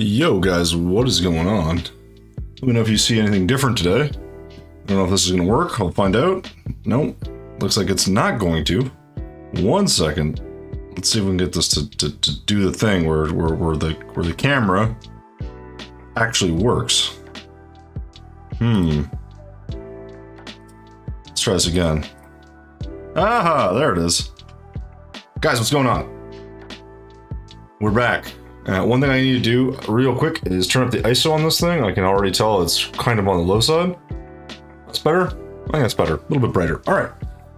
Yo guys, what is going on? Let me know if you see anything different today. I don't know if this is going to work. I'll find out. Nope. Looks like it's not going to. 1 second. Let's see if we can get this to do the thing where the camera actually works. Let's try this again. Aha, there it is. Guys, what's going on? We're back. One thing I need to do real quick is turn up the ISO on this thing. I can already tell it's kind of on the low side. That's better? I think that's better. A little bit brighter. All right,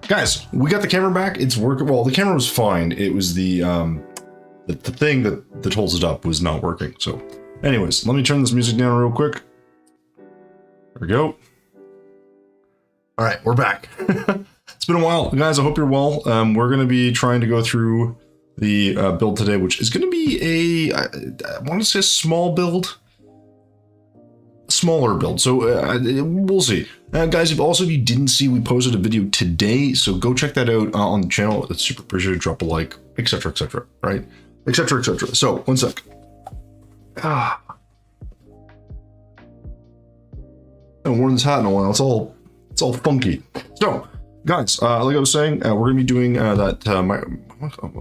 guys, we got the camera back. It's working. Well, the camera was fine. It was the thing that holds it up was not working. So anyways, let me turn this music down real quick. There we go. All right, we're back. It's been a while, guys. I hope you're well. We're going to be trying to go through the build today, which is going to be I want to say a small build, smaller build. So we'll see. Guys, if you didn't see, we posted a video today, so go check that out on the channel. It's super appreciated. Drop a like, etc., right? Etc. So 1 sec. I haven't worn this hat in a while. It's all funky. So guys, like I was saying, we're gonna be doing that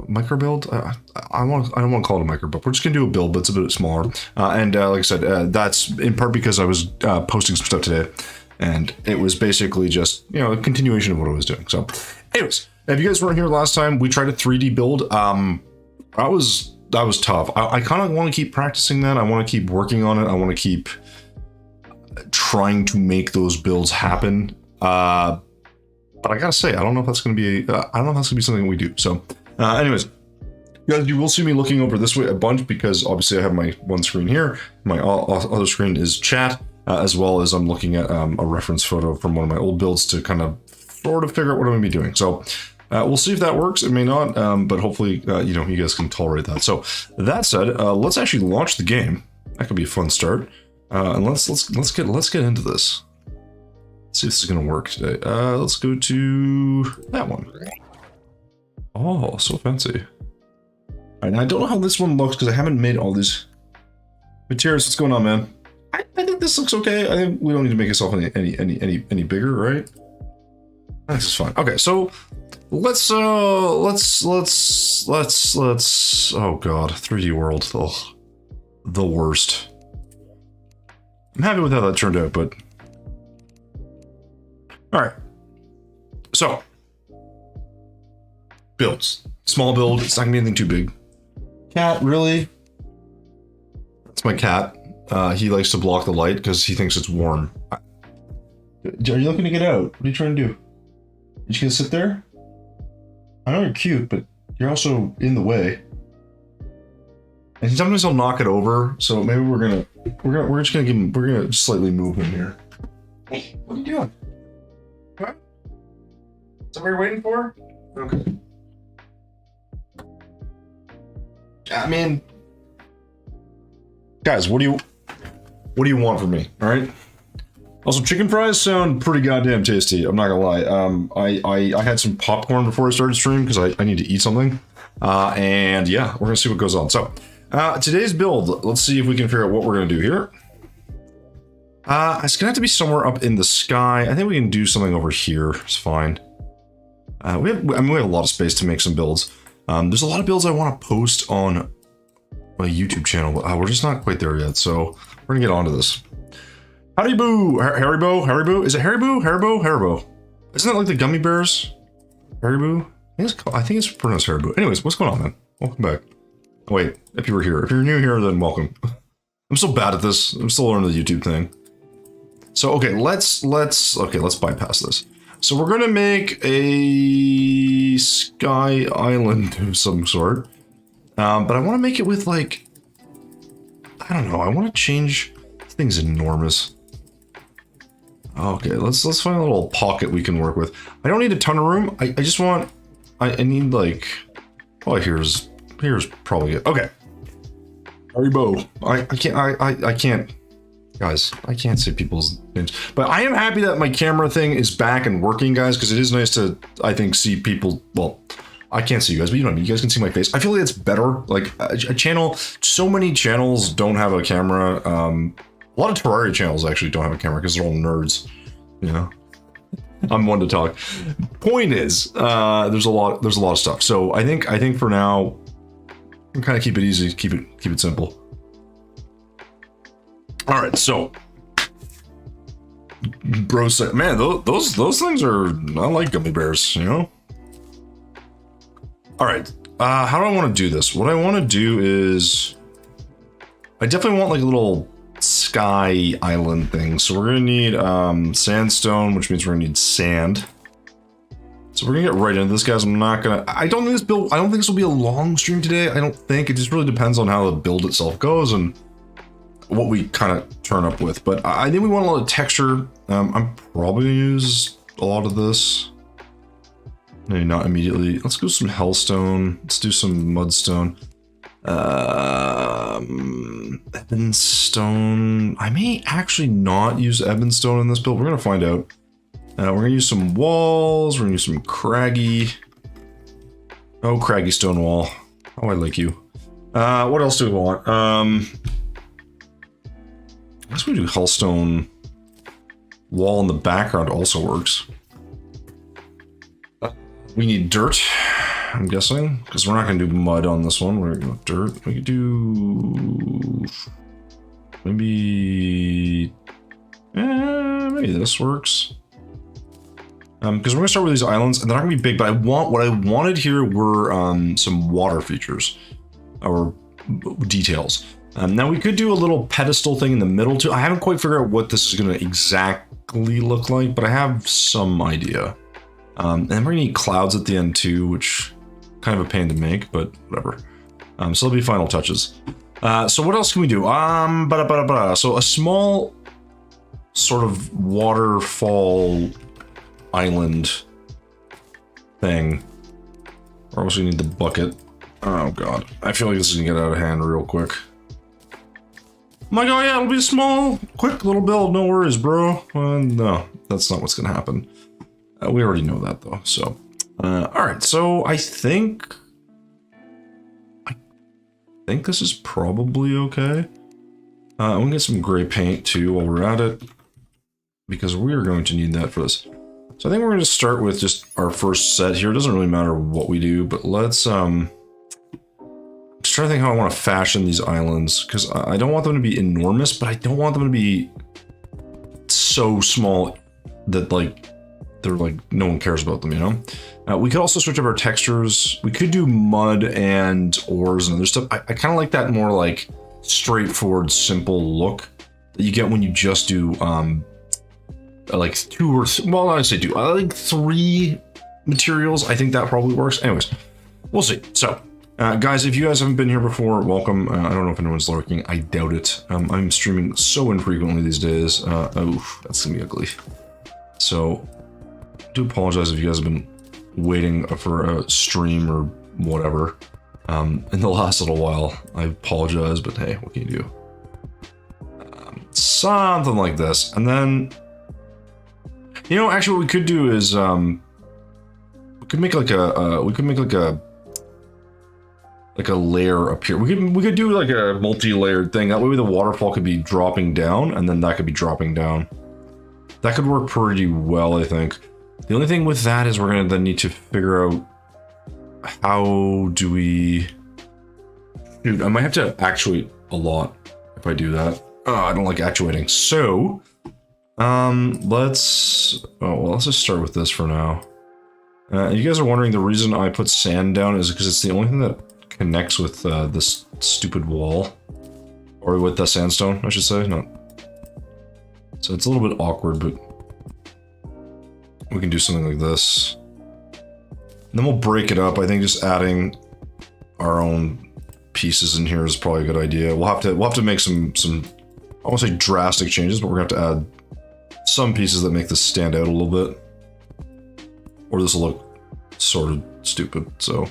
micro build. I don't want to call it a micro build. We're just gonna do a build, but it's a bit smaller. And like I said, that's in part because I was posting some stuff today, and it was basically just a continuation of what I was doing. So, anyways, if you guys weren't here last time, we tried a 3D build. That was tough. I kind of want to keep practicing that. I want to keep working on it. I want to keep trying to make those builds happen. But I gotta say, I don't know if that's gonna be something we do. So, anyways, guys, you will see me looking over this way a bunch because obviously I have my one screen here. My other screen is chat, as well as I'm looking at a reference photo from one of my old builds to kind of sort of figure out what I'm gonna be doing. So, we'll see if that works. It may not, but hopefully, you guys can tolerate that. So, that said, let's actually launch the game. That could be a fun start. And let's get into this. Let's see if this is gonna work today. Let's go to that one. Oh, so fancy. All right, now I don't know how this one looks because I haven't made all these materials. What's going on, man? I think this looks okay. I think we don't need to make ourselves any bigger, right? This is fine. Okay, so let's oh god, 3D world. Oh, the worst. I'm happy with how that turned out, but all right, so builds. Small build, it's not gonna be anything too big. Cat, really? That's my cat. He likes to block the light because he thinks it's warm. Are you looking to get out? What are you trying to do? You just gonna sit there? I know you're cute, but you're also in the way. And sometimes he'll knock it over, so maybe we're gonna slightly move him here. Hey, what are you doing? What? Somebody waiting for? Okay. I mean, guys, what do you want from me? All right. Also, chicken fries sound pretty goddamn tasty. I'm not gonna lie. I had some popcorn before I started streaming because I need to eat something. And yeah, we're gonna see what goes on. So, today's build. Let's see if we can figure out what we're gonna do here. It's gonna have to be somewhere up in the sky. I think we can do something over here. It's fine. We have a lot of space to make some builds. There's a lot of builds I want to post on my YouTube channel, but we're just not quite there yet. So we're gonna get onto this. Howdy boo, Haribo. Is it Haribo? Haribo. Isn't that like the gummy bears? Haribo. I think it's pronounced Haribo. Anyways, what's going on, man? Welcome back. Oh, wait, if you were here, if you're new here, then welcome. I'm so bad at this. I'm still learning the YouTube thing. So, okay, let's bypass this. So we're gonna make a sky island of some sort. But I want to make it with like, I don't know. I want to change, this thing's enormous. Okay, let's find a little pocket we can work with. I don't need a ton of room. I just want, I need like, oh, here's probably it. Okay. Haribo. I can't. Guys, I can't say people's names, but I am happy that my camera thing is back and working, guys, because it is nice to, I think, see people, well, I can't see you guys, but you know what I mean. You guys can see my face. I feel like it's better. Like a channel, so many channels don't have a camera. A lot of Terraria channels actually don't have a camera because they're all nerds. You know, I'm one to talk. Point is, there's a lot of stuff. So I think for now, we'll kind of keep it easy, keep it simple. All right, so. Bro said, man, those things are not like gummy bears, you know? All right, how do I want to do this? What I want to do is, I definitely want like a little sky island thing. So we're gonna need sandstone, which means we're gonna need sand. So we're gonna get right into this, guys. I don't think this will be a long stream today. I don't think. It just really depends on how the build itself goes and what we kind of turn up with, but I think we want a lot of texture. I'm probably gonna use a lot of this. Maybe not immediately. Let's go some hellstone. Let's do some mudstone. Ebonstone. I may actually not use ebonstone in this build. We're gonna find out. We're gonna use some walls. We're gonna use some craggy. Oh, craggy stone wall. Oh, I like you. What else do we want? I guess we do hellstone wall in the background also works. We need dirt, I'm guessing, because we're not going to do mud on this one. We're going to do dirt. We could do maybe this works. Because we're going to start with these islands, and they're not going to be big. But what I wanted here were some water features or details. Now we could do a little pedestal thing in the middle too. I haven't quite figured out what this is going to exactly look like, but I have some idea. And we're going to need clouds at the end too, which kind of a pain to make, but whatever. So there'll be final touches. So what else can we do? So a small sort of waterfall island thing. Or else we need the bucket. Oh god, I feel like this is gonna get out of hand real quick. I'm like, oh yeah, it'll be a small, quick little build, no worries, bro. No, that's not what's gonna happen. We already know that though, so. Alright, so I think this is probably okay. I'm gonna get some gray paint too while we're at it, because we are going to need that for this. So I think we're gonna start with just our first set here. It doesn't really matter what we do, but let's, just trying to think how I want to fashion these islands, because I don't want them to be enormous, but I don't want them to be so small that like they're like no one cares about them, you know. We could also switch up our textures. We could do mud and ores and other stuff. I kind of like that more like straightforward, simple look that you get when you just do like like 3 materials. I think that probably works. Anyways, we'll see. So. Guys, if you guys haven't been here before, welcome. I don't know if anyone's lurking. I doubt it. I'm streaming so infrequently these days. Oof, that's gonna be ugly. So, I do apologize if you guys have been waiting for a stream or whatever in the last little while. I apologize, but hey, what can you do? Something like this, and then, you know, actually, what we could do is we could make like a layer up here. We could do like a multi-layered thing. That way the waterfall could be dropping down, and then that could be dropping down. That could work pretty well, I think. The only thing with that is we're gonna then need to figure out how do we... Dude, I might have to actuate a lot if I do that. I don't like actuating. So, let's just start with this for now. You guys are wondering the reason I put sand down is because it's the only thing that connects with this stupid wall, or with the sandstone, I should say. Not. So it's a little bit awkward, but we can do something like this. And then we'll break it up. I think just adding our own pieces in here is probably a good idea. We'll have to make some I won't say drastic changes, but we're gonna have to add some pieces that make this stand out a little bit, or this will look sort of stupid. So.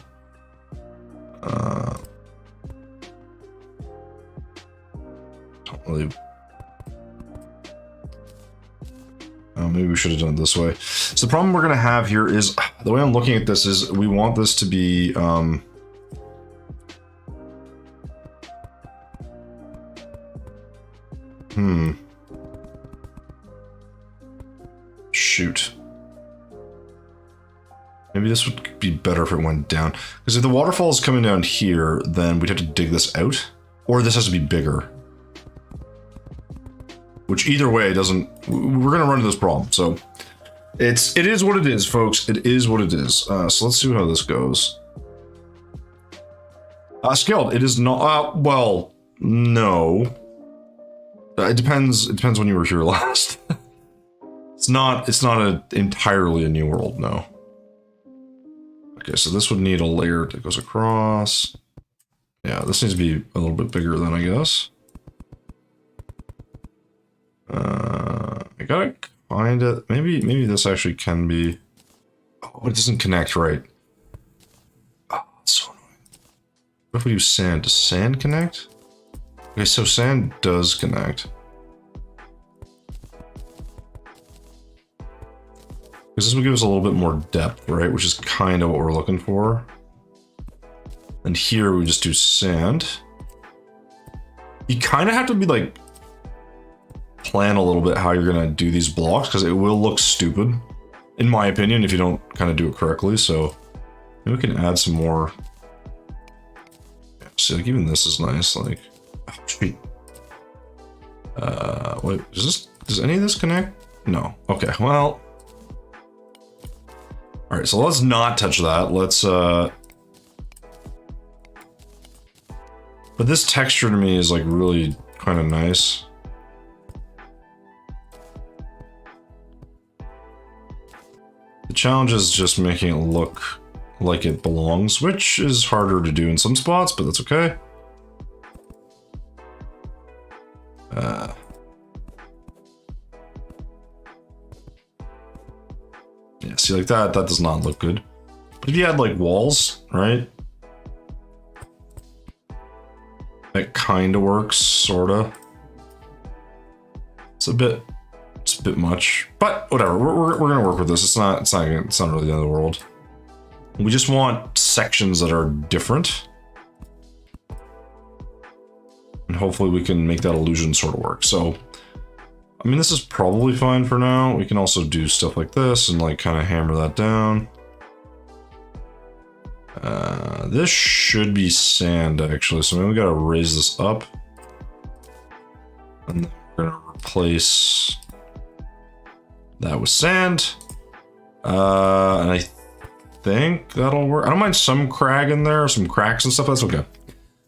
Don't really. Maybe we should have done it this way. So the problem we're gonna have here is the way I'm looking at this is we want this to be, shoot. Maybe this would be better if it went down. Because if the waterfall is coming down here, then we'd have to dig this out. Or this has to be bigger. Which either way doesn't... We're going to run into this problem. So it is what it is, folks. It is what it is. So let's see how this goes. Scaled. It is not... well, no. It depends when you were here last. It's not entirely a new world, no. Okay, so this would need a layer that goes across. Yeah, this needs to be a little bit bigger then, I guess. I gotta find it. Maybe this actually can be... Oh, it doesn't connect right. Oh, that's so annoying. What if we do sand? Does sand connect? Okay, so sand does connect. Because this will give us a little bit more depth, right? Which is kind of what we're looking for. And here we just do sand. You kind of have to be like, plan a little bit how you're going to do these blocks, because it will look stupid, in my opinion, if you don't kind of do it correctly. So maybe we can add some more. See, like even this is nice. Like, oh, sweet. Wait, does any of this connect? No. Okay, well. All right, so let's not touch that. Let's, but this texture to me is like really kind of nice. The challenge is just making it look like it belongs, which is harder to do in some spots, but that's okay. Yeah, see, like that does not look good. But if you had like walls, right? It kind of works, sorta. It's a bit much, but whatever. We're gonna work with this. It's not really the end of the world. We just want sections that are different, and hopefully we can make that illusion sort of work. So, I mean, this is probably fine for now. We can also do stuff like this and like kind of hammer that down. This should be sand actually, so maybe we gotta raise this up, and then we're gonna replace that with sand. And I think that'll work. I don't mind some crag in there, some cracks and stuff. That's okay.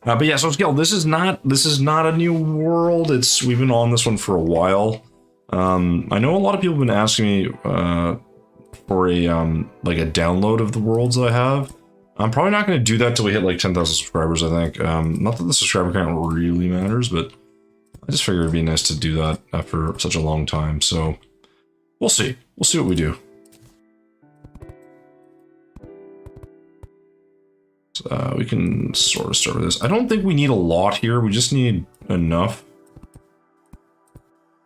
But yeah, so scale. This is not a new world. We've been on this one for a while. I know a lot of people have been asking me for a like a download of the worlds that I have. I'm probably not going to do that till we hit like 10,000 subscribers. I think. Not that the subscriber count really matters, but I just figured it'd be nice to do that after such a long time. So we'll see. We'll see what we do. We can sort of start with this. I don't think we need a lot here. We just need enough.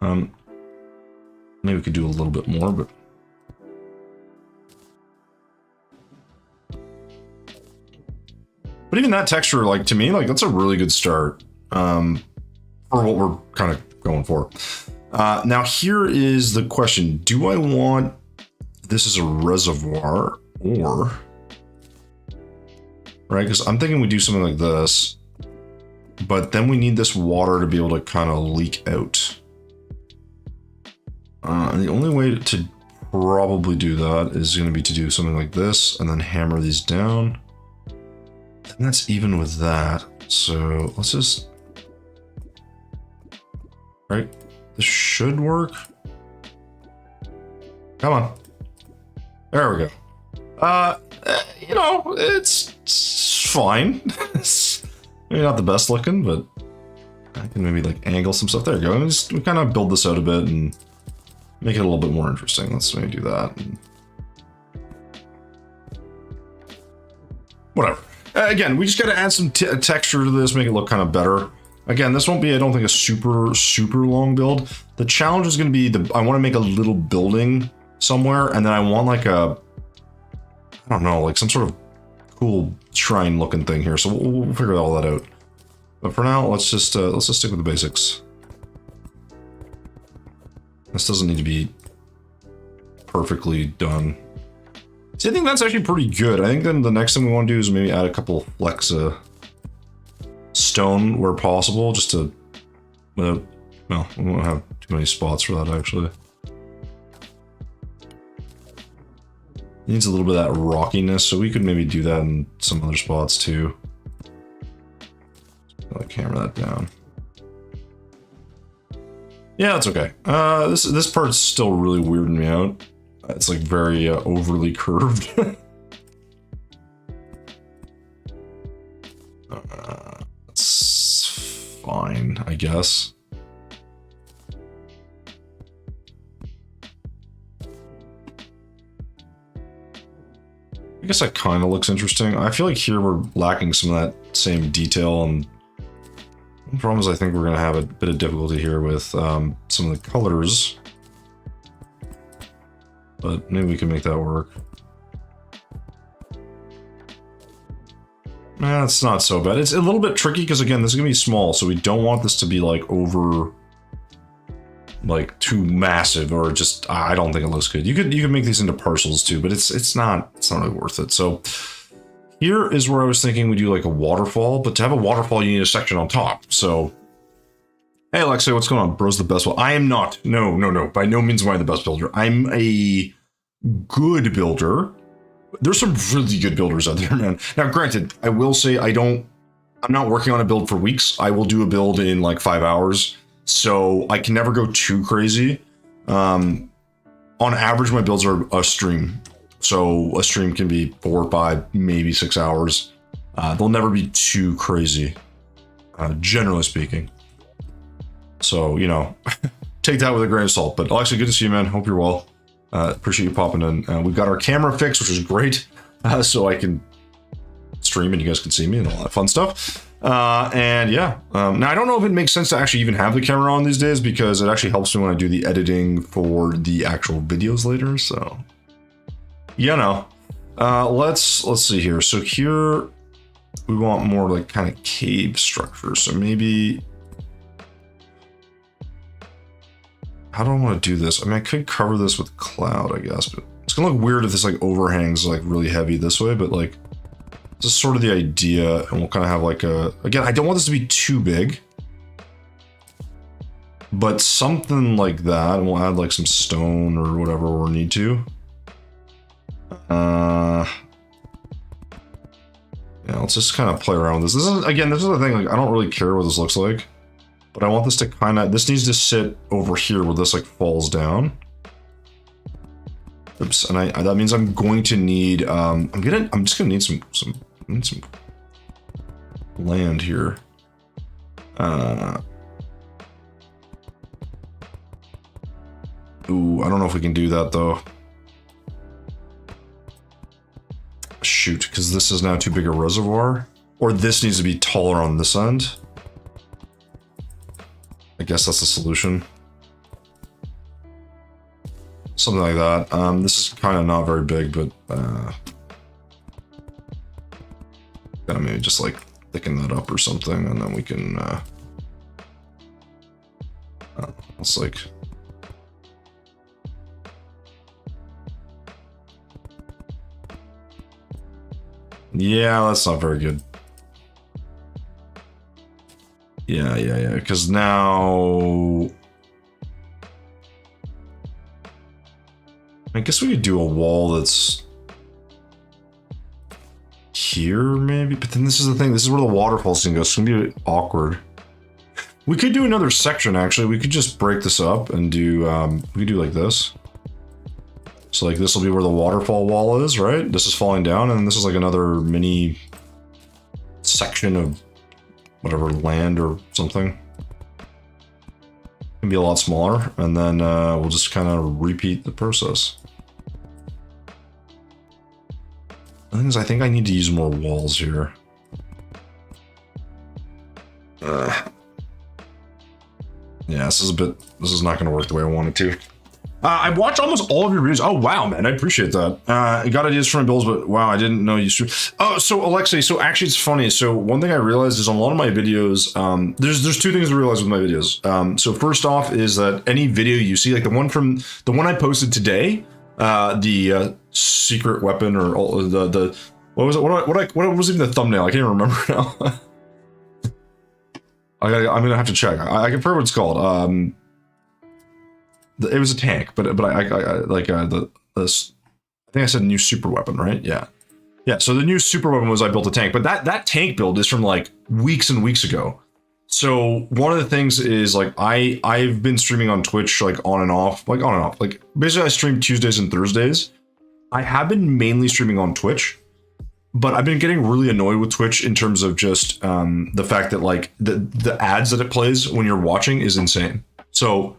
Maybe we could do a little bit more, but even that texture, like to me, like that's a really good start for what we're kind of going for. Now here is the question: do I want this as a reservoir or? Right, because I'm thinking we do something like this, but then we need this water to be able to kind of leak out. And the only way to probably do that is going to be to do something like this and then hammer these down. And that's even with that. So let's just... Right, this should work. Come on. There we go. You know, it's fine. It's maybe not the best looking, but I can maybe like angle some stuff. There we go. We kind of build this out a bit and make it a little bit more interesting. Let's maybe do that. Whatever. Again, we just got to add some texture to this, make it look kind of better. Again, this won't be, I don't think, a super long build. The challenge is going to be I want to make a little building somewhere, and then I want like a I don't know, like some sort of cool shrine looking thing here. So we'll figure all that out. But for now, let's just stick with the basics. This doesn't need to be perfectly done. See, I think that's actually pretty good. I think then the next thing we want to do is maybe add a couple of flecks of stone where possible, just to, well, we won't have too many spots for that actually. It needs a little bit of that rockiness, so we could maybe do that in some other spots too. Like hammer that down. Yeah, it's okay. This part's still really weirding me out. It's like very overly curved. That's fine, I guess. I guess that kind of looks interesting. I feel like here we're lacking some of that same detail, and the problem is I think we're going to have a bit of difficulty here with some of the colors. But maybe we can make that work. It's not so bad. It's a little bit tricky because, again, this is going to be small, so we don't want this to be like over, like too massive, or just, I don't think it looks good. You could make these into parcels too, but it's not really worth it. So here is where I was thinking we do like a waterfall, but to have a waterfall, you need a section on top. So, hey, Alexei, what's going on? Bro's the best. Well, I am not. No. By no means am I the best builder. I'm a good builder. There's some really good builders out there, man. Now, granted, I will say I'm not working on a build for weeks. I will do a build in like 5 hours. So I can never go too crazy. On average, my builds are a stream. So a stream can be 4 or 5, maybe 6 hours. They'll never be too crazy, generally speaking. So, you know, take that with a grain of salt. But Alexei, good to see you, man. Hope you're well. Appreciate you popping in. We've got our camera fixed, which is great. So I can stream and you guys can see me and all that fun stuff. And yeah, now I don't know if it makes sense to actually even have the camera on these days, because it actually helps me when I do the editing for the actual videos later. So, you know, let's see here. So here we want more like kind of cave structure. So maybe, how do I want to do this? I mean, I could cover this with cloud, I guess, but it's gonna look weird if this like overhangs like really heavy this way, but like, this is sort of the idea, and we'll kind of have like a, again, I don't want this to be too big, but something like that, and we'll add like some stone or whatever we'll need to. Yeah, let's just kind of play around with this. This is, again, this is the thing, like, I don't really care what this looks like, but I want this to kind of, this needs to sit over here where this like falls down. Oops, and that means I'm going to need, I'm just gonna need some land here. Ooh, I don't know if we can do that though. Shoot, because this is now too big a reservoir. Or this needs to be taller on this end. I guess that's the solution. Something like that. This is kind of not very big, but gotta maybe just like thicken that up or something, and then we can it's like, yeah, that's not very good. Yeah, because now I guess we could do a wall that's here, maybe, but then this is the thing, this is where the waterfall's gonna go, so it's gonna be awkward. We could do another section, actually. We could just break this up and do, we could do like this. So like this will be where the waterfall wall is, right? This is falling down, and this is like another mini section of whatever, land or something. It can be a lot smaller, and then we'll just kind of repeat the process. The thing is, I think I need to use more walls here. Yeah, this is not going to work the way I want it to. I watch almost all of your videos. Oh, wow, man. I appreciate that. I got ideas for my builds, but wow, I didn't know you stream. Oh, so Alexei, so actually it's funny. So one thing I realized is on a lot of my videos, there's two things to realize with my videos. So first off is that any video you see, like the one I posted today, the secret weapon or the what was it? What was even the thumbnail? I can't even remember now. I'm gonna have to check. I can remember what it's called. It was a tank, but I like this. I think I said new super weapon, right? Yeah. So the new super weapon was I built a tank, but that tank build is from like weeks and weeks ago. So one of the things is like I've been streaming on Twitch like on and off. Like basically I stream Tuesdays and Thursdays. I have been mainly streaming on Twitch, but I've been getting really annoyed with Twitch in terms of just the fact that like the ads that it plays when you're watching is insane. So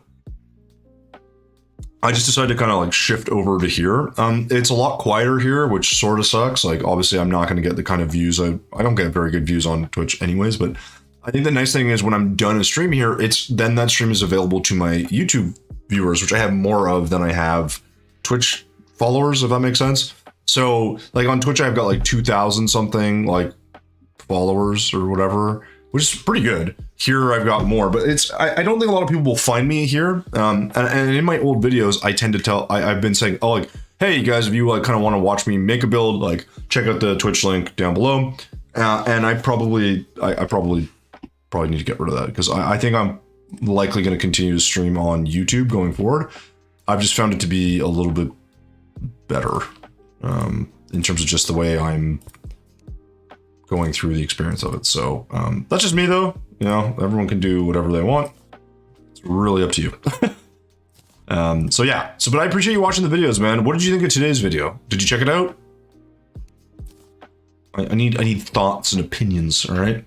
I just decided to kind of like shift over to here. It's a lot quieter here, which sort of sucks. Like obviously I'm not going to get the kind of views. I don't get very good views on Twitch anyways, but I think the nice thing is when I'm done a stream here, then that stream is available to my YouTube viewers, which I have more of than I have Twitch followers, if that makes sense. So like on Twitch, I've got like 2,000 something like followers or whatever, which is pretty good. Here I've got more, but I don't think a lot of people will find me here. And in my old videos, I tend to I've been saying, oh, like, hey, you guys, if you like kind of want to watch me make a build, like check out the Twitch link down below. And I probably need to get rid of that because I think I'm likely going to continue to stream on YouTube going forward. I've just found it to be a little bit better in terms of just the way I'm going through the experience of it. So that's just me though. You know, everyone can do whatever they want. It's really up to you. So yeah, but I appreciate you watching the videos, man. What did you think of today's video? Did you check it out? I need thoughts and opinions, all right?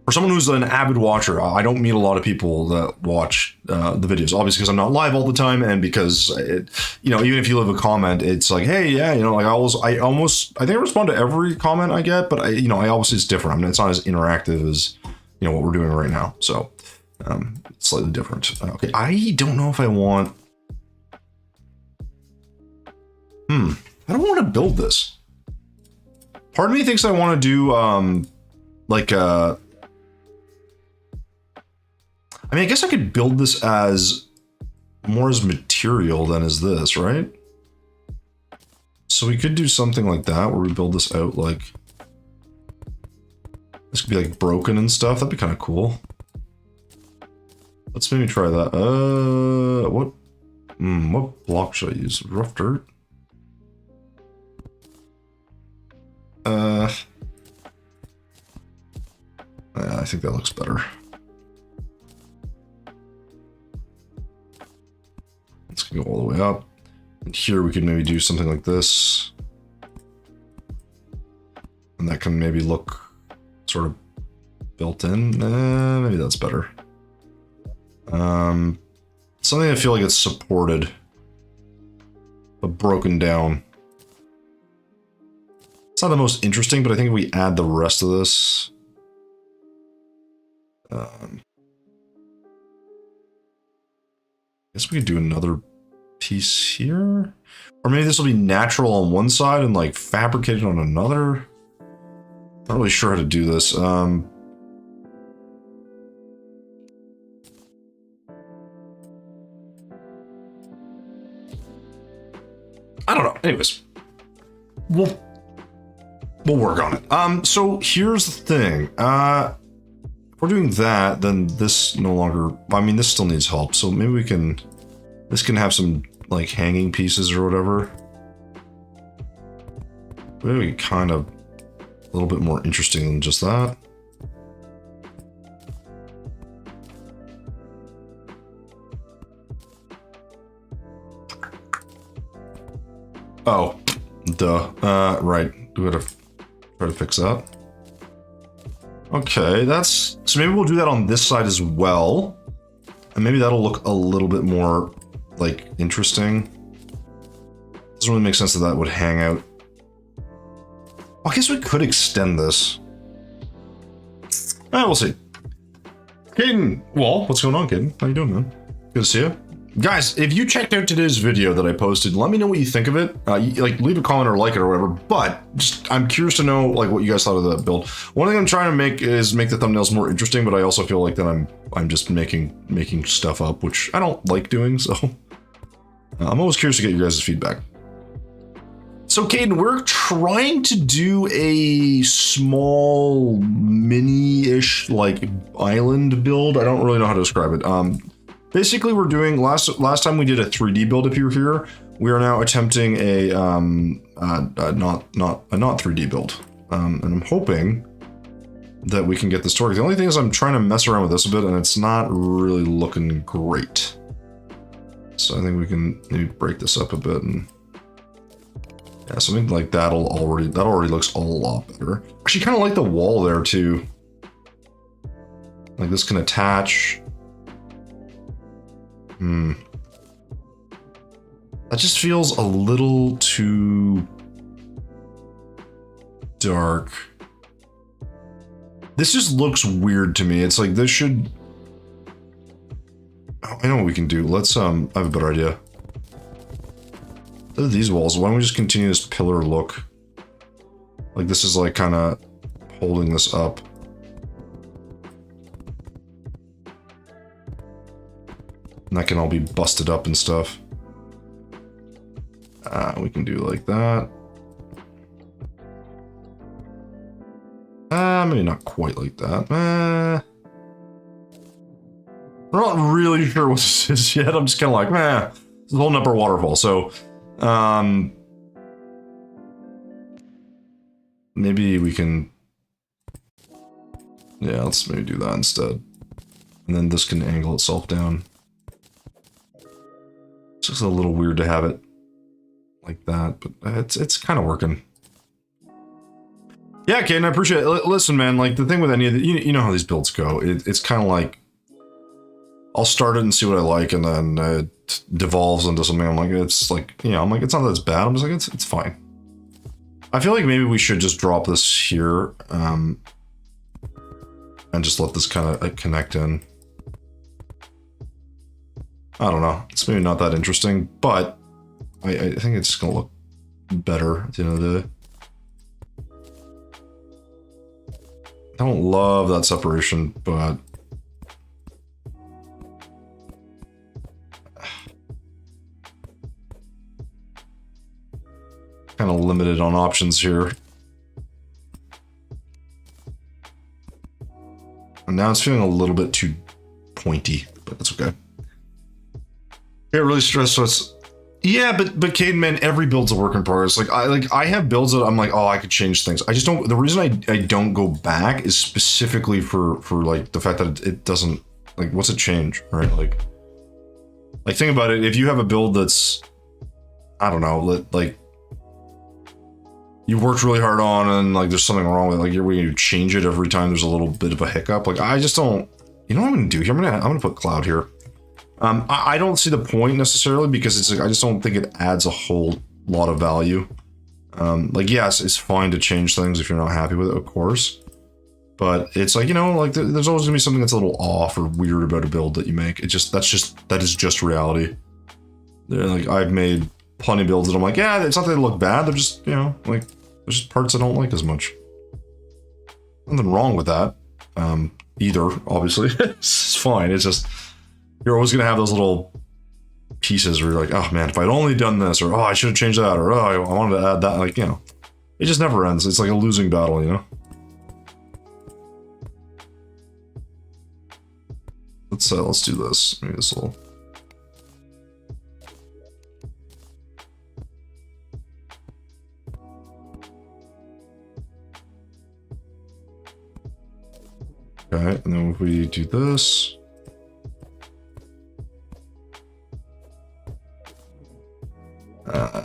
For someone who's an avid watcher, I don't meet a lot of people that watch the videos, obviously because I'm not live all the time, and because even if you leave a comment, it's like, hey, yeah, like I think I respond to every comment I get, but I obviously it's different. I mean, it's not as interactive as what we're doing right now, so it's slightly different. Okay, I don't know if I want. I don't want to build this. Part of me thinks I want to do I mean, I guess I could build this as more as material than as this, right? So we could do something like that where we build this out like this could be like broken and stuff. That'd be kind of cool. Let's maybe try that. What block should I use? Rough dirt? I think that looks better. Let's go all the way up. And here we could maybe do something like this. And that can maybe look sort of built in. Maybe that's better. Something I feel like it's supported, but broken down. It's not the most interesting, but I think if we add the rest of this, I guess we could do another piece here, or maybe this will be natural on one side and like fabricated on another. Not really sure how to do this. I don't know. Anyways, we'll work on it. So here's the thing. If we're doing that, then this no longer. I mean, this still needs help. So maybe we can. This can have some like hanging pieces or whatever. Maybe kind of a little bit more interesting than just that. Oh, duh. Right. We gotta try to fix that. Okay, so maybe we'll do that on this side as well. And maybe that'll look a little bit more like interesting. Doesn't really make sense that would hang out. I guess we could extend this. We'll see. Caden, well, what's going on, Caden? How you doing, man? Good to see you. Guys, if you checked out today's video that I posted, let me know what you think of it. Like, leave a comment or like it or whatever. But just, I'm curious to know like what you guys thought of that build. One thing I'm trying to make is make the thumbnails more interesting, but I also feel like that I'm just making stuff up, which I don't like doing. So I'm always curious to get your guys' feedback. So, Caden, we're trying to do a small, mini-ish, like, island build. I don't really know how to describe it. Basically, we're doing, last time we did a 3D build if you were here. We are now attempting a, not 3D build. And I'm hoping that we can get this to work. The only thing is I'm trying to mess around with this a bit, and it's not really looking great. So I think we can maybe break this up a bit and... yeah, something like that already looks a lot better. Actually, kind of like the wall there too. Like this can attach. That just feels a little too dark. This just looks weird to me. It's like this should... oh, I know what we can do. Let's I have a better idea. These walls, why don't we just continue this pillar look? Like this is like kind of holding this up. And that can all be busted up and stuff. We can do like that. Maybe not quite like that. I'm not really sure what this is yet. I'm just kind of like, it's a whole upper waterfall. So, maybe we can, yeah, let's maybe do that instead. And then this can angle itself down. It's just a little weird to have it like that, but it's kind of working. Yeah, Caden, I appreciate it. Listen, man, like the thing with any of the, you know how these builds go. It's kind of like, I'll start it and see what I like, and then it devolves into something. I'm like, it's like, you know, I'm like, it's not that it's bad. I'm just like, it's fine. I feel like maybe we should just drop this here, and just let this kind of connect in. I don't know. It's maybe not that interesting, but I think it's gonna look better at the end of the day. I don't love that separation, but kind of limited on options here. And now it's feeling a little bit too pointy, but that's okay. Get really stressed, so it's... yeah, but Caden, man, every build's a work in progress. Like I have builds that I'm like, oh, I could change things. I just don't... the reason I don't go back is specifically for like the fact that it doesn't... like, what's it change, right? Like think about it. If you have a build that's... I don't know, like... you worked really hard on and like there's something wrong with it, like you're going to change it every time there's a little bit of a hiccup. Like I just don't, you know what I'm going to do here? I'm going to put cloud here. I don't see the point necessarily because it's like, I just don't think it adds a whole lot of value. Like, yes, it's fine to change things if you're not happy with it, of course. But it's like, you know, like there's always gonna be something that's a little off or weird about a build that you make. That is just reality. Like I've made plenty of builds that I'm like, yeah, it's not that they look bad. They're just, you know, like there's just parts I don't like as much. Nothing wrong with that. Either, obviously. It's fine. It's just, you're always going to have those little pieces where you're like, oh man, if I'd only done this, or oh, I should have changed that, or oh, I wanted to add that. Like, you know, it just never ends. It's like a losing battle, you know? Let's do this. Maybe this will... okay, and then if we do this...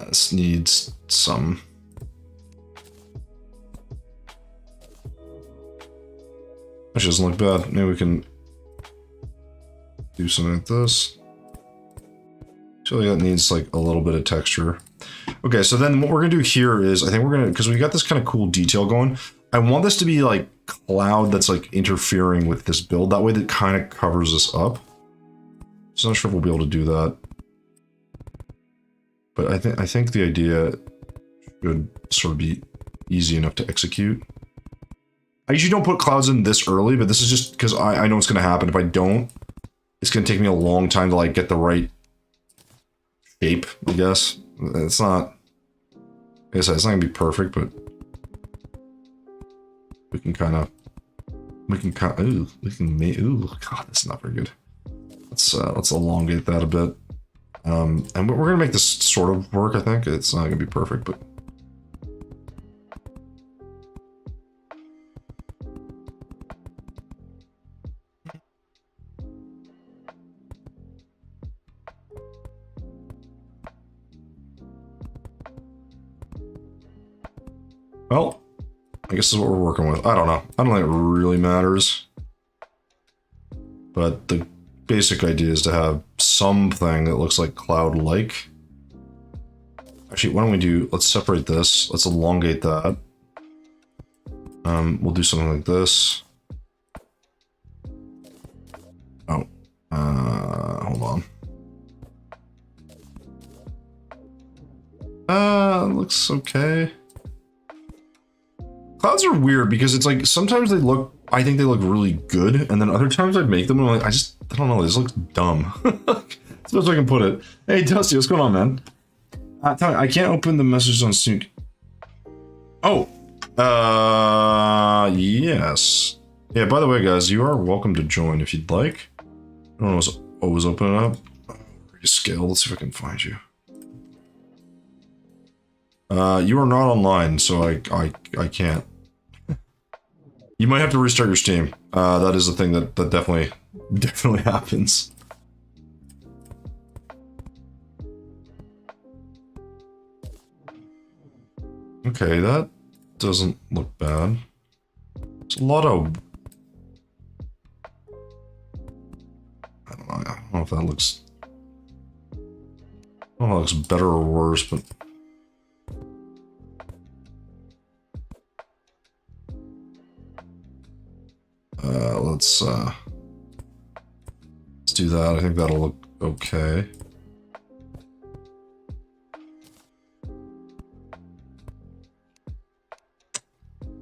this needs some... Which doesn't look bad. Maybe we can do something like this. So that needs like a little bit of texture. Okay, so then what we're gonna do here is, I think we're gonna, because we got this kind of cool detail going, I want this to be like cloud that's like interfering with this build. That way that kind of covers this up. So I'm not sure if we'll be able to do that. But I think the idea should sort of be easy enough to execute. I usually don't put clouds in this early, but this is just because I know what's going to happen. If I don't, it's going to take me a long time to like get the right shape, I guess. It's not, like I said, it's not going to be perfect, but we can kind of, ooh, God, that's not very good. Let's elongate that a bit. And we're going to make this sort of work, I think. It's not going to be perfect, but... Well, I guess this is what we're working with. I don't know. I don't think it really matters. But the basic idea is to have something that looks like cloud-like. Actually, why don't we do... Let's separate this. Let's elongate that. We'll do something like this. Oh. Hold on. Looks okay. Clouds are weird because it's like sometimes they look, I think they look really good, and then other times I make them and I'm like, I don't know, this looks dumb. That's best I can put it. Hey Dusty, what's going on, man? Tell me, I can't open the messages on Sync. Oh, yes. Yeah, by the way, guys, you are welcome to join if you'd like. I don't know what's always opening up. Rescale, let's see if I can find you. You are not online, so I can't. You might have to restart your Steam. That is a thing that definitely happens. Okay, that doesn't look bad. It's a lot of... I don't know if that looks... I don't know if it looks better or worse, but... let's do that. I think that'll look okay.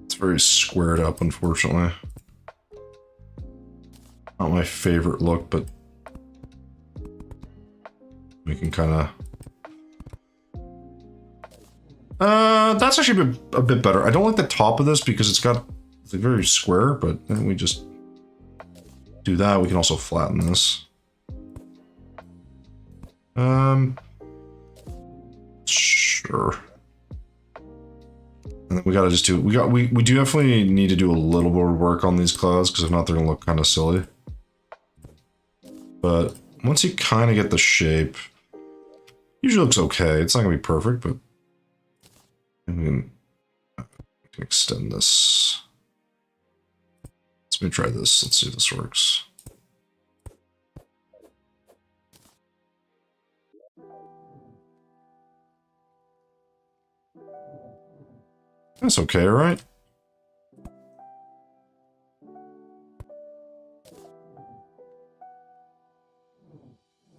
It's very squared up, unfortunately. Not my favorite look, but we can kind of... that's actually a bit better. I don't like the top of this because it's very square, but then we just do that. We can also flatten this. Sure. And then we gotta just do, we do definitely need to do a little more work on these clouds, because if not, they're gonna look kind of silly. But once you kind of get the shape, usually looks okay. It's not gonna be perfect, but we can extend this. Let me try this. Let's see if this works. That's okay, right?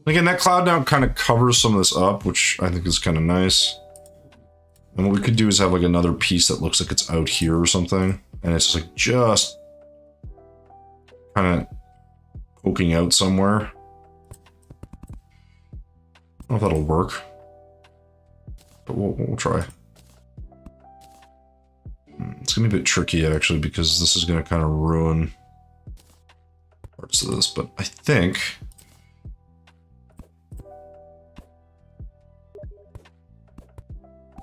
Again, that cloud now kind of covers some of this up, which I think is kind of nice. And what we could do is have like another piece that looks like it's out here or something. And it's like just kind of poking out somewhere. I don't know if that'll work, but we'll try. It's gonna be a bit tricky actually, because this is gonna kind of ruin parts of this, but I think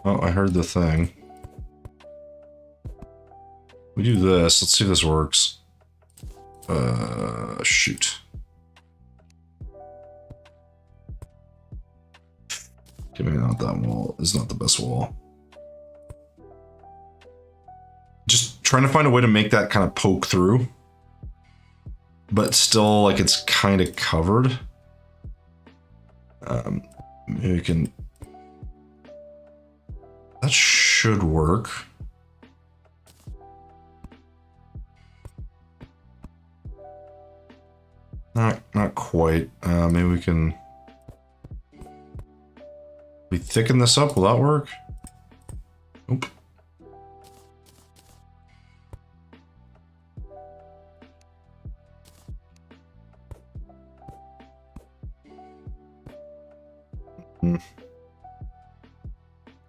oh, I heard the thing. We do this, let's see if this works. Shoot. Okay, maybe not that wall. It's not the best wall. Just trying to find a way to make that kind of poke through, but still like it's kind of covered. Maybe we can... That should work. Not quite. Maybe we can... We thicken this up, will that work? Nope.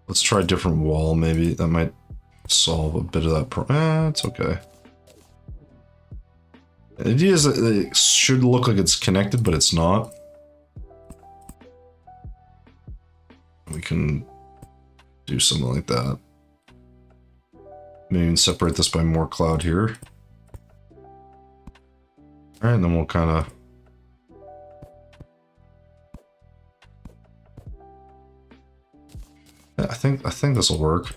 Let's try a different wall, maybe. That might solve a bit of that problem. It's okay. The idea is that it should look like it's connected, but it's not. We can do something like that. Maybe even separate this by more cloud here. Alright, and then we'll kind of... Yeah, I think this will work.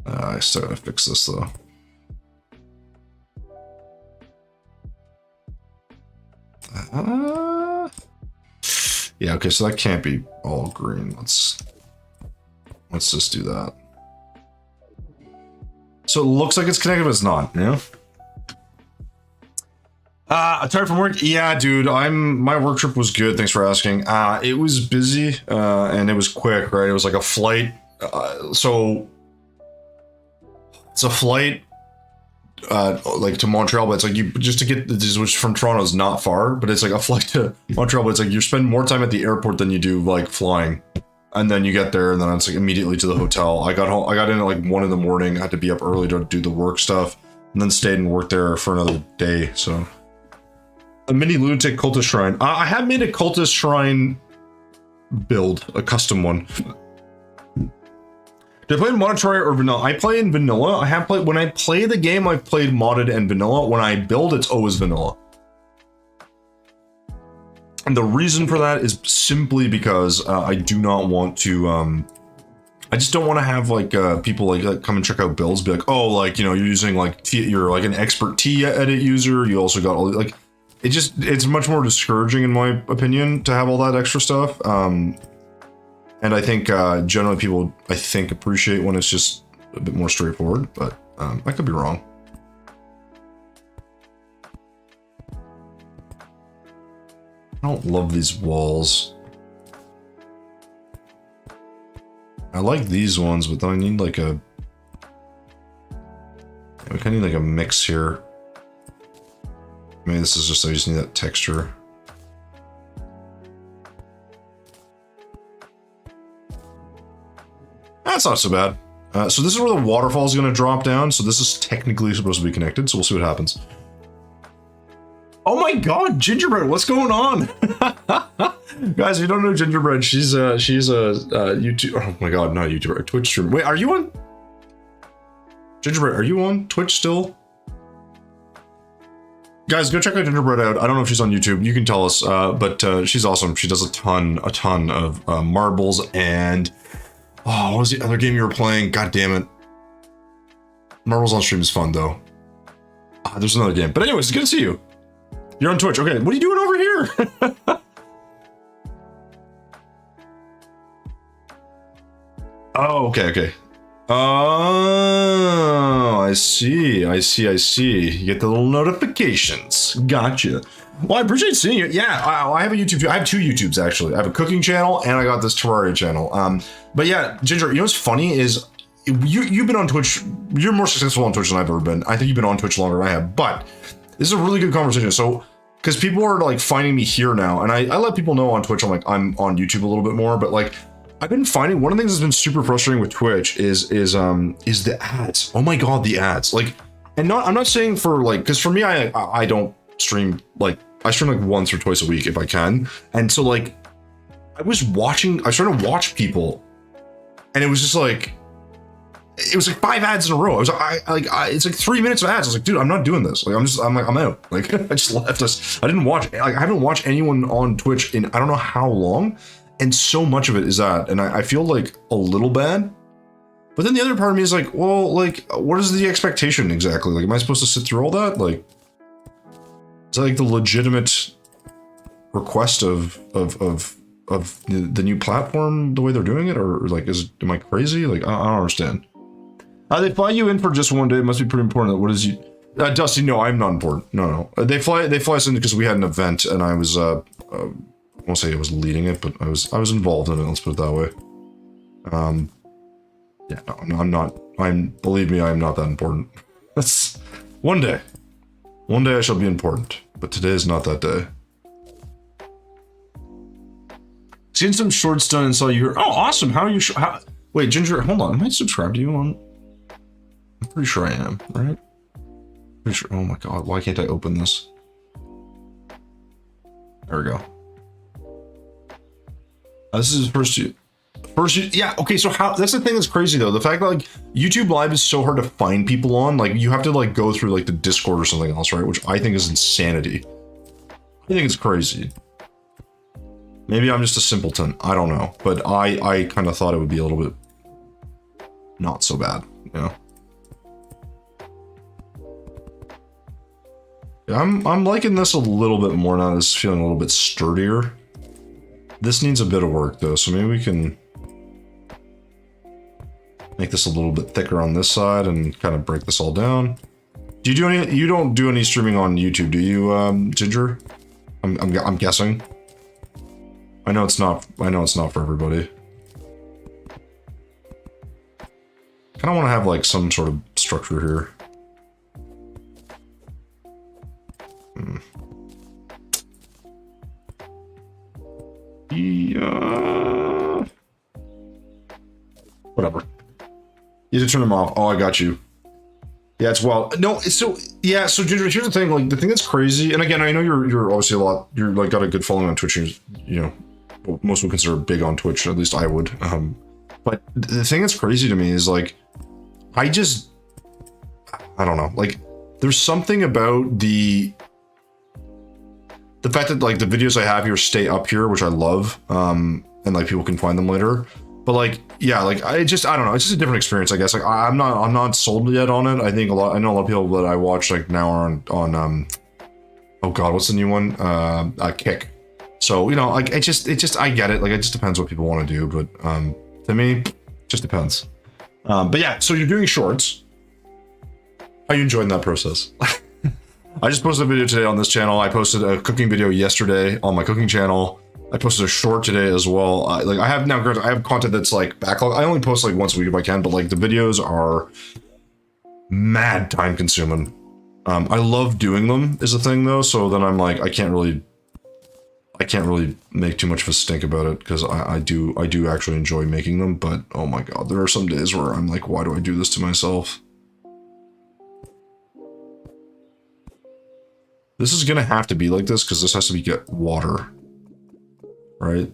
I still gotta fix this though. Yeah, okay, so that can't be all green. Let's just do that. So it looks like it's connected, but it's not, yeah? Tired from work? Yeah, dude, my work trip was good, thanks for asking. It was busy, and it was quick, right? It was like a flight, so it's a flight like to Montreal, but it's like you just to get this, which from Toronto is not far, but it's like a flight to Montreal, but it's like you spend more time at the airport than you do like flying, and then you get there, and then it's like immediately to the hotel. I got in at like 1 in the morning. I had to be up early to do the work stuff, and then stayed and worked there for another day. So a mini lunatic cultist shrine. I have made a cultist shrine build, a custom one. Do I play in modded or vanilla? I play in vanilla. I have played, when I play the game, I've played modded and vanilla. When I build, it's always vanilla. And the reason for that is simply because I do not want to, I just don't want to have like people like come and check out builds, be like, oh, like, you know, you're using like, you're like an expert T edit user. You also got all like, it's much more discouraging in my opinion to have all that extra stuff. And I think generally people, I think, appreciate when it's just a bit more straightforward, but I could be wrong. I don't love these walls. I like these ones, but then I need like a... We kind of need like a mix here. Maybe this is just, I just need that texture. That's not so bad. So this is where the waterfall is going to drop down. So this is technically supposed to be connected. So we'll see what happens. Oh my God, Gingerbread, what's going on? Guys, if you don't know Gingerbread, she's a YouTube. Oh my God, not YouTuber, a Twitch streamer. Wait, are you on? Gingerbread, are you on Twitch still? Guys, go check out Gingerbread out. I don't know if she's on YouTube. You can tell us, but she's awesome. She does a ton of marbles and. Oh, what was the other game you were playing? God damn it. Marbles on stream is fun, though. There's another game. But anyways, it's good to see you. You're on Twitch. Okay, what are you doing over here? Oh, okay. Oh, I see. You get the little notifications. Gotcha. Well, I appreciate seeing you. Yeah, I have a YouTube. I have 2 YouTubes, actually. I have a cooking channel, and I got this Terraria channel. But yeah, Ginger, you know what's funny is you've been on Twitch. You're more successful on Twitch than I've ever been. I think you've been on Twitch longer than I have. But this is a really good conversation. So, because people are like finding me here now, and I let people know on Twitch I'm on YouTube a little bit more. But like, I've been finding one of the things that's been super frustrating with Twitch is the ads. Oh my God, the ads. Like, and I'm not saying for like, because for me, I don't stream like. I stream like once or twice a week if I can. And so like, I was trying to watch people and it was just like, it was like 5 ads in a row. I was like, it's like 3 minutes of ads. I was like, dude, I'm not doing this. Like, I'm out. Like, I just left us. I didn't watch, like, I haven't watched anyone on Twitch in, I don't know how long. And so much of it is that. And I feel like a little bad. But then the other part of me is like, well, like, what is the expectation exactly? Like, am I supposed to sit through all that? Like, is that like the legitimate request of the new platform, the way they're doing it? Or like, am I crazy? Like, I don't understand. They fly you in for just one day. It must be pretty important. What is you? Dusty, no, I'm not important. No. They fly us in because we had an event and I was, I won't say I was leading it, but I was involved in it, let's put it that way. Yeah, no, I'm not, believe me, I'm not that important. That's, one day I shall be important, but today is not that day. Seen some shorts done and saw you here. Oh, awesome. How are you? Wait, Ginger, hold on. Am I subscribed to you on? I'm pretty sure I am, right? Pretty sure. Oh my God. Why can't I open this? There we go. This is first. Yeah. Okay. So how? That's the thing that's crazy though. The fact that like YouTube Live is so hard to find people on. Like you have to like go through like the Discord or something else, right? Which I think is insanity. I think it's crazy. Maybe I'm just a simpleton. I don't know, but I kind of thought it would be a little bit not so bad, you know. Yeah, I'm liking this a little bit more now. This is feeling a little bit sturdier. This needs a bit of work though, so maybe we can make this a little bit thicker on this side and kind of break this all down. Do you do any? You don't do any streaming on YouTube, do you, Ginger? I'm guessing. I know it's not for everybody. Kind of want to have like some sort of structure here. Yeah. Whatever. You have to turn them off. Oh, I got you. Yeah, it's well. No, it's so yeah. So Ginger, here's the thing. Like the thing that's crazy, and again, I know you're obviously you're like got a good following on Twitch. You know. Most would consider big on Twitch, at least I would. But the thing that's crazy to me is like, I don't know, like there's something about the fact that like the videos I have here stay up here, which I love, and like people can find them later. But like, yeah, like I don't know, it's just a different experience, I guess. Like I'm not sold yet on it. I think I know a lot of people that I watch like now are on oh God, what's the new one? Kick. So, you know, like I get it. Like it just depends what people want to do, but to me, just depends. But yeah, so you're doing shorts. Are you enjoying that process? I just posted a video today on this channel. I posted a cooking video yesterday on my cooking channel. I posted a short today as well. Like I have content that's like backlog. I only post like once a week if I can, but like the videos are mad time consuming. I love doing them is the thing though. So then I'm like, I can't really make too much of a stink about it because I do actually enjoy making them, but oh my God, there are some days where I'm like, why do I do this to myself? This is gonna have to be like this because this has to get water, right?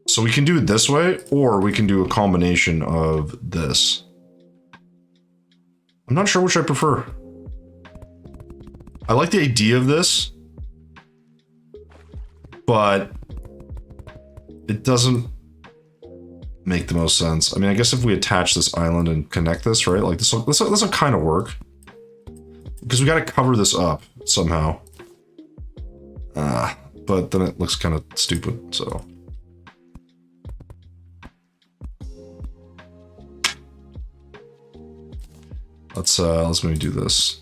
So we can do it this way, or we can do a combination of this. I'm not sure which I prefer. I like the idea of this, but it doesn't make the most sense. I mean, I guess if we attach this island and connect this, right? Like this will kind of work. Because we got to cover this up somehow. But then it looks kind of stupid, so. Let's maybe do this.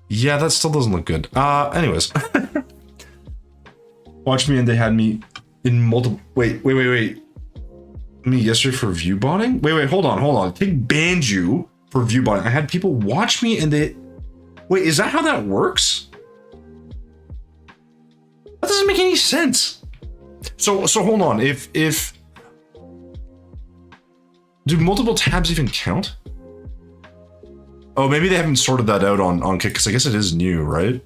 Yeah, that still doesn't look good. Anyways. Watch me and they had me in multiple... Wait. Me yesterday for view botting? Wait, hold on. They banned you for view botting. I had people watch me and they... Wait, is that how that works? That doesn't make any sense. So hold on. If... Do multiple tabs even count? Oh, maybe they haven't sorted that out on Kick, because I guess it is new, right?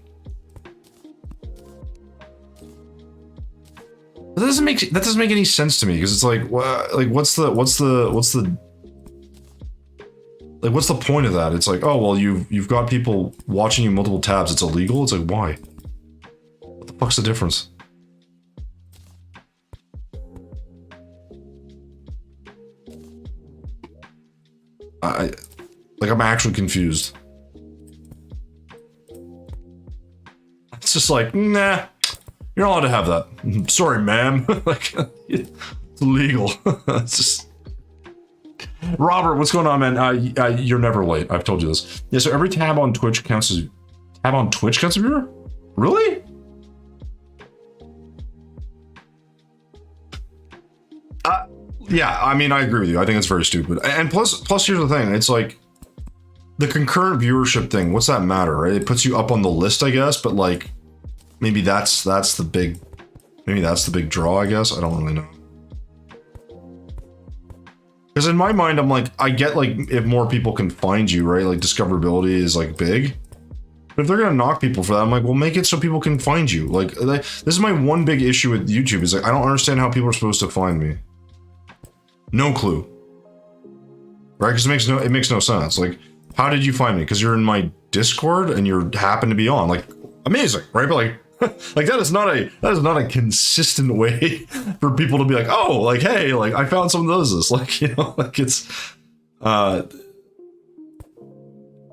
That doesn't make any sense to me, because it's like, what's the point of that? It's like, oh well, you've got people watching you multiple tabs. It's illegal. It's like, why? What the fuck's the difference? I'm actually confused. It's just like, nah, you're not allowed to have that. Sorry, ma'am. Like, It's illegal. It's just... Robert, what's going on, man? You're never late. I've told you this. Yeah, so every tab on Twitch counts as... Tab on Twitch counts as a viewer? Really? Yeah, I mean, I agree with you. I think it's very stupid. And plus, here's the thing. It's like, the concurrent viewership thing, what's that matter, right? It puts you up on the list, I guess, but like, maybe that's the big draw, I guess. I don't really know. Because in my mind, I'm like, I get like, if more people can find you, right? Like, discoverability is like big. But if they're gonna knock people for that, I'm like, well, make it so people can find you. Like, this is my one big issue with YouTube, is like, I don't understand how people are supposed to find me. No clue. Right? Because it makes no sense. Like, how did you find me? Because you're in my Discord and you happen to be on. Like, amazing, right? But like, like that is not a consistent way for people to be like, oh, like, hey, like I found someone that does this. Like, you know, like it's,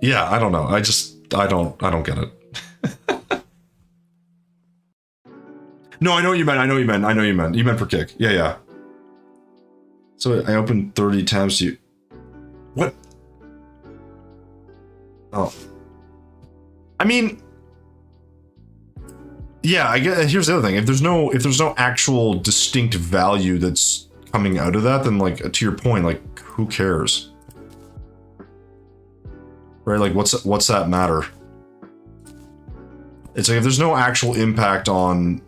yeah, I don't know. I don't get it. No, I know what you meant. You meant for kick. Yeah. So I opened 30 tabs to you. What? Oh. I mean, yeah, I guess here's the other thing. If there's no actual distinct value that's coming out of that, then like, to your point, like, who cares? Right? Like, what's that matter? It's like, if there's no actual impact on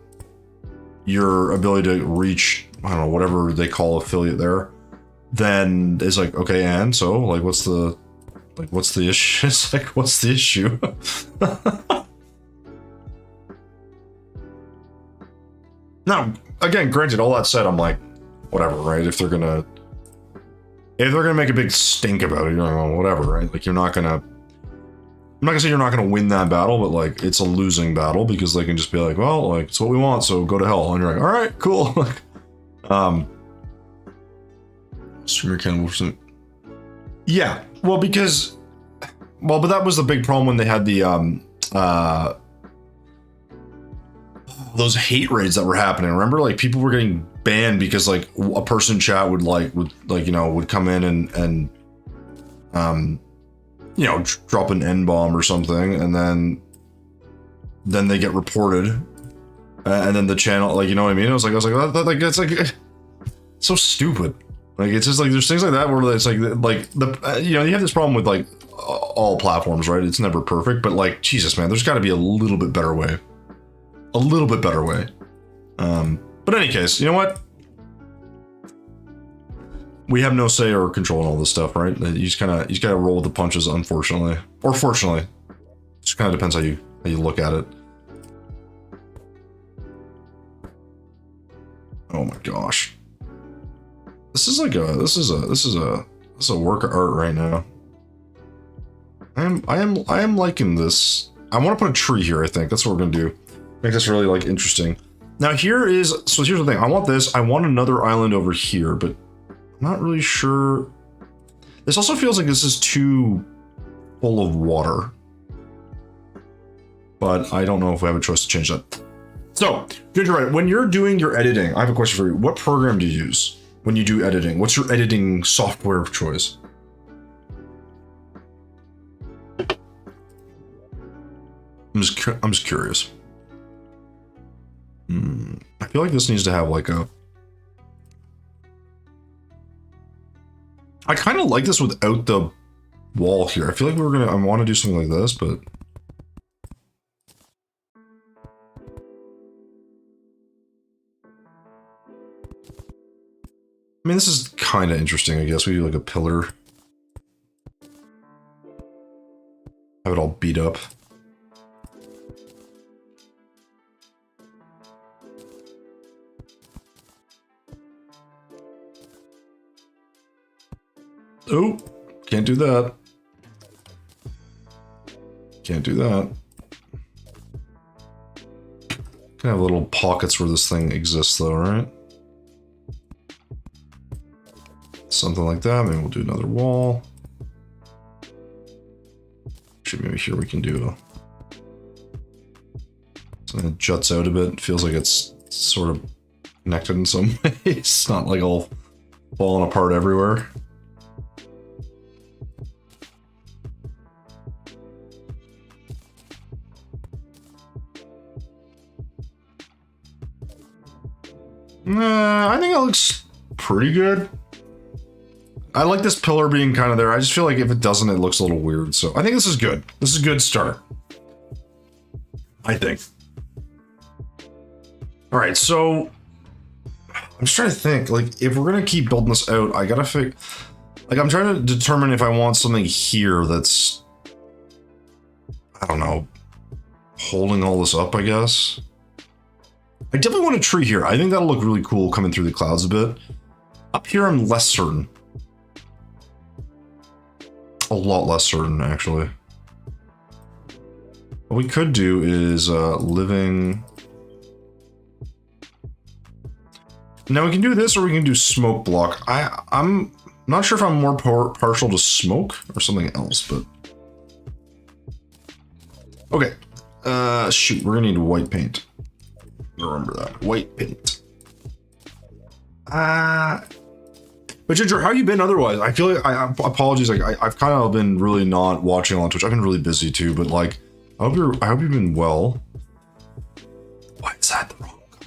your ability to reach, I don't know, whatever they call affiliate there, then it's like, okay, and so like, what's the issue? It's like, what's the issue? Now, again, granted, all that said, I'm like, whatever, right? If they're gonna make a big stink about it, you know, whatever, right? Like, I'm not gonna say you're not gonna win that battle, but like, it's a losing battle because they can just be like, well, like, it's what we want, so go to hell. And you're like, all right, cool. Streamer cannibalism. Yeah, well, but that was the big problem when they had the those hate raids that were happening. Remember, like, people were getting banned because like a person in chat would come in and you know, drop an N-bomb or something, and then they get reported, and then the channel, like, you know what I mean? I was like, it's like so stupid. Like, it's just like, there's things like that where it's like the you know, you have this problem with like all platforms, right? It's never perfect, but like, Jesus, man, there's got to be a little bit better way. But in any case, you know what? We have no say or control in all this stuff, right? You just gotta roll with the punches, unfortunately, or fortunately. It just kind of depends how you look at it. Oh my gosh, this is a work of art right now. I am liking this. I want to put a tree here. I think that's what we're gonna do. Make this really like interesting. Now here's the thing. I want this. I want another island over here, but I'm not really sure. This also feels like this is too full of water, but I don't know if we have a choice to change that. So, Ginger, right, when you're doing your editing, I have a question for you. What program do you use when you do editing? What's your editing software of choice? I'm just curious. I feel like this needs to have like a... I kind of like this without the wall here. I feel like I want to do something like this, but... I mean, this is kind of interesting, I guess. We do like a pillar. Have it all beat up. Oh, can't do that. Can't do that. Can have little pockets where this thing exists though, right? Something like that. Maybe we'll do another wall. Actually, maybe here we can do something that juts out a bit. Feels like it's sort of connected in some way. It's not like all falling apart everywhere. I think it looks pretty good. I like this pillar being kind of there. I just feel like if it doesn't, it looks a little weird. So I think this is good. This is a good start. I think. All right, so I'm just trying to think, like, if we're gonna keep building this out, I gotta figure, like, I'm trying to determine if I want something here that's, I don't know, holding all this up, I guess. I definitely want a tree here. I think that'll look really cool coming through the clouds a bit. Up here, I'm less certain. A lot less certain, actually. What we could do is living. Now we can do this, or we can do smoke block. I'm not sure if I'm more partial to smoke or something else, but okay. Shoot, we're gonna need white paint. Remember that white paint. But Ginger, how you been otherwise? I feel like apologies. Like I've kind of been really not watching on Twitch. I've been really busy too. But like, I hope you've been well. Why is that the wrong color?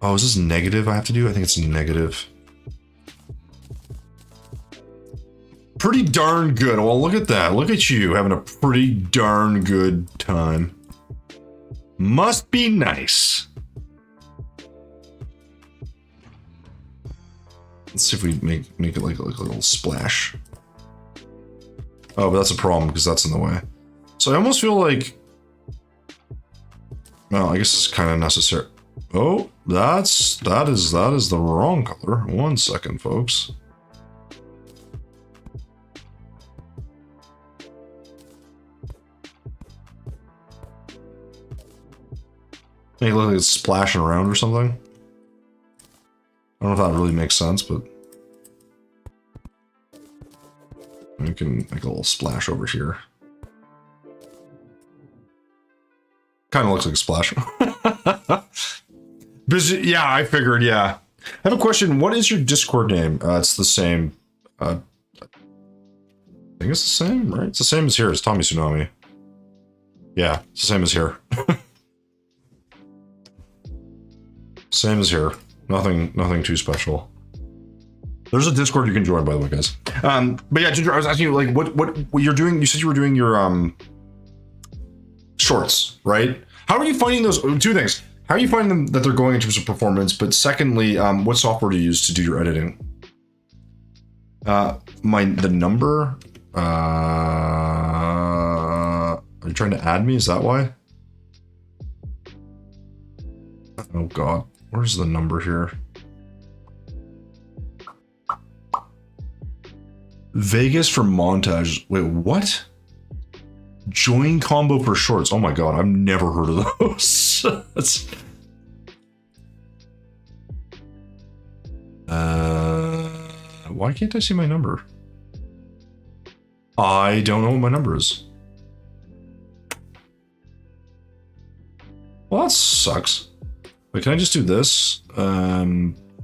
Oh, is this negative? I have to do. I think it's negative. Pretty darn good. Well, look at that. Look at you having a pretty darn good time. Must be nice. Let's see if we make it like a little splash. Oh, but that's a problem because that's in the way. So I almost feel like, well, I guess it's kind of necessary. Oh, that is the wrong color. 1 second, folks. Make it look like it's splashing around or something. I don't know if that really makes sense, but we can make a little splash over here. Kind of looks like a splash. Busy, yeah, I figured, yeah. I have a question. What is your Discord name? It's the same. I think it's the same, right? It's the same as here. It's Tommy Tsunami. Yeah, it's the same as here. Same as here. Nothing too special. There's a Discord you can join, by the way, guys. But yeah, Ginger, I was asking you, like, what you're doing. You said you were doing your shorts, right? How are you finding those? Two things. How are you finding them that they're going in terms of performance? But secondly, what software do you use to do your editing? The number. Are you trying to add me? Is that why? Oh God. Where's the number here? Vegas for montage. Wait, what? Join combo for shorts. Oh my God, I've never heard of those. That's... Why can't I see my number? I don't know what my number is. Well, that sucks. Wait, can I just do this?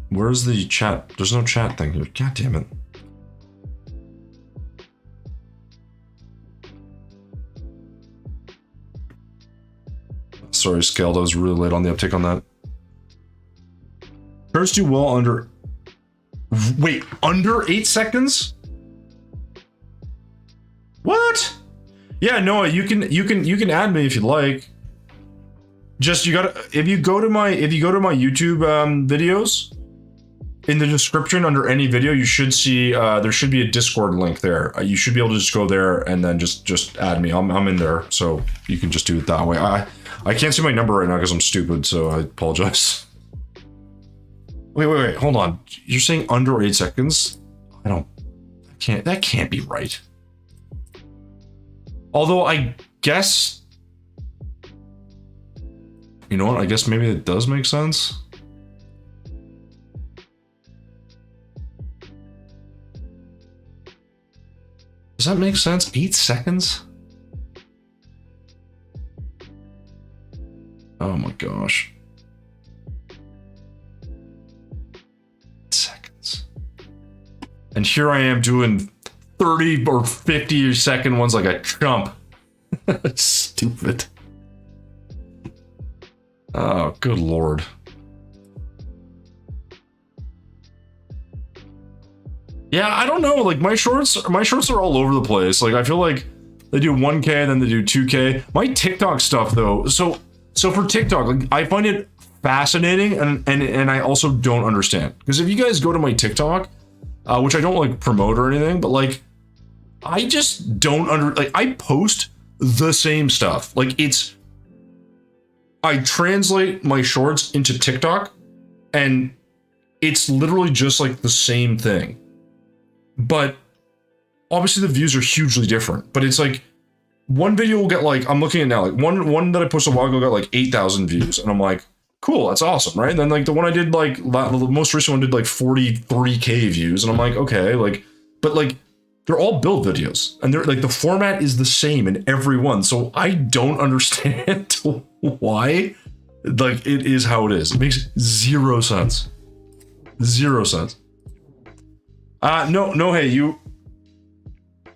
Where's the chat? There's no chat thing here. God damn it. Sorry, Scaled. I was really late on the uptake on that. Curves do well under... Wait, under 8 seconds? What? Yeah, Noah, you can add me if you'd like. Just you gotta if you go to my YouTube videos, in the description under any video you should see there should be a Discord link there. You should be able to just go there and then just add me. I'm in there, so you can just do it that way. I can't see my number right now because I'm stupid, so I apologize. Wait, hold on. You're saying under 8 seconds? That can't be right. Although I guess. You know what? I guess maybe it does make sense. Does that make sense? 8 seconds? Oh my gosh. Seconds. And here I am doing 30 or 50-second ones like a chump. Stupid. Oh, good lord. Yeah, I don't know. Like my shorts are all over the place. Like I feel like they do 1K, then they do 2K. My TikTok stuff though. So for TikTok, like I find it fascinating and I also don't understand. Because if you guys go to my TikTok, which I don't like promote or anything, but like I just don't like I post the same stuff. Like I translate my shorts into TikTok and it's literally just like the same thing. But obviously the views are hugely different, but it's like one video will get like, I'm looking at now, like one that I posted a while ago got like 8,000 views. And I'm like, cool, that's awesome, right? And then like the one I did like, the most recent one did like 43K views. And I'm like, okay, like, but like they're all build videos and they're like, the format is the same in every one. So I don't understand why like it is how it is. It makes zero sense. Zero sense. No, hey, you.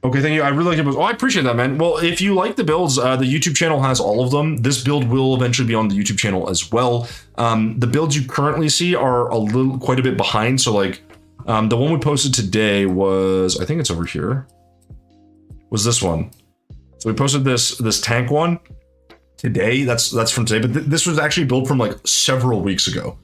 Okay, thank you. I really like it. Oh, I appreciate that, man. Well, if you like the builds, the YouTube channel has all of them. This build will eventually be on the YouTube channel as well. The builds you currently see are quite a bit behind. So like, the one we posted today was, I think it's over here, was this one. So we posted this tank one today. That's from today, but this was actually built from like several weeks ago.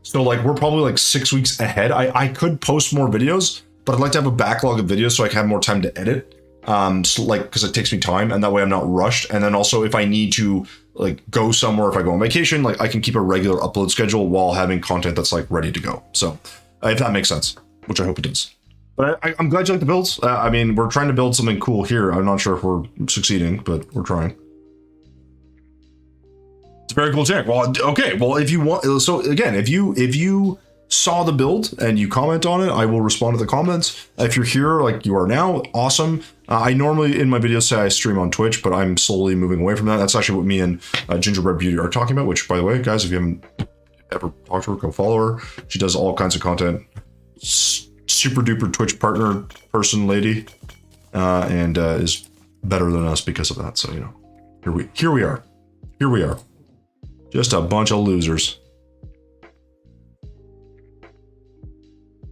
So like, we're probably like 6 weeks ahead. I could post more videos, but I'd like to have a backlog of videos so I can have more time to edit. So like, because it takes me time and that way I'm not rushed. And then also if I need to like go somewhere, if I go on vacation, like I can keep a regular upload schedule while having content that's like ready to go. So if that makes sense, which I hope it does. But I'm glad you like the builds. I mean, we're trying to build something cool here. I'm not sure if we're succeeding, but we're trying. It's a very cool tank. Well, okay. Well, if you want, so again, if you saw the build and you comment on it, I will respond to the comments. If you're here like you are now, awesome. I normally in my videos say I stream on Twitch, but I'm slowly moving away from that. That's actually what me and Gingerbread Beauty are talking about, which by the way, guys, if you haven't ever talked to her, go follow her. She does all kinds of content. Super duper Twitch partner person lady, and is better than us because of that. So, you know, here we are. Just a bunch of losers.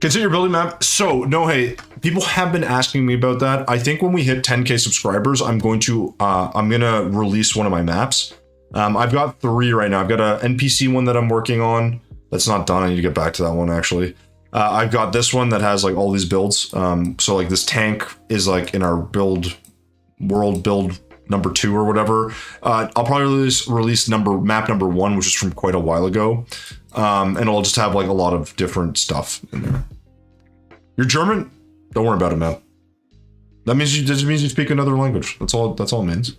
Consider your building map. So, no, hey, people have been asking me about that. I think when we hit 10K subscribers, I'm gonna release one of my maps. I've got 3 right now. I've got an NPC one that I'm working on. That's not done. I need to get back to that one actually. I've got this one that has like all these builds. So like this tank is like in our world build number 2 or whatever. I'll probably release map number 1, which is from quite a while ago. And it'll just have like a lot of different stuff in there. You're German? Don't worry about it, man. That means you speak another language. That's all it means.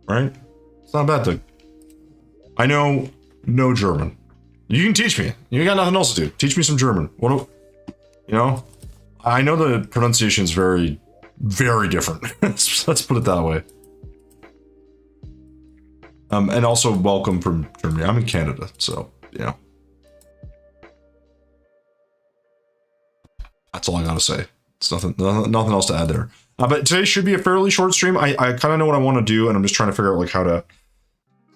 Right? It's not a bad thing. I know no German. You can teach me. You got nothing else to do. Teach me some German. You know? I know the pronunciation is very, very different. Let's put it that way. And also welcome from Germany. I'm in Canada, so yeah. That's all I gotta say. It's nothing else to add there. But today should be a fairly short stream. I kind of know what I want to do, and I'm just trying to figure out like how to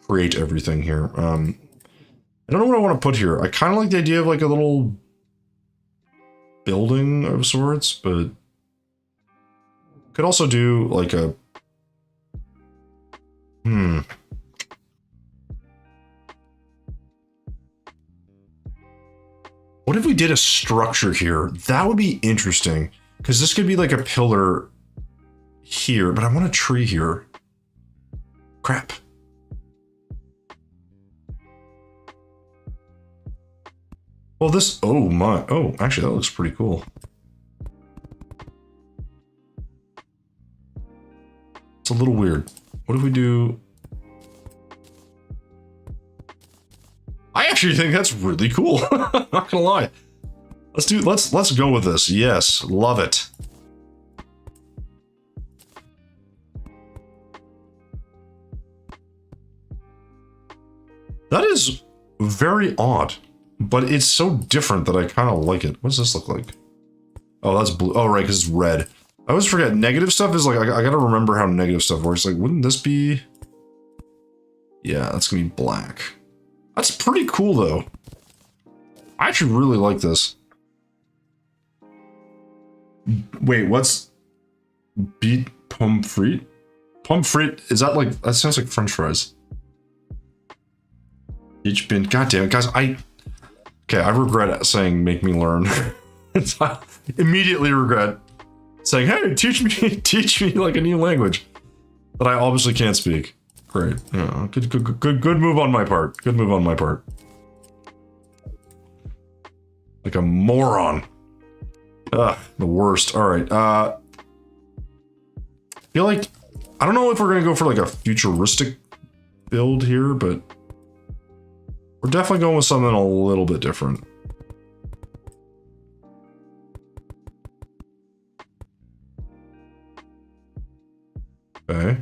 create everything here. I don't know what I want to put here. I kind of like the idea of like a little building of sorts, but could also do like a What if we did a structure here? That would be interesting, because this could be like a pillar here, but I want a tree here. Crap. Well, oh, actually that looks pretty cool. It's a little weird. What if we do? I actually think that's really cool. Not gonna lie. Let's go with this. Yes, love it. That is very odd, but it's so different that I kind of like it. What does this look like? Oh, that's blue. Oh, right, because it's red. I always forget. Negative stuff is like, I gotta remember how negative stuff works. Like, wouldn't this be... Yeah, that's gonna be black. That's pretty cool, though. I actually really like this. Wait, what's... Beet pomme frite? Pomme frite, is that like... That sounds like French fries. Each bin... God damn it, guys, Okay, I regret saying make me learn. I immediately regret saying, hey, teach me like a new language that I obviously can't speak. Great. Yeah, good move on my part. Good move on my part. Like a moron. Ugh, the worst. All right. I feel like, I don't know if we're gonna go for like a futuristic build here, but we're definitely going with something a little bit different. Okay.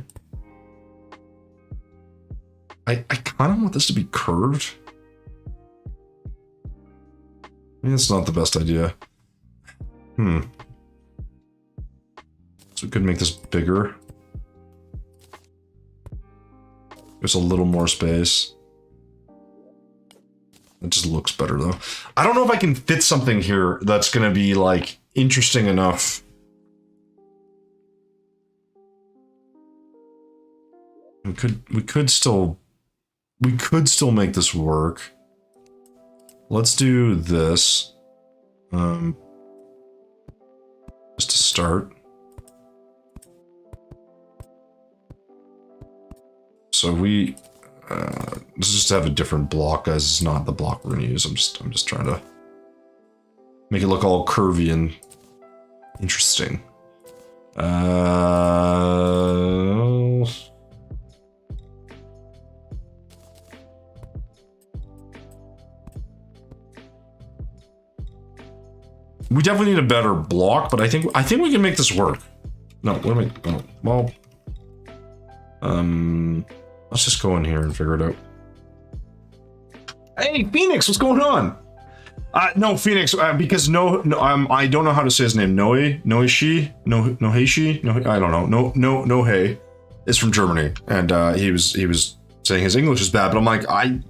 I kind of want this to be curved. Maybe that's not the best idea. So we could make this bigger. There's a little more space. It just looks better though. I don't know if I can fit something here that's gonna be like interesting enough. We could still make this work. Let's do this. Just to start. So we let's just have a different block, guys. It's not the block we're gonna use. I'm just trying to make it look all curvy and interesting. We definitely need a better block, but I think we can make this work. No, what am I? Oh, well, let's just go in here and figure it out. Hey, Phoenix, what's going on? No, Phoenix, because I don't know how to say his name. Noheishi, I don't know. Nohei is from Germany, and he was saying his English is bad, but I'm like,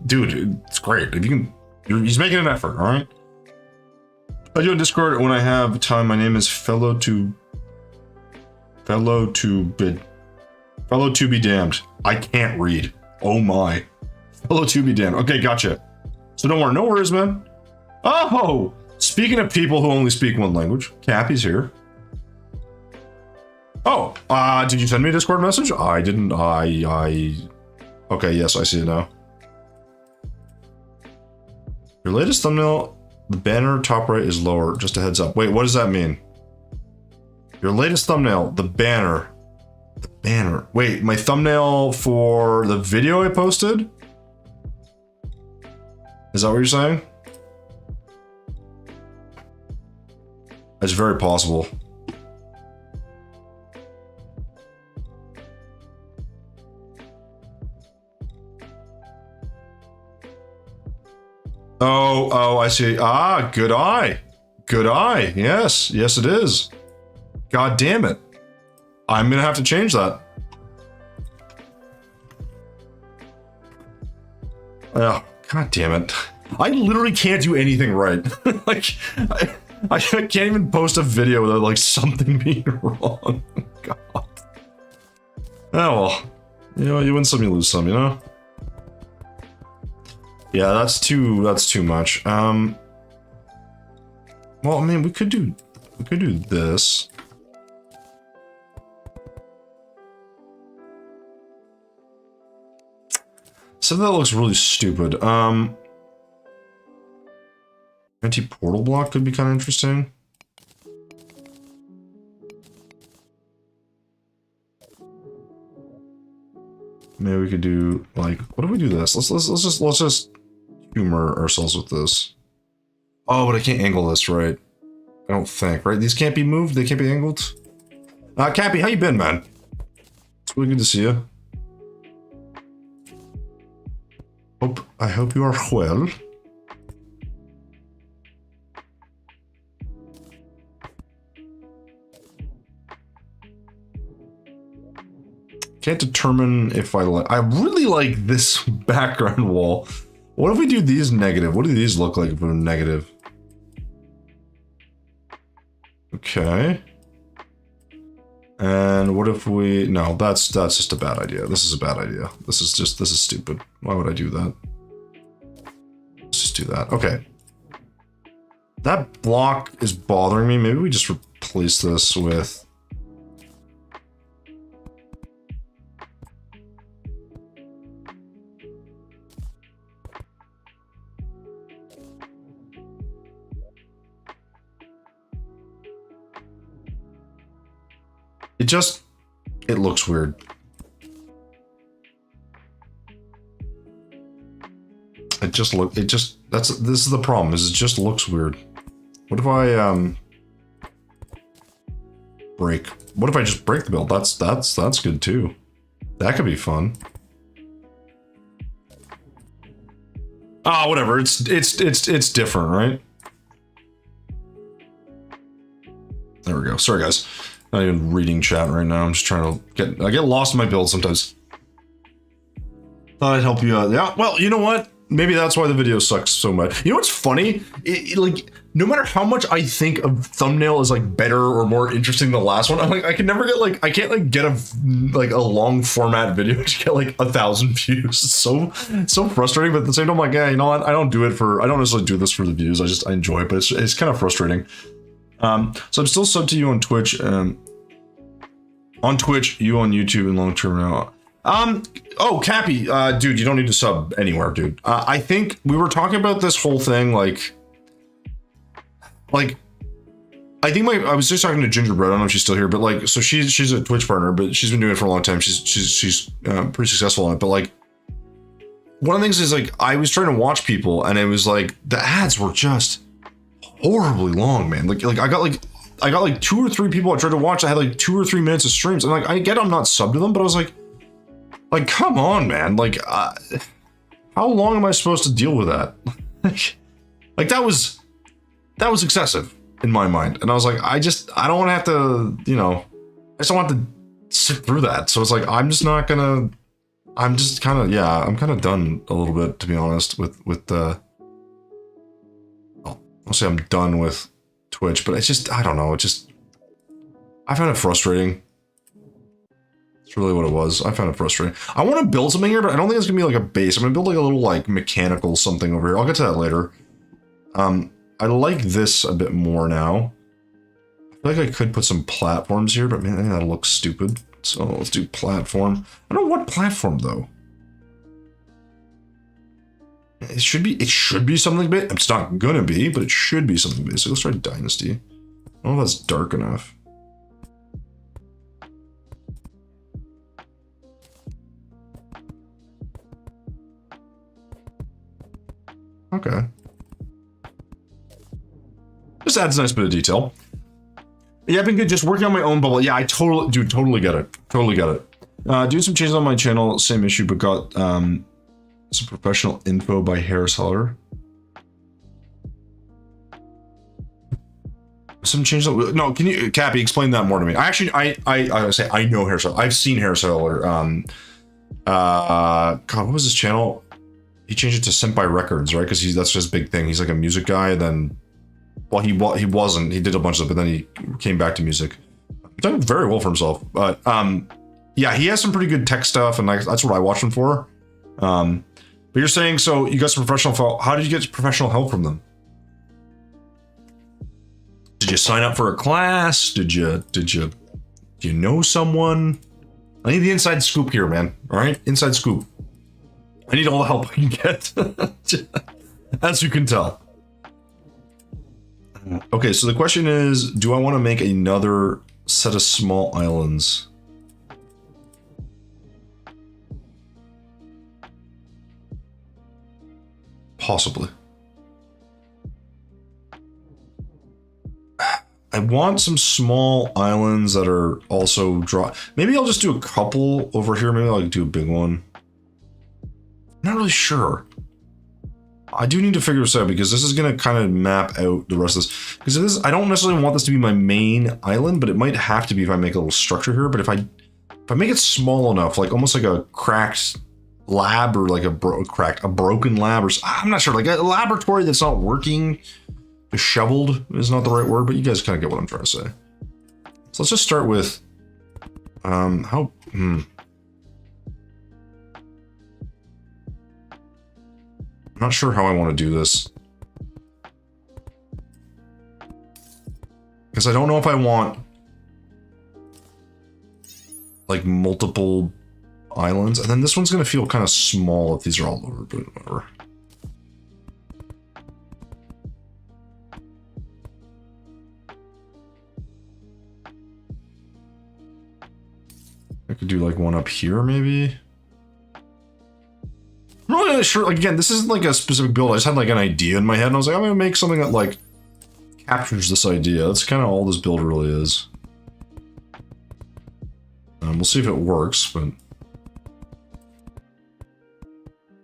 dude, it's great. If you can, he's making an effort, all right? I do on Discord when I have time. My name is fellow to be damned. I can't read. Oh my. Fellow to be damned. Okay, gotcha. So don't worry, no worries, man. Oh, speaking of people who only speak one language, Cappy's here. Oh, did you send me a Discord message? I didn't. Okay, yes, I see it now. Your latest thumbnail. The banner top right is lower, just a heads up. Wait, what does that mean? Your latest thumbnail, the banner. The banner. Wait, my thumbnail for the video I posted? Is that what you're saying? That's very possible. Oh, I see. Ah, good eye. Good eye. Yes, yes it is. God damn it. I'm gonna have to change that. Oh, god damn it. I literally can't do anything right. Like, I can't even post a video without like something being wrong. God. Oh well. You know, you win some, you lose some, you know? Yeah, that's too much. Well, I mean, we could do this. So that looks really stupid. Anti-portal block could be kind of interesting. Maybe we could do like, what if we do this? Let's just humor ourselves with this. Oh, but I can't angle this, right? I don't think, right? These can't be moved. They can't be angled. Cappy, how you been, man? It's really good to see you. Hope I hope you are well. Can't determine if I like. I really like this background wall. What if we do these negative? What do these look like if they're negative? Okay. And what if we? No, that's just a bad idea. This is a bad idea. This is stupid. Why would I do that? Let's just do that. Okay. That block is bothering me. Maybe we just replace this with. It looks weird. This is the problem, is it just looks weird. What if I, break? What if I just break the build? That's good too. That could be fun. Ah, whatever, it's different, right? There we go, sorry guys. Not even reading chat right now. I'm just trying to I get lost in my build sometimes. Thought I'd help you out. Yeah, well, you know what? Maybe that's why the video sucks so much. You know what's funny? Like, no matter how much I think a thumbnail is like better or more interesting than the last one, I'm like, I can never get like, I can't like get a long format video to get like 1,000 views. It's so frustrating, but at the same time, I'm like, yeah, you know what? I don't necessarily do this for the views. I enjoy it, but it's kind of frustrating. So I'm still subbed to you on Twitch, you on YouTube and long term now. Oh, Cappy, dude, you don't need to sub anywhere, dude. I think we were talking about this whole thing, like, I think I was just talking to Gingerbread. I don't know if she's still here, but like, so she's a Twitch partner, but she's been doing it for a long time. She's pretty successful on it, but like, one of the things is like, I was trying to watch people and it was like, the ads were just horribly long, man. Like I got like 2 or 3 people I tried to watch. I had like 2 or 3 minutes of streams, and like I get I'm not subbed to them, but I was like come on, man. Like, how long am I supposed to deal with that? Like that was excessive in my mind, and I was like, I don't want to have to, you know, I just don't want to sit through that. So it's like I'm just kind of done a little bit, to be honest, with the. I'll say I'm done with Twitch, but it's just, I don't know, I found it frustrating. It's really what it was. I found it frustrating. I want to build something here, but I don't think it's gonna be like a base. I'm gonna build like a little like mechanical something over here. I'll get to that later. I like this a bit more now. I feel like I could put some platforms here, but man, I think that'll look stupid. So let's do platform. I don't know what platform though. It should be something big. It's not gonna be, but it should be something big. So let's try Dynasty. I don't know if that's dark enough. Okay. Just adds a nice bit of detail. Yeah, I've been good just working on my own bubble. Yeah, totally get it. Totally get it. Doing some changes on my channel, same issue, but got some professional info by Harris Heller. Some changes. No, can you, Cappy, explain that more to me? I say I know Harris Heller. I've seen Harris Heller. God, what was his channel? He changed it to Senpai Records, right? Because that's just his big thing. He's like a music guy. Then, well, he wasn't. He did a bunch of stuff, but then he came back to music. He's done very well for himself. But yeah, he has some pretty good tech stuff, and that's what I watch him for. But you're saying, so you got some professional help. How did you get professional help from them? Did you sign up for a class? Did you know someone? I need the inside scoop here, man. All right, inside scoop. I need all the help I can get, as you can tell. Okay, so the question is, do I want to make another set of small islands? Possibly. I want some small islands that are also maybe I'll just do a couple over here. Maybe I'll do a big one. I'm not really sure. I do need to figure this out because this is going to kind of map out the rest of this. Because this, I don't necessarily want this to be my main island, but it might have to be if I make a little structure here. But if I make it small enough, like almost like a cracked lab or like a broken lab, or I'm not sure, like a laboratory that's not working, disheveled is not the right word, but you guys kind of get what I'm trying to say. So let's just start with I'm not sure how I want to do this. Because I don't know if I want like multiple islands. And then this one's going to feel kind of small if these are all over, but whatever. I could do like one up here maybe. I'm not really sure, like again, this isn't like a specific build, I just had like an idea in my head and I was like, I'm gonna make something that like captures this idea. That's kind of all this build really is. We'll see if it works, but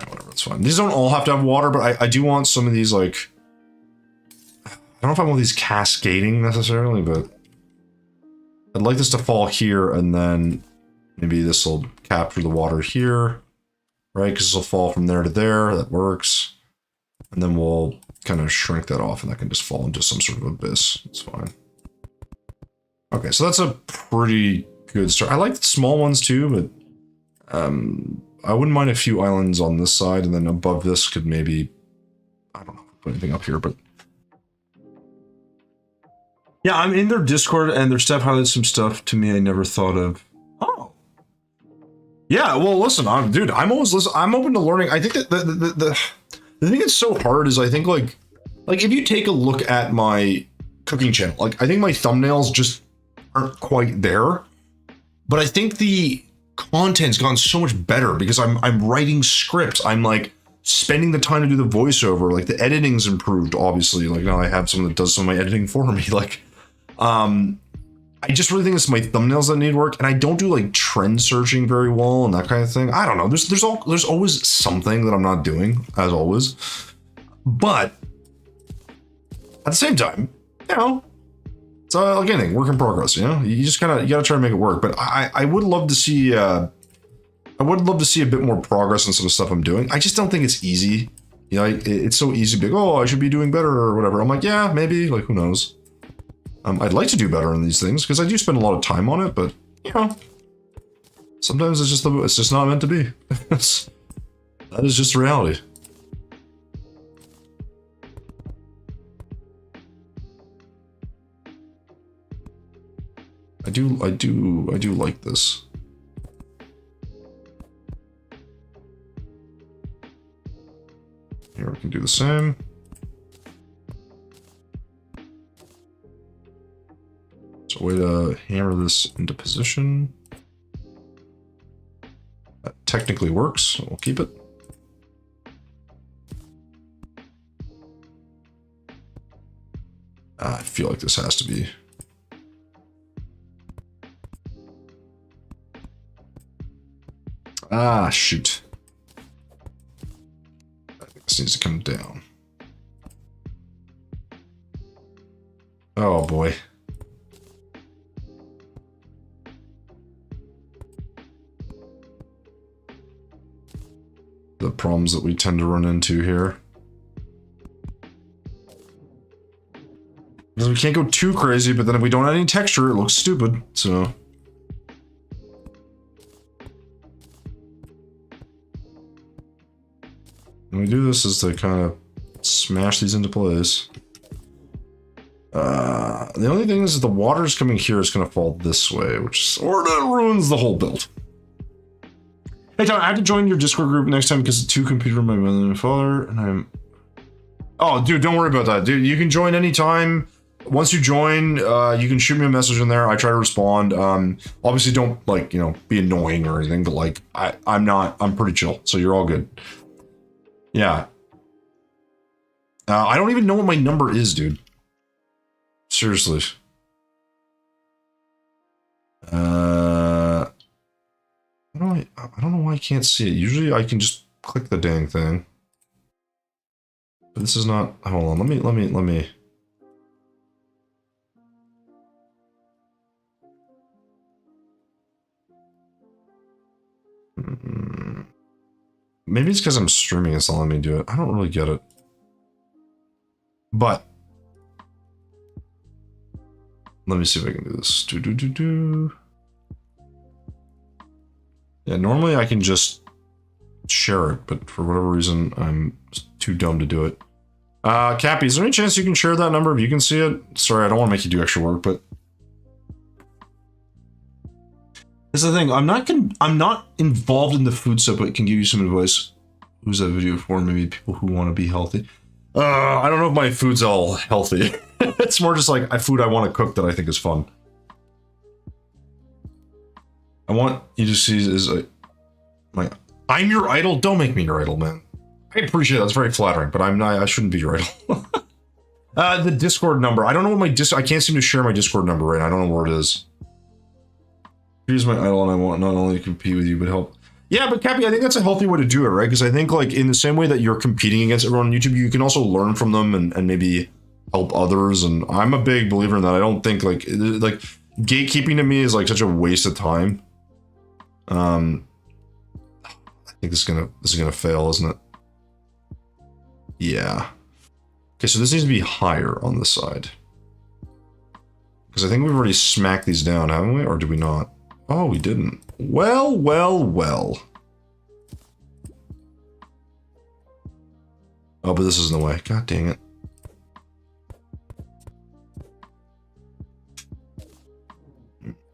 whatever, it's fine. These don't all have to have water, but I do want some of these like, I don't know if I want these cascading necessarily, but I'd like this to fall here and then maybe this will capture the water here. Right, because this will fall from there to there, that works. And then we'll kind of shrink that off and that can just fall into some sort of abyss. It's fine. Okay, so that's a pretty good start. I like the small ones too, but I wouldn't mind a few islands on this side, and then above this could maybe, I don't know, put anything up here, but yeah, I'm in their Discord and their staff highlights some stuff to me I never thought of. Oh. Yeah, well, listen, dude, I'm open to learning. I think that the thing that's so hard is I think like if you take a look at my cooking channel, like I think my thumbnails just aren't quite there, but I think the content's gone so much better because I'm writing scripts. I'm like spending the time to do the voiceover. Like the editing's improved, obviously. Like now I have someone that does some of my editing for me. Like, I just really think it's my thumbnails that need work, and I don't do like trend searching very well and that kind of thing. I don't know. There's always something that I'm not doing, as always. But at the same time, you know, it's like anything, work in progress. You know, you just you gotta try to make it work. But I would love to see a bit more progress in some of the stuff I'm doing. I just don't think it's easy. You know, it's so easy to be like, oh, I should be doing better or whatever. I'm like, yeah, maybe. Like, who knows? I'd like to do better in these things because I do spend a lot of time on it, but you know, sometimes it's just not meant to be. That is just reality. I do like this. Here we can do the same. So way to hammer this into position. That technically works, so we'll keep it. I feel like this has to be. Ah, shoot. I think this needs to come down. Oh boy. The problems that we tend to run into here. Because we can't go too crazy, but then if we don't add any texture, it looks stupid, so. When we do this is to kind of smash these into place. The only thing is that the water's coming here is going to fall this way, which sort of ruins the whole build. Hey Tom, I have to join your Discord group next time because the two computer my mother and father, and I'm... Oh, dude, don't worry about that, dude. You can join anytime. Once you join, you can shoot me a message in there. I try to respond. Obviously, don't, like, you know, be annoying or anything, but, like, I'm pretty chill, so you're all good. Yeah. I don't even know what my number is, dude. Seriously. I don't know why I can't see it. Usually I can just click the dang thing. But this is not, hold on, let me. Maybe it's because I'm streaming, it's not letting me do it. I don't really get it. But let me see if I can do this. Yeah, normally I can just share it, but for whatever reason, I'm too dumb to do it. Cappy, is there any chance you can share that number if you can see it? Sorry, I don't want to make you do extra work, but this is the thing. I'm not involved in the food stuff, but can give you some advice. Who's that video for? Maybe people who want to be healthy. I don't know if my food's all healthy. It's more just like food I want to cook that I think is fun. I want you to see is like I'm your idol. Don't make me your idol, man. I appreciate that. That's very flattering, but I'm not. I shouldn't be your idol. The Discord number. I don't know what my I can't seem to share my Discord number right now. I don't know where it is. Here's my idol, and I want not only to compete with you, but help. Yeah, but Cappy, I think that's a healthy way to do it, right? Because I think, like, in the same way that you're competing against everyone on YouTube, you can also learn from them and maybe help others. And I'm a big believer in that. I don't think, like gatekeeping to me is, like, such a waste of time. I think this is gonna fail, isn't it? Yeah. Okay, so this needs to be higher on this side. Because I think we've already smacked these down, haven't we? Or did we not? Oh, we didn't. Well, well, well. Oh, but this is in the way. God dang it.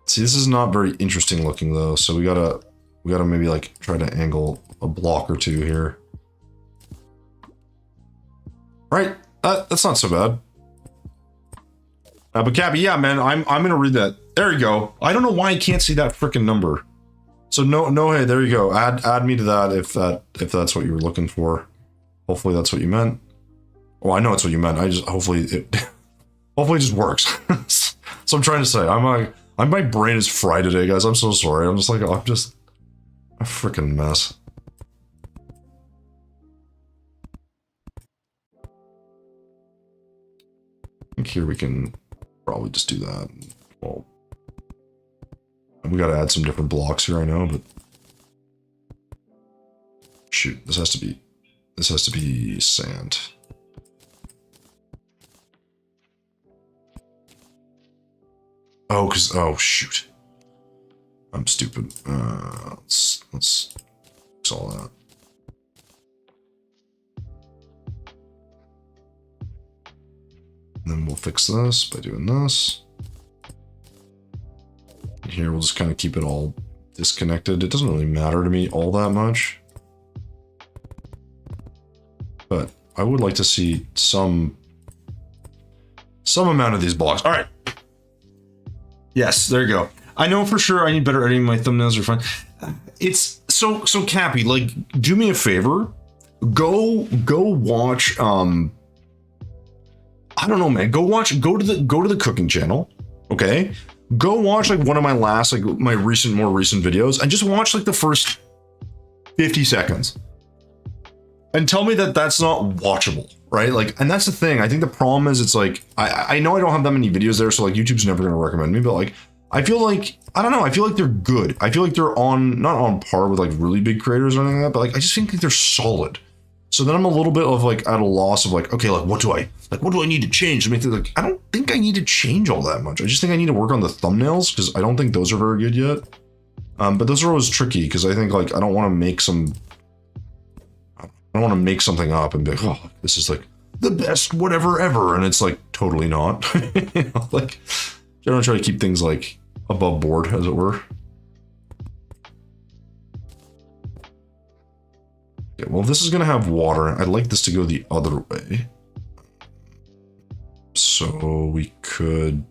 See, this is not very interesting looking though, so we gotta maybe like try to angle a block or two here. Right, that's not so bad. But Cappy, yeah, man, I'm gonna read that. There you go. I don't know why I can't see that freaking number. So no, hey, there you go. Add me to that if that's what you were looking for. Hopefully that's what you meant. Oh, I know it's what you meant. Hopefully it just works. So I'm trying to say, my brain is fried today, guys. I'm so sorry. I'm just a freaking mess. I think here we can probably just do that. Well, we got to add some different blocks here, I know, but shoot, this has to be sand. Oh, oh shoot, I'm stupid. Let's fix all that. And then we'll fix this by doing this. And here we'll just kind of keep it all disconnected. It doesn't really matter to me all that much. But I would like to see some amount of these blocks. All right. Yes, there you go. I know for sure I need better editing. My thumbnails are fine. It's so Cappy, like, do me a favor. Go watch I don't know, man. Go to the cooking channel, okay? Go watch like one of my last, like my more recent videos, and just watch like the first 50 seconds, and tell me that that's not watchable, right? Like, and that's the thing. I think the problem is it's like I know I don't have that many videos there, so like YouTube's never gonna recommend me, but like I feel like I don't know. I feel like they're good. I feel like they're not on par with like really big creators or anything like that, but like I just think they're solid. So then I'm a little bit of like at a loss of like, okay, like what do I need to change to make it like, I don't think I need to change all that much. I just think I need to work on the thumbnails because I don't think those are very good yet. But those are always tricky because I think like I don't want to make something up and be like, oh, this is like the best whatever ever, and it's like totally not. You know, like generally try to keep things like above board, as it were. Okay, well, if this is gonna have water, I'd like this to go the other way. So we could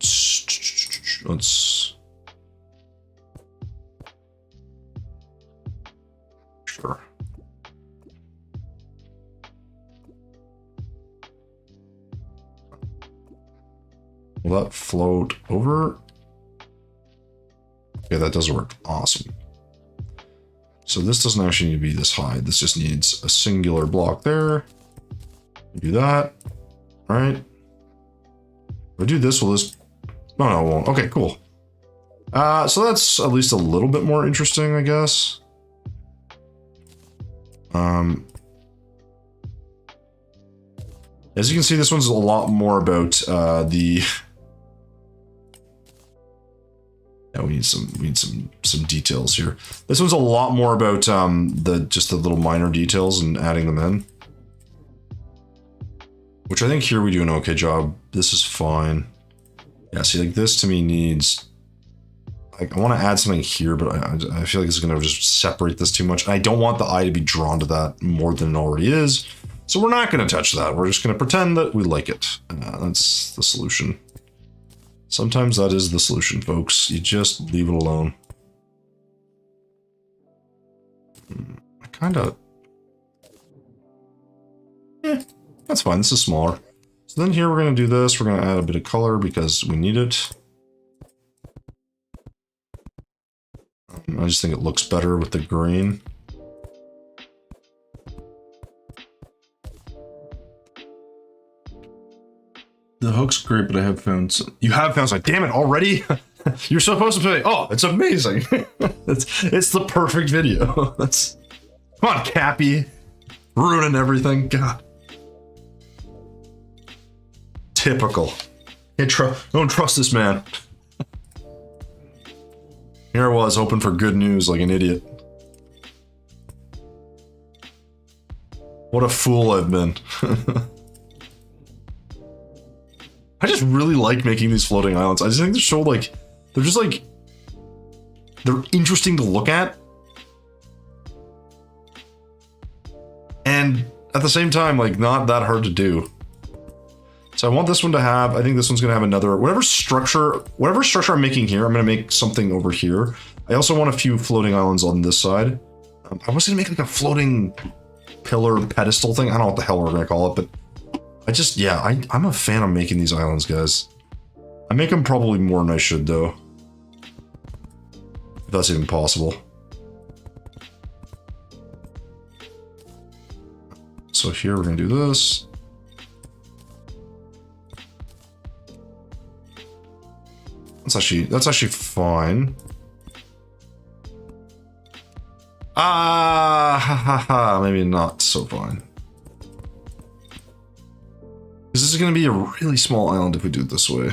let's sure. Will that float over? Okay, that does work. Awesome. So this doesn't actually need to be this high. This just needs a singular block there. Do that. All right. If I do this, will this? No, it won't. Okay, cool. So that's at least a little bit more interesting, I guess. As you can see, this one's a lot more about the. Yeah, we need some details here. This one's a lot more about just the little minor details and adding them in. Which I think here we do an okay job. This is fine. Yeah, see, like this to me needs. Like, I want to add something here, but I feel like it's going to just separate this too much. And I don't want the eye to be drawn to that more than it already is. So we're not going to touch that. We're just going to pretend that we like it. That's the solution. Sometimes that is the solution, folks. You just leave it alone. I kind of... Yeah, that's fine. This is smaller. So then here we're going to do this. We're going to add a bit of color because we need it. I just think it looks better with the green. The hook's great, but I have found some. You have found some. Damn it, already? You're supposed to say, oh, it's amazing. it's the perfect video. That's come on, Cappy. Ruining everything. God. Typical. Don't trust this man. Here I was, hoping for good news like an idiot. What a fool I've been. I just really like making these floating islands. I just think they're so, like, they're just, like, they're interesting to look at. And at the same time, like, not that hard to do. So I want this one to have, I think this one's going to have another, whatever structure I'm making here, I'm going to make something over here. I also want a few floating islands on this side. I was going to make like a floating pillar pedestal thing. I don't know what the hell we're going to call it, but I just, yeah, I'm a fan of making these islands, guys. I make them probably more than I should, though. If that's even possible. So here we're going to do this. That's actually fine. Maybe not so fine. Because this is going to be a really small island if we do it this way.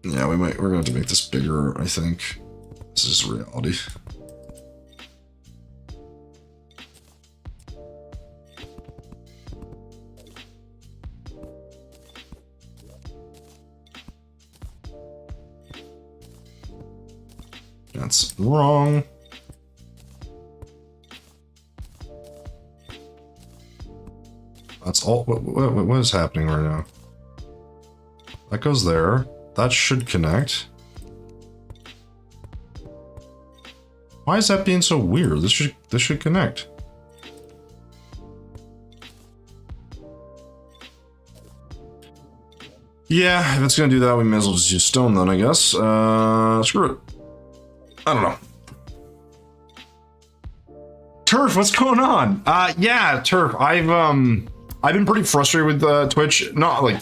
Yeah, we're going to have to make this bigger, I think. This is reality. That's wrong. That's all. What is happening right now? That goes there. That should connect. Why is that being so weird? This should connect. Yeah, if it's gonna do that, we may as well just use stone then, I guess. Screw it. I don't know. Turf, what's going on? Yeah, Turf. I've been pretty frustrated with Twitch. Not like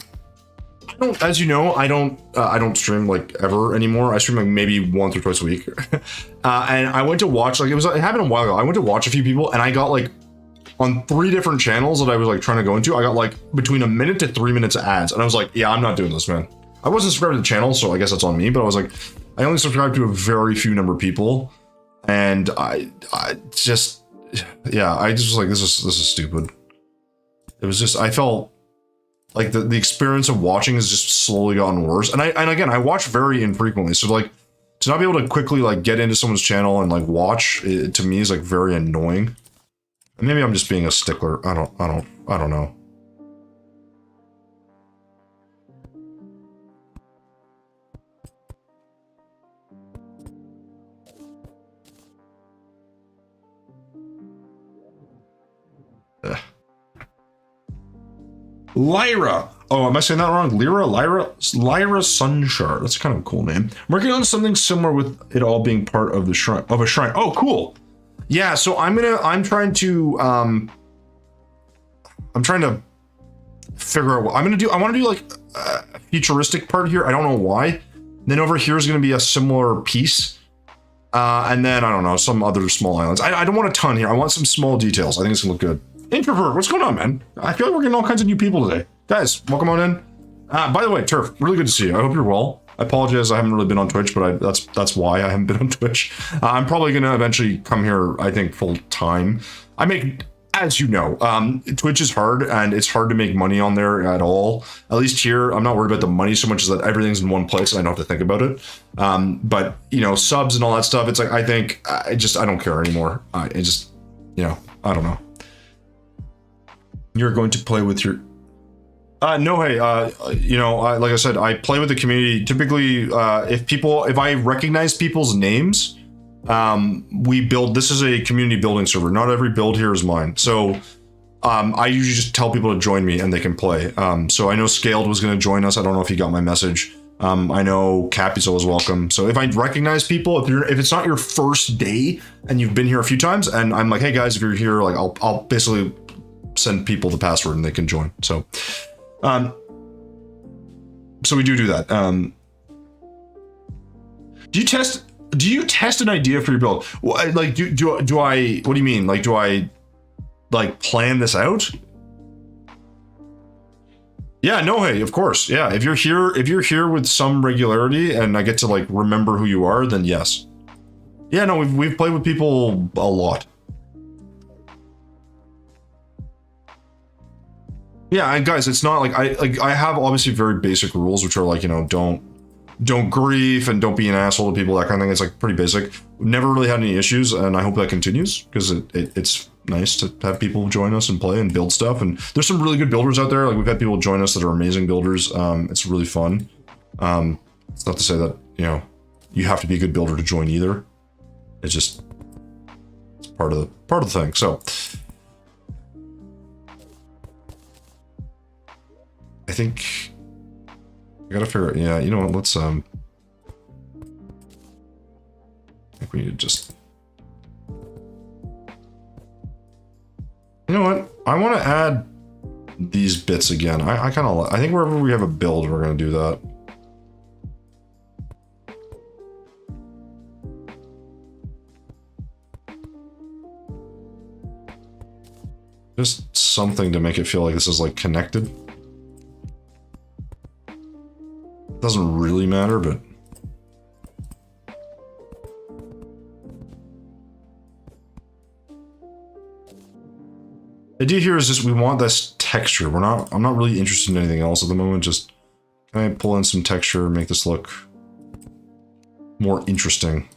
as you know, I don't stream like ever anymore. I stream like maybe once or twice a week. And I went to watch, like it happened a while ago. I went to watch a few people and I got like on 3 different channels that I was like trying to go into, I got like between 1 minute to 3 minutes of ads. And I was like, yeah, I'm not doing this, man. I wasn't subscribed to the channel, so I guess that's on me, but I was like, I only subscribed to a very few number of people. And I just, yeah, I just was like, this is stupid. It was just, I felt like the experience of watching has just slowly gotten worse. And again, I watch very infrequently. So like to not be able to quickly like get into someone's channel and like watch it, to me is like very annoying. And maybe I'm just being a stickler. I don't know. Ugh. Lyra. Oh, am I saying that wrong? Lyra Sunshard. That's kind of a cool name. I'm working on something similar with it all being part of the shrine. Oh, cool. Yeah, so I'm trying to figure out what I'm gonna do. I want to do like a futuristic part here. I don't know why. Then over here is gonna be a similar piece. And then I don't know, some other small islands. I don't want a ton here. I want some small details. I think it's gonna look good. Introvert, what's going on, man? I feel like we're getting all kinds of new people today. Guys, welcome on in. By the way, Turf, really good to see you. I hope you're well. I apologize, I haven't really been on Twitch, but that's why I haven't been on Twitch. I'm probably gonna eventually come here, I think, full time. I make, as you know, Twitch is hard, and it's hard to make money on there at all. At least here, I'm not worried about the money so much as that everything's in one place and I don't have to think about it. But you know, subs and all that stuff, it's like, I think, I don't care anymore. I don't know. You're going to play with your... no, hey, like I said, I play with the community. Typically, if I recognize people's names, we build, this is a community building server. Not every build here is mine. So I usually just tell people to join me and they can play. So I know Scaled was going to join us. I don't know if he got my message. I know Cappy's always welcome. So if I recognize people, if it's not your first day and you've been here a few times and I'm like, hey guys, if you're here, like I'll basically send people the password and they can join. So so we do that. Do you test an idea for your build? Like, do I, what do you mean? Like, do I like plan this out? Yeah, no, hey, of course. Yeah. If you're here with some regularity and I get to like remember who you are, then yes. Yeah, no, we've played with people a lot. Yeah, and guys, it's not like I have obviously very basic rules, which are like, you know, don't grief and don't be an asshole to people, that kind of thing. It's like pretty basic. Never really had any issues, and I hope that continues because it's nice to have people join us and play and build stuff. And there's some really good builders out there. Like we've had people join us that are amazing builders. It's really fun. It's not to say that, you know, you have to be a good builder to join either. It's just it's part of the thing. So I think I gotta figure out, yeah, you know what, let's I think we need to just, you know what, I want to add these bits again. I think wherever we have a build, we're gonna do that. Just something to make it feel like this is like connected. Doesn't really matter, but the idea here is just we want this texture. I'm not really interested in anything else at the moment. Just can I pull in some texture, make this look more interesting?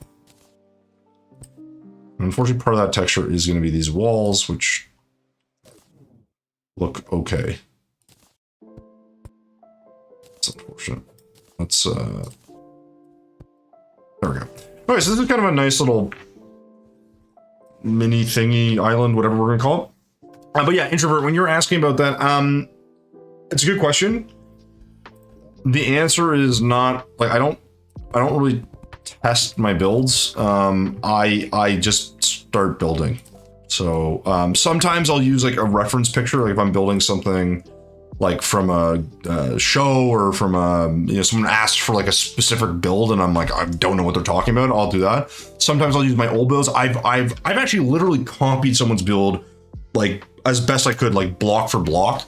And unfortunately, part of that texture is going to be these walls, which look okay. It's unfortunate. Let's there we go. All right, so this is kind of a nice little mini thingy island, whatever we're gonna call it. But yeah, introvert, when you're asking about that, it's a good question. The answer is not like I don't really test my builds. I just start building. So sometimes I'll use like a reference picture, like if I'm building something like from a show or from you know, someone asked for like a specific build and I'm like, I don't know what they're talking about, I'll do that. Sometimes I'll use my old builds. I've actually literally copied someone's build like as best I could, like block for block.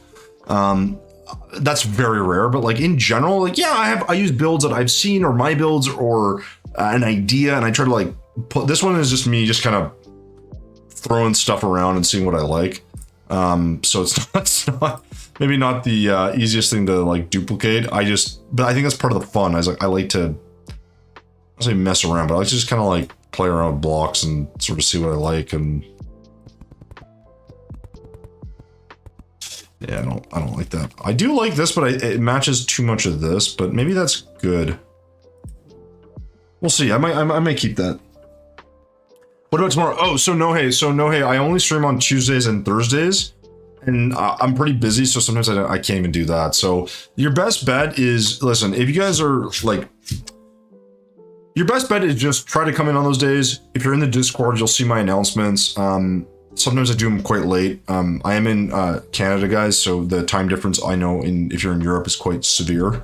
That's very rare, but like in general, like yeah, I use builds that I've seen or my builds or an idea, and I try to like put, this one is just me just kind of throwing stuff around and seeing what I like. So it's not maybe not the easiest thing to like duplicate. But I think that's part of the fun. I like to, I say mess around, but I like to just kind of like play around with blocks and sort of see what I like. And yeah, I don't like that. I do like this, but it matches too much of this, but maybe that's good. We'll see. I might keep that. What about tomorrow? Oh, so no, hey, I only stream on Tuesdays and Thursdays, and I'm pretty busy, so sometimes I can't even do that. So your best bet is, listen, if you guys are like, Your best bet is just try to come in on those days. If you're in the Discord, you'll see my announcements. Sometimes I do them quite late. I am in Canada, guys, so the time difference I know if you're in Europe is quite severe.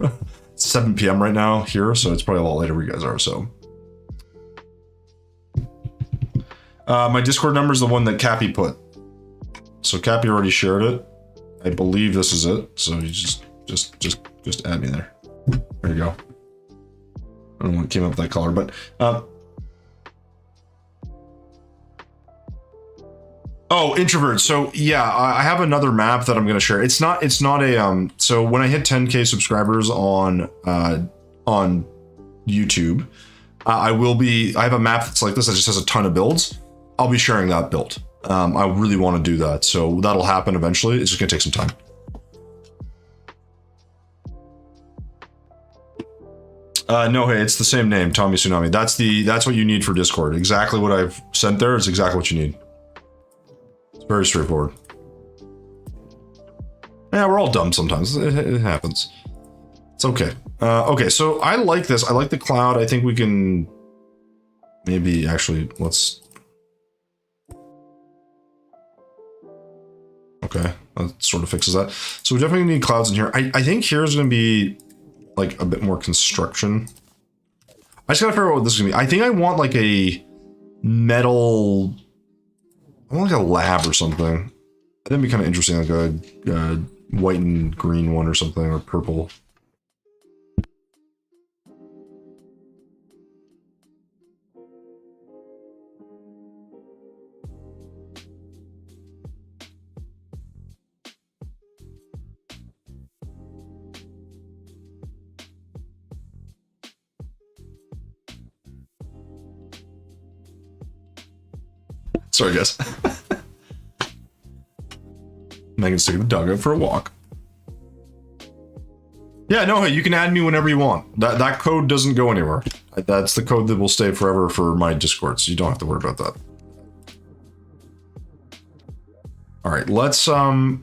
It's 7 p.m. right now here, so it's probably a lot later where you guys are. So my Discord number is the one that Cappy put. So Cappy already shared it. I believe this is it. So you just add me there. There you go. I don't know what came up with that color, but oh, introvert. So yeah, I have another map that I'm going to share. It's not a so when I hit 10K subscribers on YouTube, I have a map that's like this that just has a ton of builds. I'll be sharing that build. I really want to do that, so that'll happen eventually. It's just going to take some time. No, hey, it's the same name, Tommy Tsunami. That's what you need for Discord. Exactly what I've sent there is exactly what you need. It's very straightforward. Yeah, we're all dumb sometimes. It happens. It's okay. Okay, so I like this. I like the cloud. I think we can maybe actually let's. Okay, that sort of fixes that. So we definitely need clouds in here. I think here's going to be like a bit more construction. I just gotta figure out what this is gonna be. I think I want like a metal, I want like a lab or something. That'd be kind of interesting, like a white and green one or something, or purple. Sorry, guys. Megan's taking the dog out for a walk. Yeah, no, you can add me whenever you want. That code doesn't go anywhere. That's the code that will stay forever for my Discord, so you don't have to worry about that. All right, let's now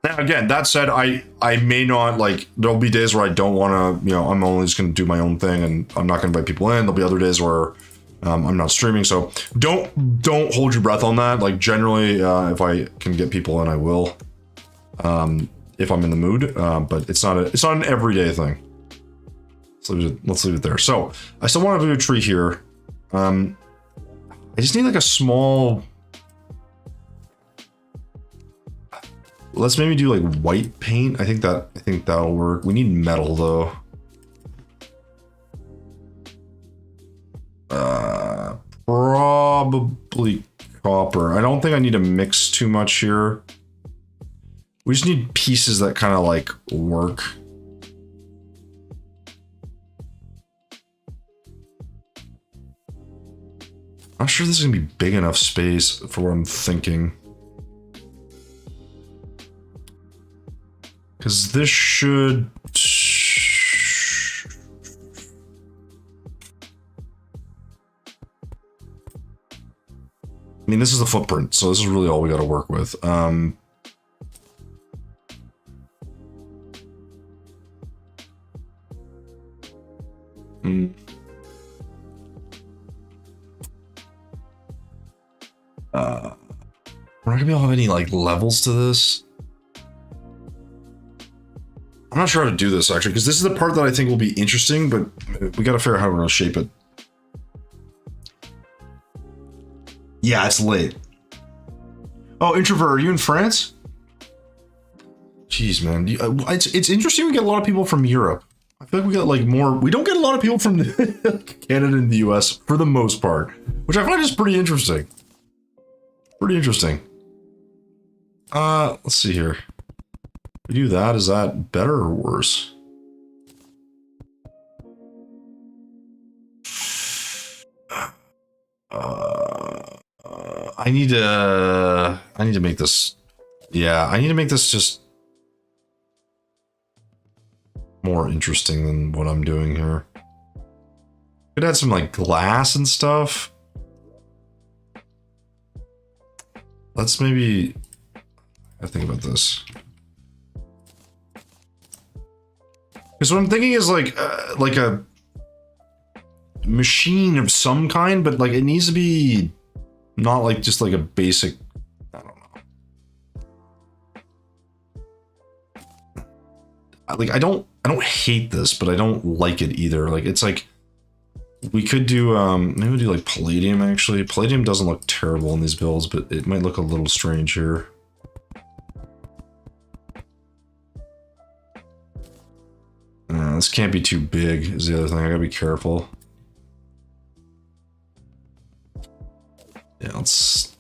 again, that said, I may not, like, there'll be days where I don't want to, I'm only just going to do my own thing and I'm not going to invite people in. There'll be other days where I'm not streaming, so don't hold your breath on that. Like, generally, if I can get people in, I will. If I'm in the mood, but it's not an everyday thing. Let's leave it there. So I still want to do a tree here. I just need like a small. Let's maybe do like white paint. I think that'll work. We need metal though. Probably copper. I don't think I need to mix too much here. We just need pieces that kind of like work. I'm sure this is gonna be big enough space for what I'm thinking. Because this should. I mean, this is the footprint, so this is really all we got to work with. We're not gonna be able to have any like levels to this. I'm not sure how to do this actually, because this is the part that I think will be interesting, but we got to figure out how we're gonna shape it. Yeah, it's late. Oh, introvert, are you in France? Jeez, man. It's interesting we get a lot of people from Europe. I feel like we get like more. We don't get a lot of people from Canada and the US for the most part, which I find is pretty interesting. Pretty interesting. Let's see here. If we do that, is that better or worse? I need to make this. Yeah, I need to make this just more interesting than what I'm doing here. Could add some like glass and stuff. Let's maybe. I think about this. Because what I'm thinking is like a machine of some kind, but like it needs to be not like just like a basic, I don't know. Like I don't hate this, but I don't like it either. Like it's like we could do maybe we'll do like palladium actually. Palladium doesn't look terrible in these builds, but it might look a little strange here. This can't be too big is the other thing. I gotta be careful. Yeah, let's...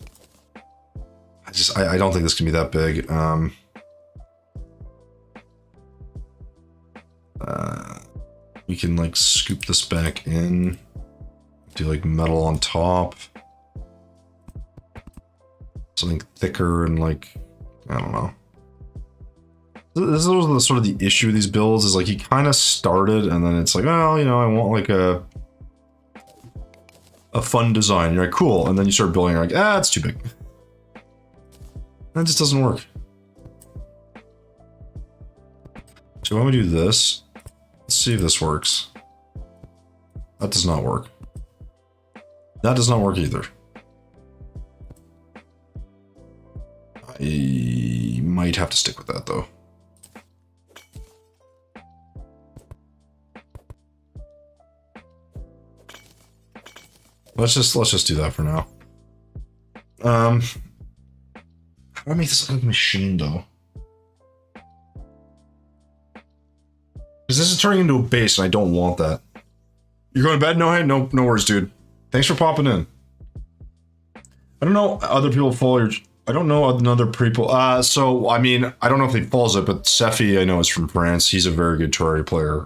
I don't think this can be that big. We can like scoop this back in. Do like metal on top. Something thicker and like, I don't know. This is the sort of the issue with these builds is like he kind of started and then it's like, oh, you know, I want like a fun design. You're like, cool. And then you start building, you're like, ah, it's too big. That just doesn't work. So why don't we do this? Let's see if this works. That does not work. That does not work either. I might have to stick with that though. Let's just do that for now. How do I make this look like a machine though? Because this is turning into a base and I don't want that. You're going to bed? No, hey, no worries, dude. Thanks for popping in. I don't know other people follow your... I don't know other people. So, I mean, I don't know if he follows it, but Sefi, I know, is from France. He's a very good Terraria player.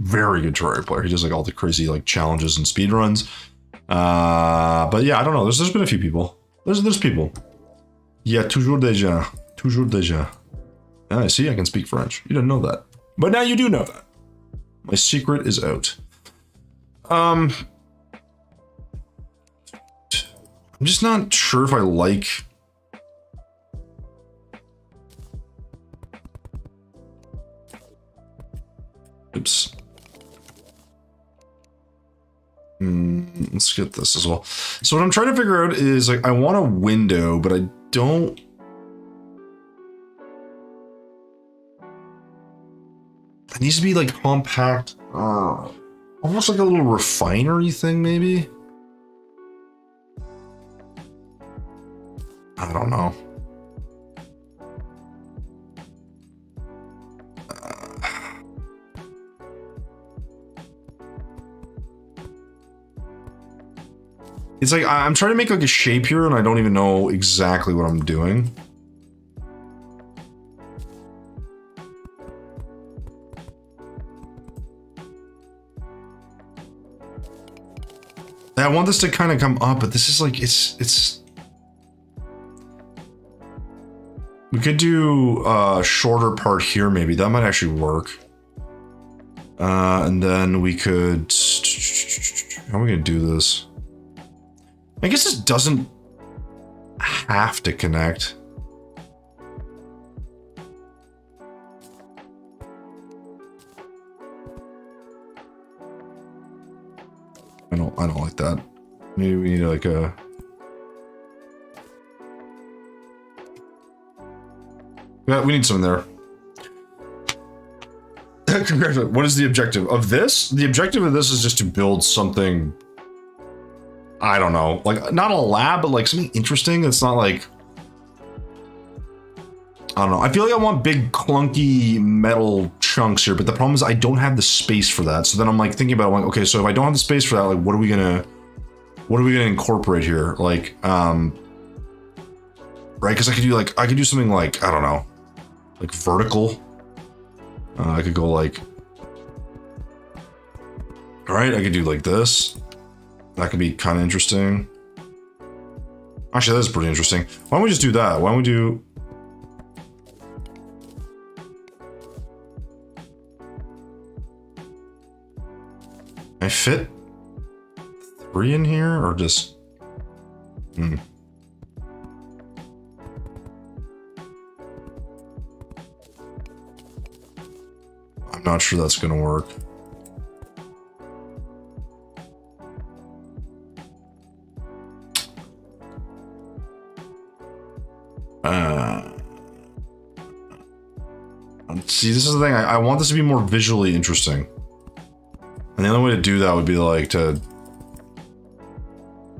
Very good Terraria player. He does like all the crazy like challenges and speed runs. But yeah, I don't know. There's been a few people. There's people. Yeah, toujours déjà. Toujours déjà. Ah, see, I can speak French. You didn't know that. But now you do know that. My secret is out. I'm just not sure if I like... Oops. Let's get this as well. So what I'm trying to figure out is like, I want a window, but I don't... It needs to be like compact, almost like a little refinery thing, maybe? I don't know. It's like, I'm trying to make like a shape here and I don't even know exactly what I'm doing. I want this to kind of come up, but this is like, it's... We could do a shorter part here, maybe. That might actually work. And then we could... How are we gonna do this? I guess this doesn't have to connect. I don't like that. Maybe we need like a... Yeah, we need something there. Congratulations. What is the objective of this? The objective of this is just to build something, I don't know, like not a lab, but like something interesting. It's not like, I don't know. I feel like I want big clunky metal chunks here, but the problem is I don't have the space for that. So then I'm like thinking about it, like, okay, so if I don't have the space for that, like what are we gonna incorporate here? Like, right? Because I could do something like, I don't know, like vertical. I could go like, all right, I could do like this. That could be kind of interesting. Actually, that is pretty interesting. Why don't we just do that? Why don't we do... Can I fit 3 in here or just... I'm not sure that's gonna work. See, this is the thing. I want this to be more visually interesting. And the only way to do that would be like to...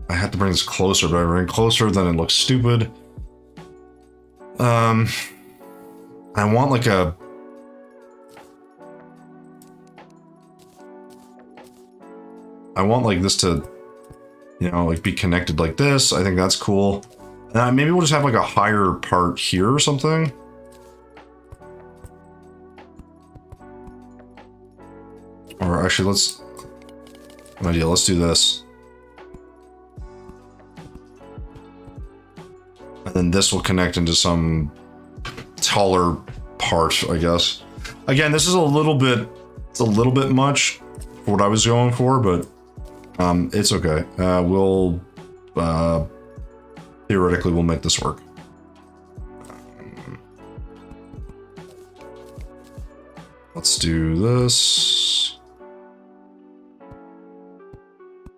I have to bring this closer, but if I bring it closer, then it looks stupid. I want like a... I want like this to, you know, like be connected like this. I think that's cool. Maybe we'll just have like a higher part here or something. Or actually, let's do this. And then this will connect into some taller part, I guess. Again, this is it's a little bit much for what I was going for, but it's okay. Theoretically, we'll make this work. Let's do this.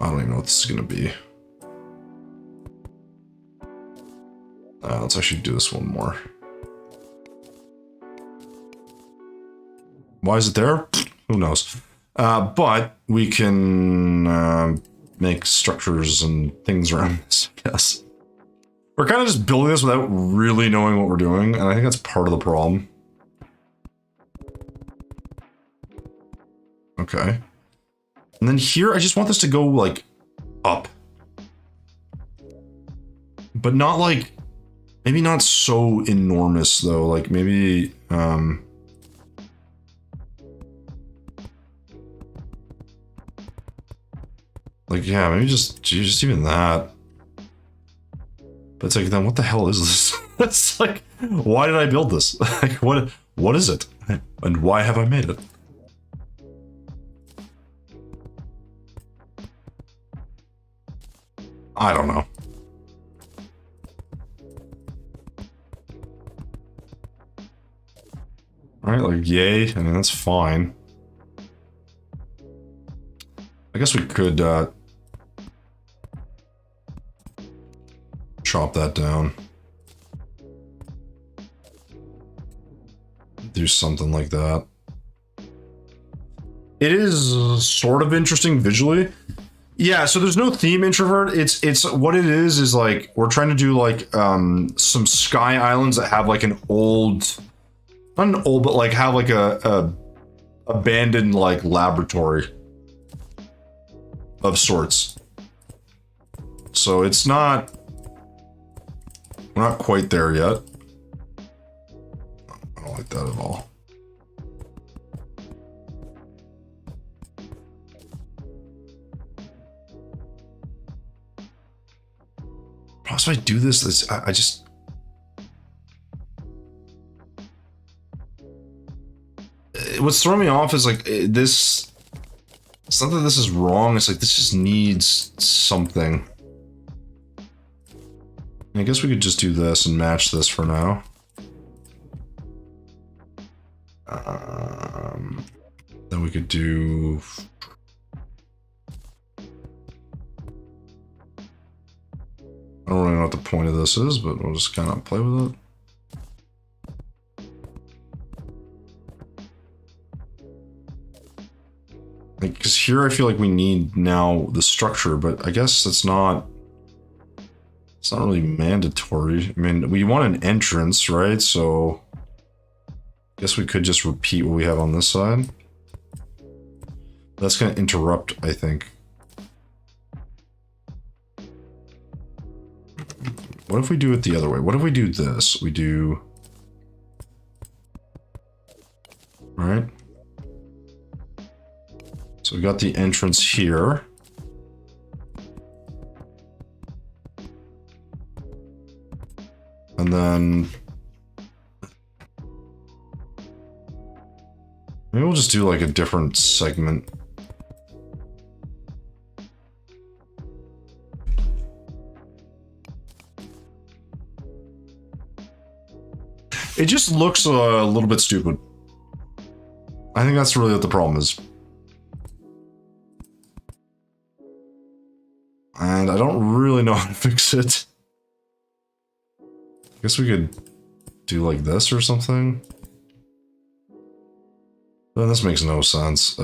I don't even know what this is going to be. Let's actually do this one more. Why is it there? Who knows? But we can make structures and things around this, I guess. We're kind of just building this without really knowing what we're doing, and I think that's part of the problem. Okay. And then here, I just want this to go, like, up. But not, like... Maybe not so enormous, though. Like, maybe... Like, yeah, maybe just even that. But it's like, then what the hell is this? It's like, why did I build this? Like, what is it? And why have I made it? I don't know. Alright, like, yay. I mean, that's fine. I guess we could, chop that down. Do something like that. It is sort of interesting visually. Yeah, so there's no theme introvert. It's what it is like we're trying to do like some sky islands that have like an old, not an old, but like have like a abandoned like laboratory of sorts. So it's not, we're not quite there yet. I don't like that at all. Plus, if I do this, I just... What's throwing me off is like this... It's not that this is wrong, it's like this just needs something. I guess we could just do this and match this for now. Then we could do... I don't really know what the point of this is, but we'll just kind of play with it. Because here I feel like we need now the structure, but I guess it's not really mandatory. I mean, we want an entrance, right? So I guess we could just repeat what we have on this side. That's going to interrupt, I think. What if we do it the other way? What if we do this? We do... Right? So we got the entrance here. And then... Maybe we'll just do like a different segment. It just looks a little bit stupid. I think that's really what the problem is. And I don't really know how to fix it. guess we could do like this or something. Well, this makes no sense.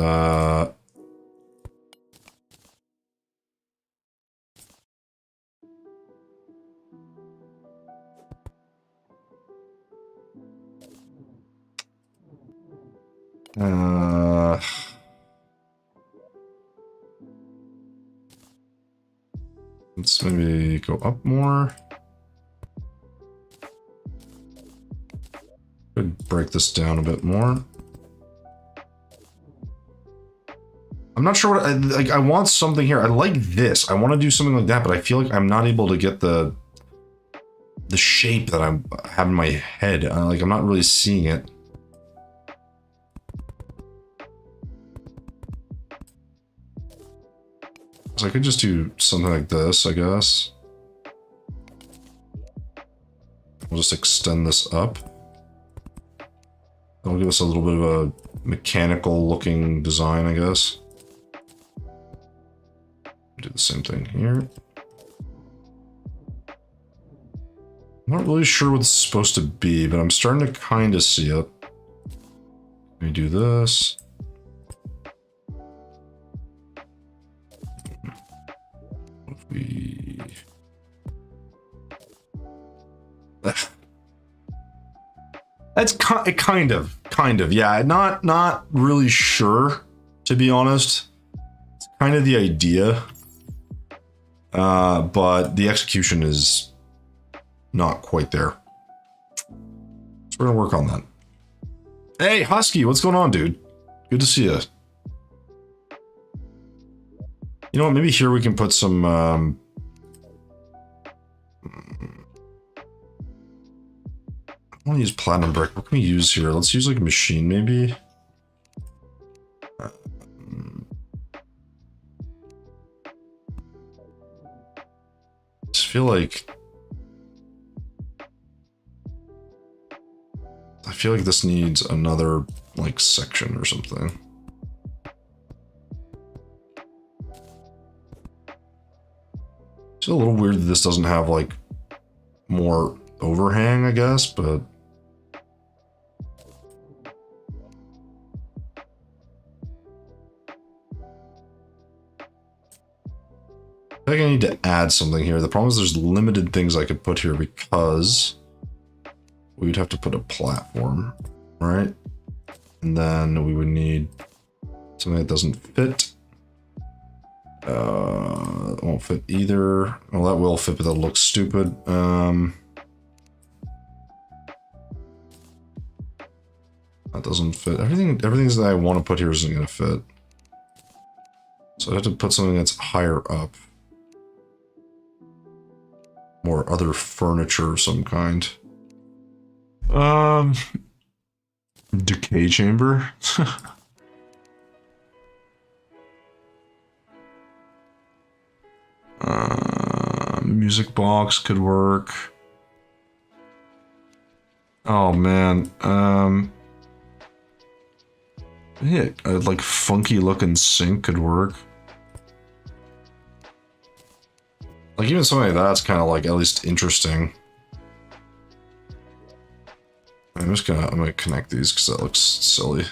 Let's maybe go up more. Could break this down a bit more. I'm not sure what I want something here. I like this. I want to do something like that, but I feel like I'm not able to get the shape that I have in my head. Like I'm not really seeing it. So I could just do something like this, I guess. We'll just extend this up. That'll give us a little bit of a mechanical looking design, I guess. Do the same thing here. I'm not really sure what it's supposed to be, but I'm starting to kind of see it. Let me do this. What if we... That's kind of, yeah. Not really sure, to be honest. It's kind of the idea, but the execution is not quite there. So we're gonna work on that. Hey, Husky, what's going on, dude? Good to see you. You know what? Maybe here we can put some. I want to use platinum brick. What can we use here? Let's use like a machine, maybe. Just feel like this needs another like section or something. It's a little weird that this doesn't have like more overhang, I guess, but I think I need to add something here. The problem is there's limited things I could put here because we'd have to put a platform, right? And then we would need something that doesn't fit. It won't fit either. Well, that will fit, but that looks stupid. That doesn't fit. Everything that I want to put here isn't going to fit. So I have to put something that's higher up. Or other furniture of some kind. Decay chamber. Music box could work. Oh man. Yeah, a like funky looking sink could work. Like even something like that's kind of like at least interesting. I'm gonna connect these because that looks silly.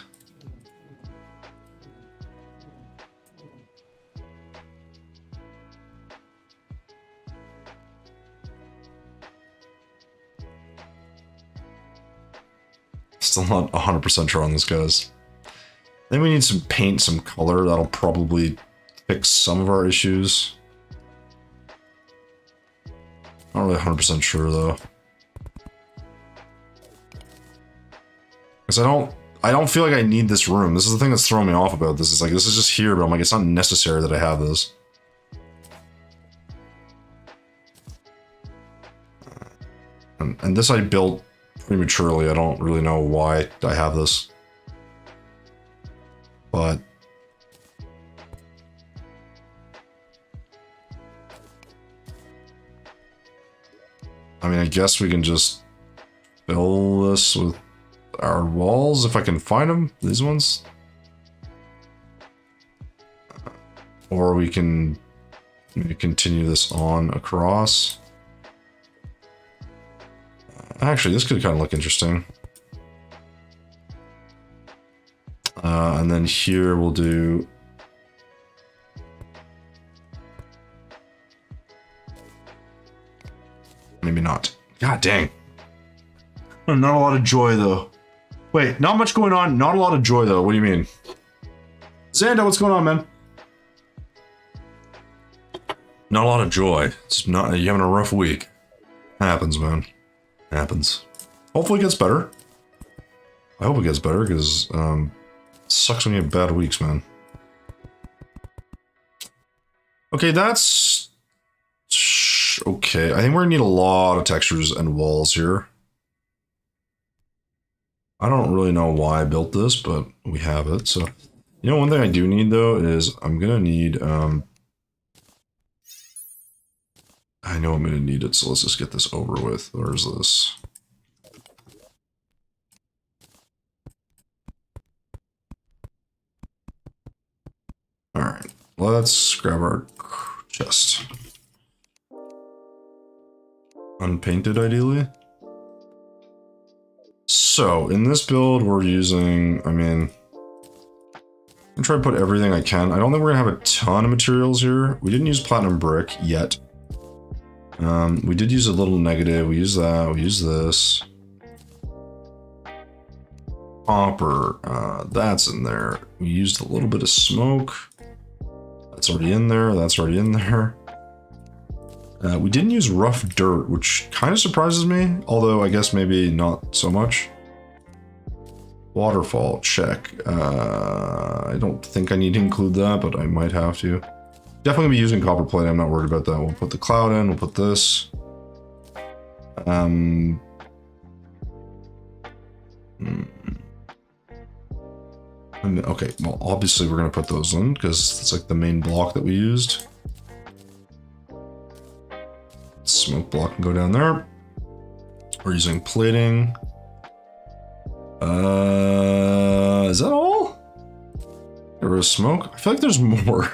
Still not 100% sure on this, guys. Then we need some paint, some color. That'll probably fix some of our issues. Not really 100% sure though. Because I don't feel like I need this room. This is the thing that's throwing me off about this. It's like, this is just here, but I'm like, it's not necessary that I have this. And this I built prematurely. I don't really know why I have this. But I mean, I guess we can just fill this with our walls if I can find them, these ones. Or we can maybe continue this on across. Actually, this could kind of look interesting. And then here we'll do... Maybe not. God dang. Not a lot of joy, though. Wait, not much going on. Not a lot of joy, though. What do you mean? Xanda, what's going on, man? Not a lot of joy. It's not... You're having a rough week. Happens, man. Happens. Hopefully it gets better. I hope it gets better, because, it sucks when you have bad weeks, man. Okay, that's... Okay, I think we're gonna need a lot of textures and walls here. I don't really know why I built this, but we have it. So, you know, one thing I do need, though, is I'm gonna need, I know I'm gonna need it, so let's just get this over with. Where's this? Alright, let's grab our chest. Unpainted, ideally. So, in this build, we're using, I mean, I'm trying to put everything I can. I don't think we're gonna have a ton of materials here. We didn't use platinum brick yet. We did use a little negative. We used that. We used this. Copper, that's in there. We used a little bit of smoke. That's already in there. That's already in there. We didn't use rough dirt, which kind of surprises me, although I guess maybe not so much. Waterfall, check. I don't think I need to include that, but I might have to. Definitely gonna be using copper plate, I'm not worried about that. We'll put the cloud in, we'll put this. Okay, well, obviously we're gonna put those in, because it's like the main block that we used. Smoke block can go down there. We're using plating. Is that all? There was smoke? I feel like there's more.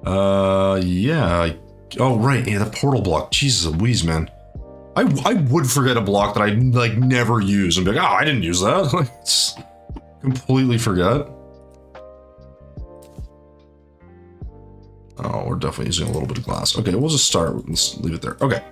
Yeah. Oh, right. Yeah, the portal block. Jesus Louise, man. I would forget a block that I, like, never use and be like, oh, I didn't use that. Like, completely forget. Oh, we're definitely using a little bit of glass. Okay, we'll just start. Let's leave it there. Okay.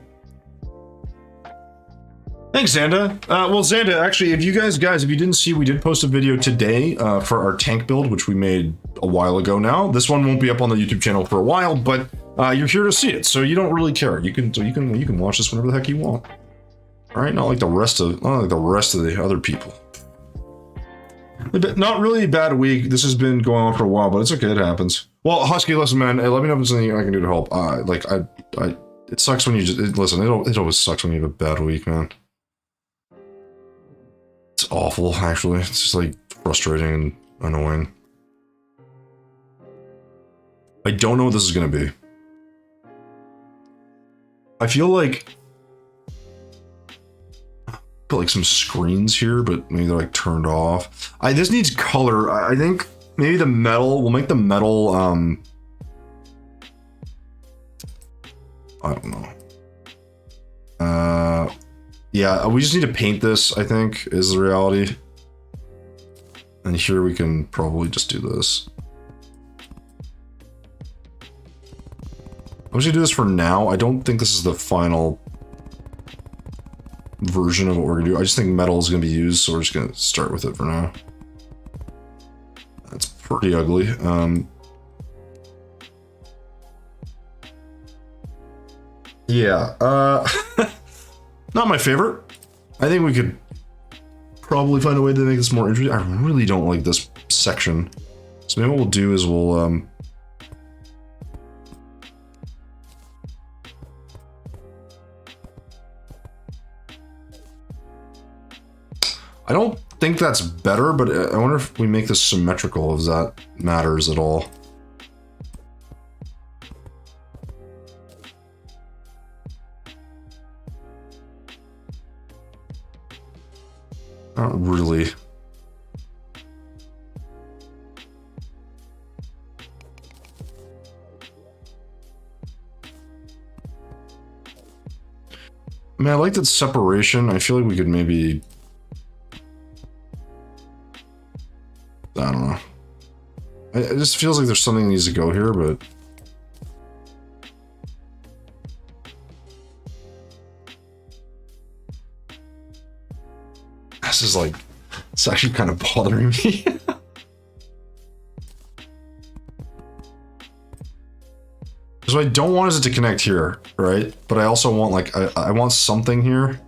Thanks, Xanda. Well, Xanda, actually, if you guys, if you didn't see, we did post a video today for our tank build, which we made a while ago now. This one won't be up on the YouTube channel for a while, but you're here to see it, so you don't really care. You can watch this whenever the heck you want. All right, not like the rest of the other people. Not really a bad week. This has been going on for a while, but it's okay. It happens. Well, Husky, listen, man. Let me know if there's anything I can do to help. It sucks when you just listen. It always sucks when you have a bad week, man. It's awful, actually. It's just like frustrating and annoying. I don't know what this is gonna be. I feel like put like some screens here, but maybe they're like turned off. This needs color. I think maybe the metal. We'll make the metal. I don't know. Yeah, we just need to paint this, I think, is the reality. And here we can probably just do this. I'm just gonna do this for now. I don't think this is the final version of what we're gonna do. I just think metal is gonna be used, so we're just gonna start with it for now. That's pretty ugly. Yeah, not my favorite. I think we could probably find a way to make this more interesting. I really don't like this section. So maybe what we'll do is we'll, I don't think that's better, but I wonder if we make this symmetrical, if that matters at all. Not really. I mean, I like that separation. I feel like we could maybe... I don't know. It just feels like there's something that needs to go here, but... This is like... It's actually kind of bothering me. So I don't want it to connect here, right? But I also want like, I want something here.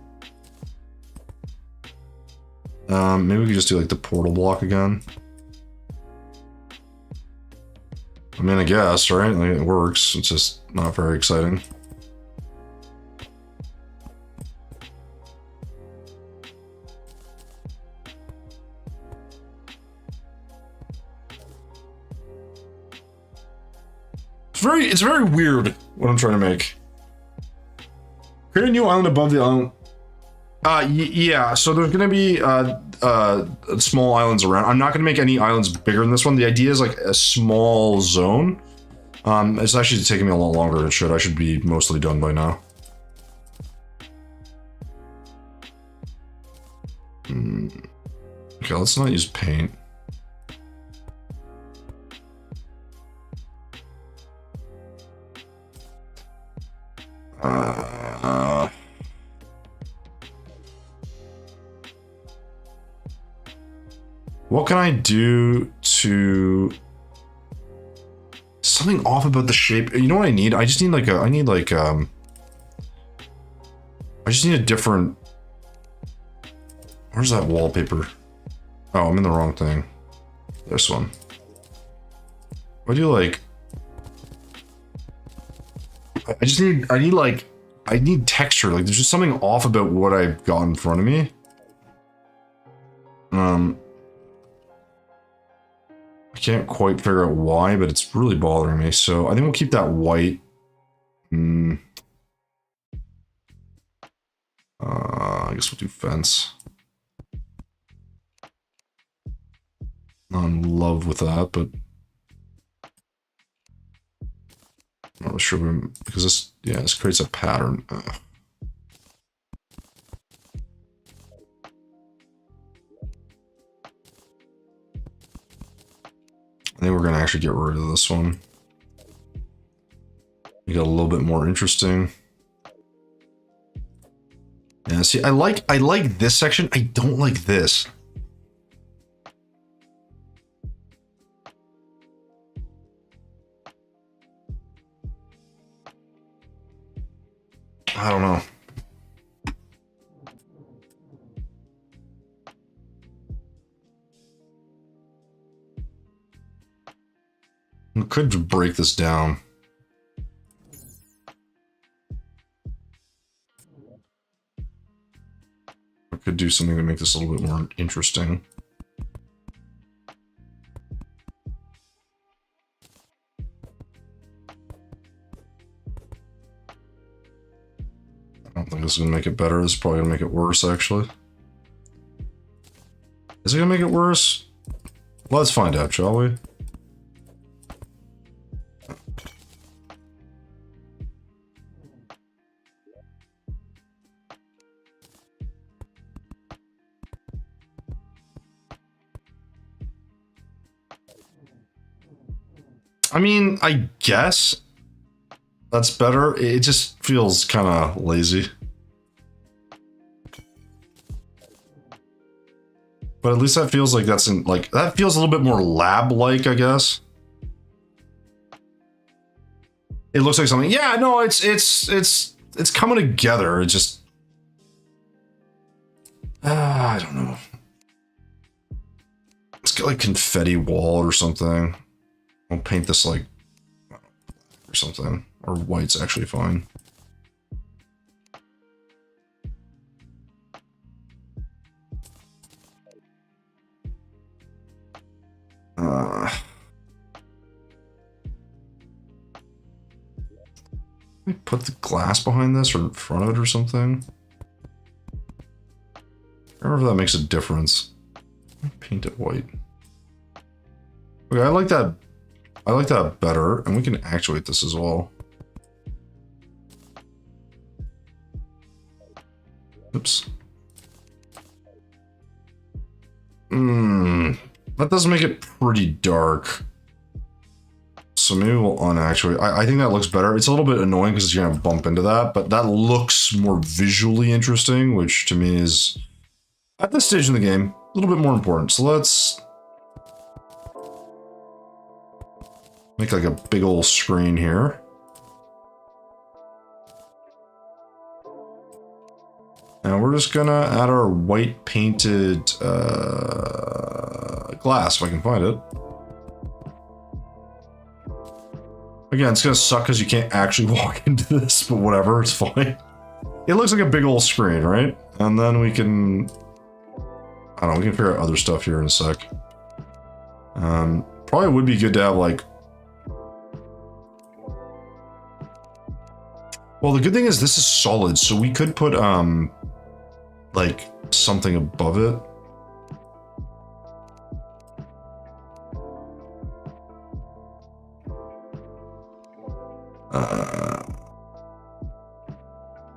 Maybe we could just do like the portal block again. I mean, I guess, right? Like, it works. It's just not very exciting. It's very weird what I'm trying to make. Create a new island above the island. Yeah, so there's gonna be small islands around. I'm not gonna make any islands bigger than this one. The idea is like a small zone. It's actually taking me a lot longer than it should. I should be mostly done by now. Okay, let's not use paint. What can I do to... Something off about the shape. You know what I need? I just need like a... I just need a different... Where's that wallpaper? Oh, I'm in the wrong thing. This one. What do you like? I need texture. Like, there's just something off about what I've got in front of me. I can't quite figure out why, but it's really bothering me. So I think we'll keep that white. I guess we'll do fence. Not in love with that, but I'm not sure because this, yeah, this creates a pattern. I think we're gonna actually get rid of this one. We got a little bit more interesting. Yeah, see, I like this section. I don't like this. I don't know. We could break this down. I could do something to make this a little bit more interesting. I don't think this is going to make it better. This is probably going to make it worse, actually. Is it going to make it worse? Let's find out, shall we? I mean, I guess that's better. It just feels kind of lazy. But at least that feels like that's in, like, that feels a little bit more lab-like, I guess. It looks like something. Yeah, no, it's coming together. It just, I don't know. It's got like confetti wall or something. I'll paint this like or something, or white's actually fine. Let me put the glass behind this or in front of it or something. I don't know if that makes a difference. Paint it white. Okay, I like that. I like that better, and we can actuate this as well. Oops. That does make it pretty dark. So maybe we'll unactuate. I think that looks better. It's a little bit annoying because you're gonna bump into that, but that looks more visually interesting, which to me is, at this stage in the game, a little bit more important. So let's make like a big old screen here. And we're just gonna add our white painted glass, if I can find it. Again, it's gonna suck because you can't actually walk into this, but whatever, it's fine. It looks like a big old screen, right? And then we can, I don't know, we can figure out other stuff here in a sec. Probably would be good to have like, well, the good thing is this is solid, so we could put like something above it.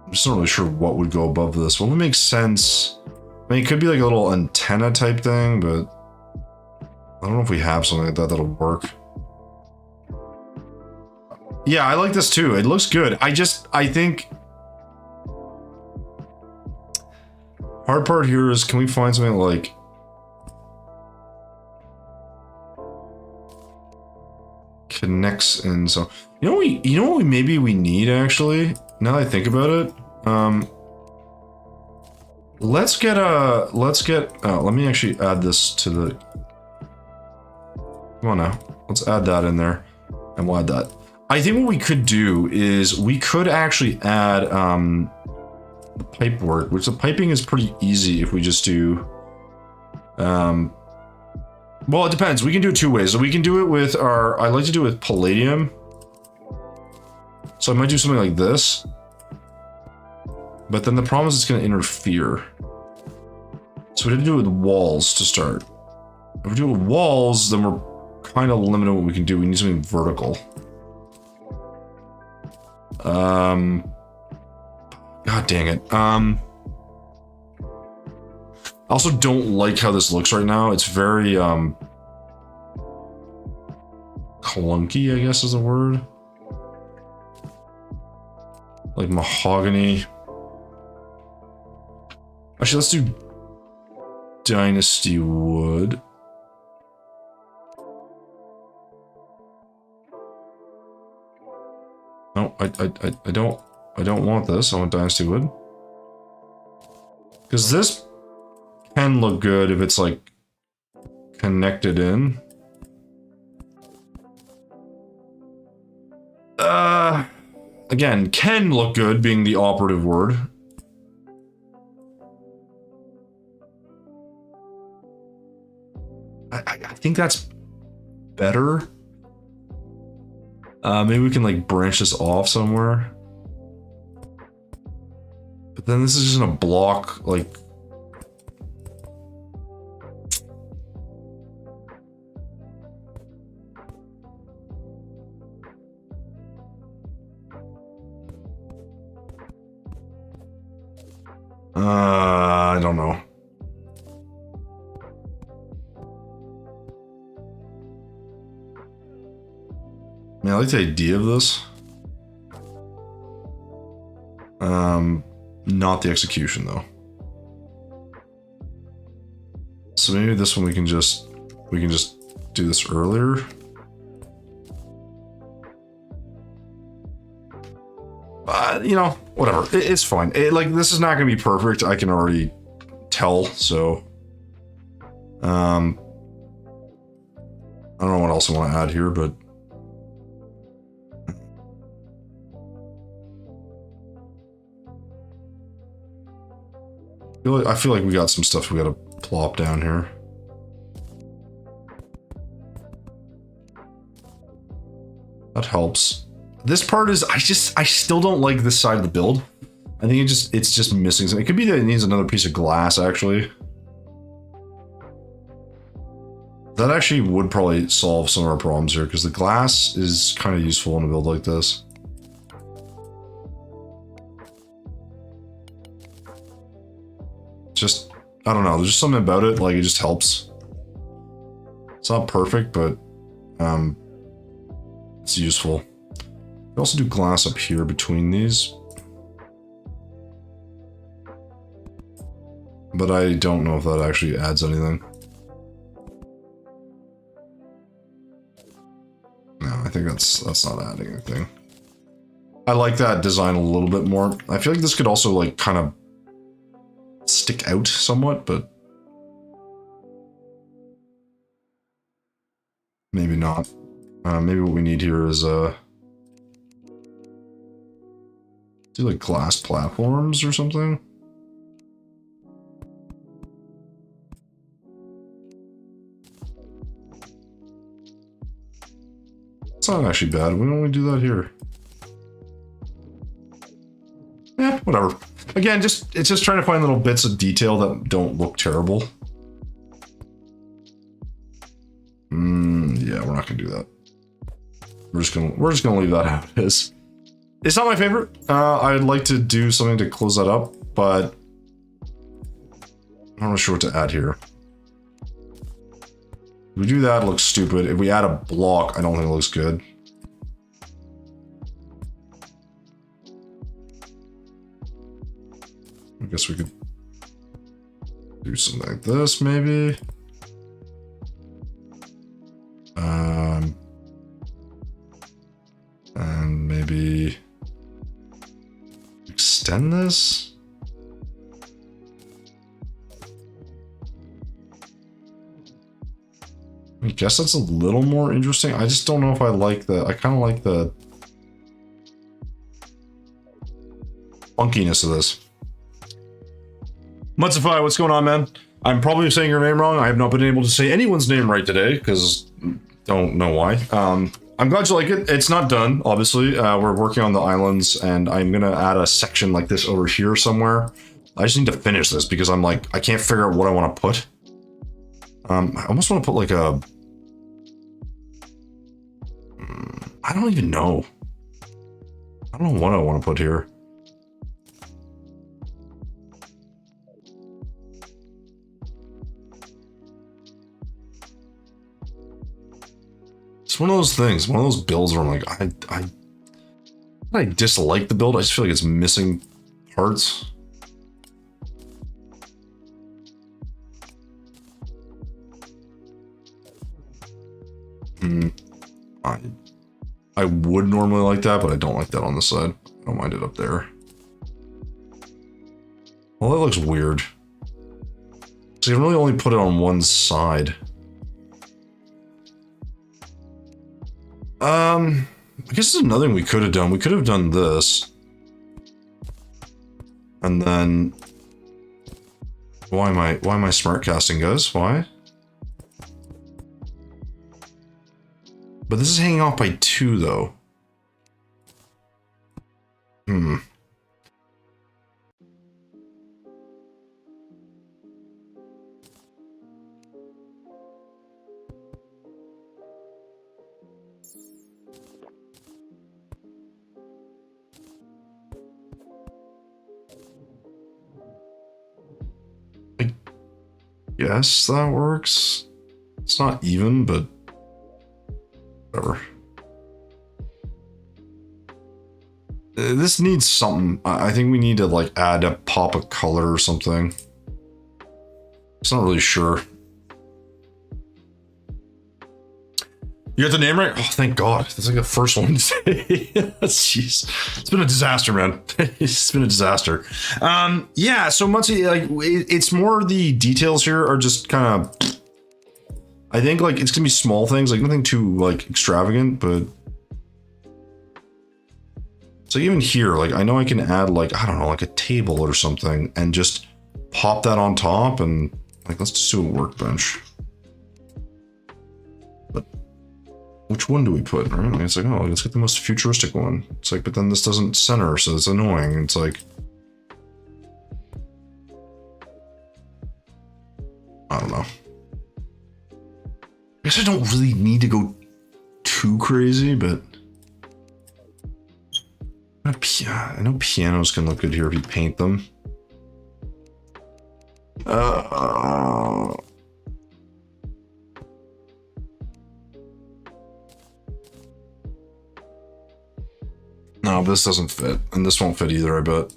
I'm just not really sure what would go above this. What would make sense? I mean, it could be like a little antenna type thing, but I don't know if we have something like that that'll work. Yeah, I like this too. It looks good. I think hard part here is, can we find something like connects in? So you know what maybe we need actually, now that I think about it. Let me actually add this to the, come on now, let's add that in there, and we'll add that. I think what we could do is we could actually add the pipe work, which the piping is pretty easy if we just do, well, it depends. We can do it two ways. So we can do it with our, I like to do it with palladium. So I might do something like this. But then the problem is it's going to interfere. So we have to do it with walls to start. If we do it with walls, then we're kind of limited what we can do. We need something vertical. God dang it. I also don't like how this looks right now. It's very clunky, I guess is the word. Like mahogany. Actually, let's do dynasty wood. No, I don't want this. I want dynasty wood. Because this can look good if it's like connected in. Again, can look good being the operative word. I think that's better. Maybe we can like branch this off somewhere. But then this is just gonna block like. I don't know. I mean, I like the idea of this. Not the execution though. So maybe this one we can just do this earlier. You know, whatever. It's fine. Like, this is not gonna be perfect. I can already tell. So, I don't know what else I want to add here, but I feel like we got some stuff we gotta plop down here. That helps. This part is, I still don't like this side of the build. I think it's just missing something. It could be that it needs another piece of glass, actually. That actually would probably solve some of our problems here, because the glass is kind of useful in a build like this. Just, I don't know, there's just something about it, like it just helps. It's not perfect, but it's useful. We also do glass up here between these. But I don't know if that actually adds anything. No, I think that's not adding anything. I like that design a little bit more. I feel like this could also like kind of stick out somewhat, but maybe not. Maybe what we need here is do like glass platforms or something. It's not actually bad. Why don't we do that here? Yeah, whatever. Again, it's just trying to find little bits of detail that don't look terrible. Yeah, we're not gonna do that. We're just gonna leave that how it is. It's not my favorite. I'd like to do something to close that up, but I'm not sure what to add here. If we do that, it looks stupid. If we add a block, I don't think it looks good. I guess we could do something like this, maybe. And maybe extend this. I guess that's a little more interesting. I just don't know if I like the, I kind of like the funkiness of this. Mutzify, what's going on, man? I'm probably saying your name wrong. I have not been able to say anyone's name right today, because don't know why. I'm glad you like it. It's not done, obviously. We're working on the islands, and I'm gonna add a section like this over here somewhere. I just need to finish this, because I'm like, I can't figure out what I want to put. I almost want to put like a... I don't even know. I don't know what I want to put here. It's one of those things, one of those builds where I'm like, I dislike the build. I just feel like it's missing parts. I would normally like that, but I don't like that on the side. I don't mind it up there. Well, that looks weird. So you can really only put it on one side. I guess there's another thing we could have done. We could have done this. And then... Why am I smart casting, guys? Why? But this is hanging off by 2, though. I guess that works. It's not even, but... whatever. This needs something. I think we need to like add a pop of color or something. It's not really sure. You got the name right? Oh, thank God. That's like the first one to say. Jeez. It's been a disaster, man. It's been a disaster. Yeah, so Muncie, like, it's more the details here are just kind of... I think, like, it's gonna be small things, like, nothing too, like, extravagant, but... So even here, like, I know I can add, like, I don't know, like a table or something, and just pop that on top, and, like, let's just do a workbench. But which one do we put, right? Like, it's like, oh, let's get the most futuristic one. It's like, but then this doesn't center, so it's annoying. It's like... I don't know. I guess I don't really need to go too crazy, but... I know pianos can look good here if you paint them. No, this doesn't fit, and this won't fit either, I bet.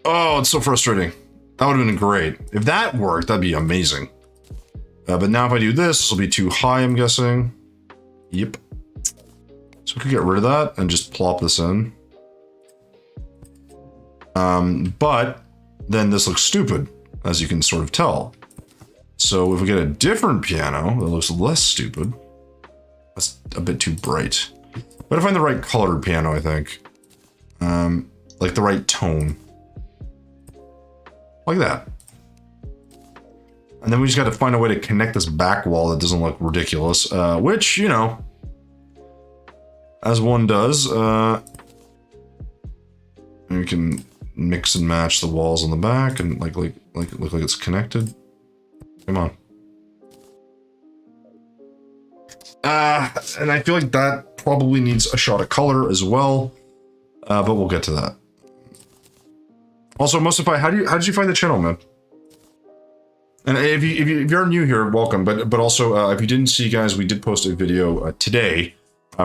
Oh, it's so frustrating. That would have been great. If that worked, that'd be amazing. But now if I do this, this will be too high, I'm guessing. Yep. So we could get rid of that and just plop this in. But then this looks stupid, as you can sort of tell. So if we get a different piano that looks less stupid, that's a bit too bright. But I find the right colored piano, I think. Like the right tone. Like that. And then we just got to find a way to connect this back wall that doesn't look ridiculous, which, you know, as one does, you can mix and match the walls on the back and like look like it's connected. Come on. And I feel like that probably needs a shot of color as well, but we'll get to that. Also, Mustafy, how did you find the channel, man? And if you're new here, welcome. But also, if you didn't see, guys, we did post a video today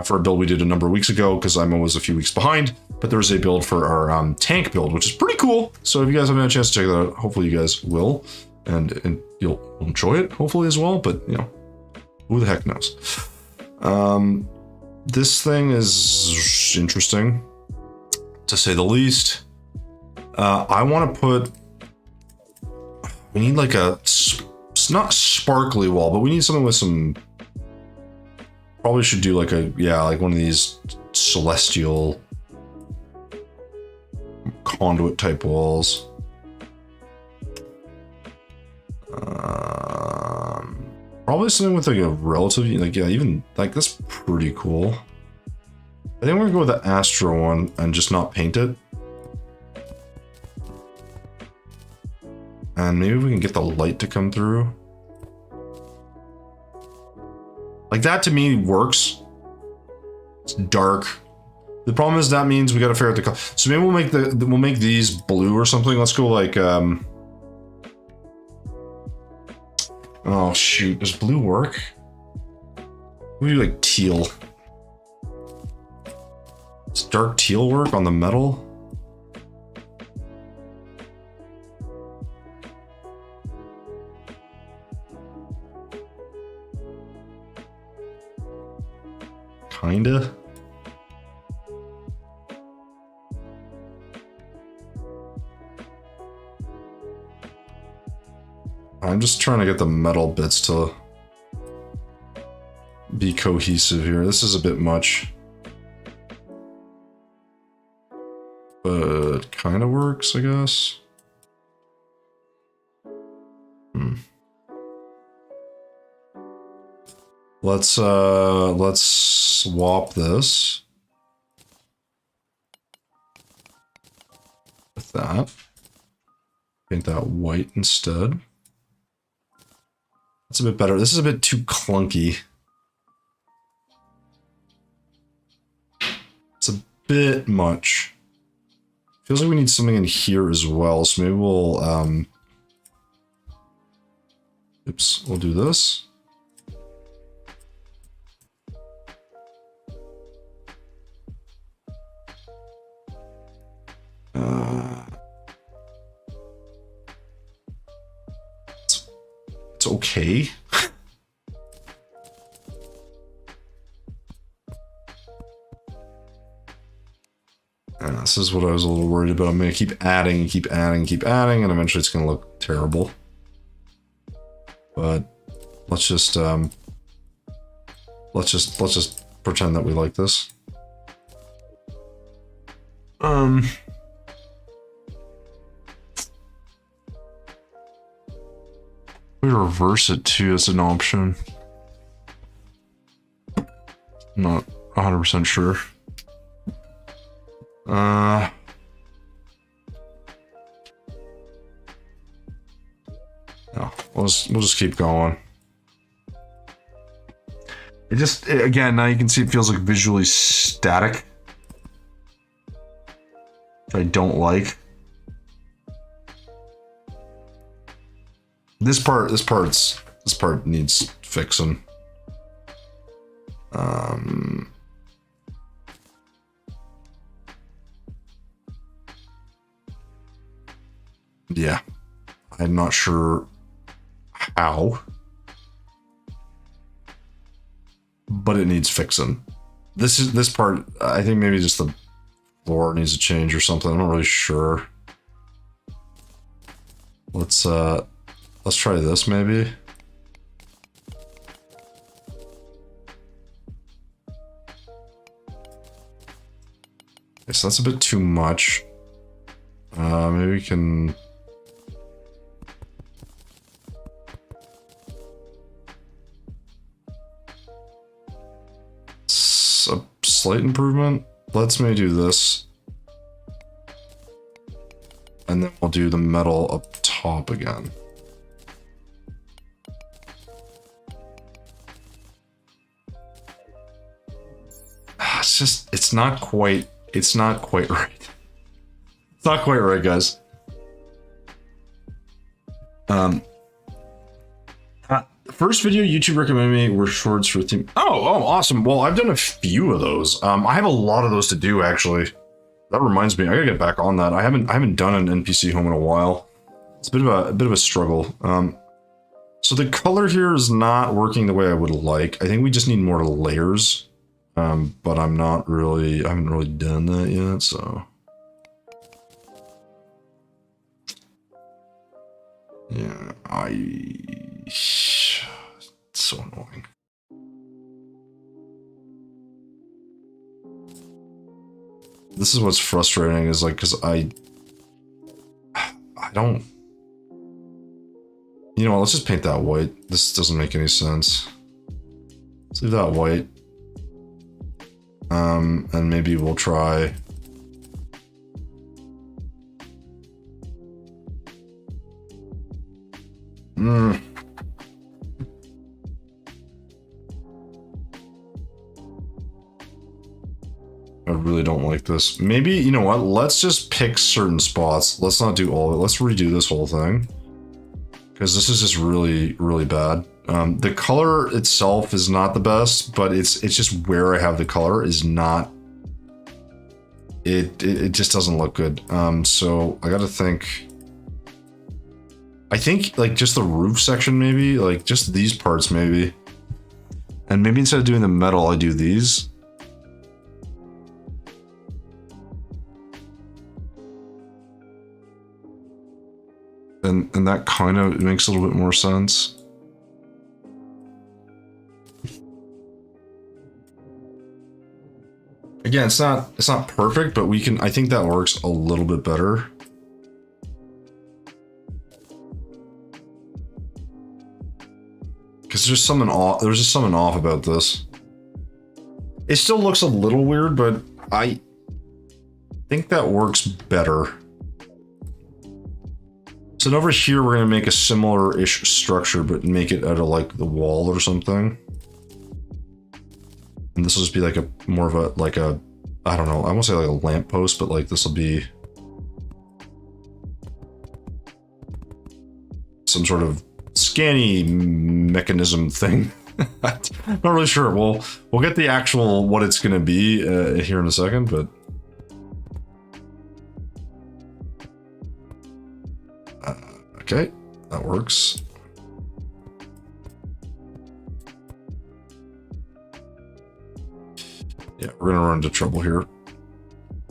for a build we did a number of weeks ago because I'm always a few weeks behind. But there was a build for our tank build, which is pretty cool. So if you guys haven't had a chance to check that out, hopefully you guys will, and you'll enjoy it, hopefully as well. But you know, who the heck knows? This thing is interesting, to say the least. I want to put. We need like it's not sparkly wall, but we need something with some. Probably should do like like one of these celestial conduit type walls. Probably something with like a relatively, like, yeah, even like that's pretty cool. I think we're gonna go with the Astro one and just not paint it. And maybe we can get the light to come through. Like that to me works. It's dark. The problem is that means we gotta figure out the color. So maybe we'll make these blue or something. Let's go like oh shoot, does blue work? We do like teal. Does dark teal work on the metal? Kinda. I'm just trying to get the metal bits to be cohesive here. This is a bit much. But kind of works, I guess. Let's swap this with that. Paint that white instead. That's a bit better. This is a bit too clunky. It's a bit much. Feels like we need something in here as well, so maybe we'll oops, we'll do this. It's okay. This is what I was a little worried about. I'm gonna keep adding, keep adding, keep adding, and eventually it's gonna look terrible. But let's just pretend that we like this. We reverse it too as an option. Not 100% sure. No, we'll just keep going. It just, again, now you can see it feels like visually static, which I don't like. This part needs fixing. Yeah, I'm not sure how, but it needs fixing. This part, I think maybe just the floor needs to change or something. I'm not really sure. Let's try this maybe. Okay, so that's a bit too much. Maybe we can. A slight improvement. Let's maybe do this. And then we'll do the metal up top again. It's just, it's not quite right. It's not quite right, guys. First video YouTube recommended me were shorts for theme. Oh, awesome. Well, I've done a few of those. I have a lot of those to do actually. That reminds me, I gotta get back on that. I haven't done an NPC home in a while. It's a bit of a struggle. So the color here is not working the way I would like. I think we just need more layers. But I haven't really done that yet, so. Yeah, it's so annoying. This is what's frustrating is like, cause I don't, you know what, let's just paint that white. This doesn't make any sense. Let's leave that white. And maybe we'll try. I really don't like this. Maybe, you know what? Let's just pick certain spots. Let's not do all of it. Let's redo this whole thing. Because this is just really, really bad. The color itself is not the best, but it's just where I have the color is not. It just doesn't look good. So I gotta think. I think like just the roof section, maybe like just these parts, maybe. And maybe instead of doing the metal, I do these. And that kind of makes a little bit more sense. Again, it's not perfect, but I think that works a little bit better. Because there's just something off about this. It still looks a little weird, but I think that works better. So then over here, we're gonna make a similar-ish structure, but make it out of like the wall or something. And this will just be like more of a, I don't know, I won't say like a lamppost, but like this will be some sort of scanny mechanism thing. Not really sure. We'll get the actual what it's gonna be here in a second, but. Okay, that works. Yeah, we're gonna run into trouble here.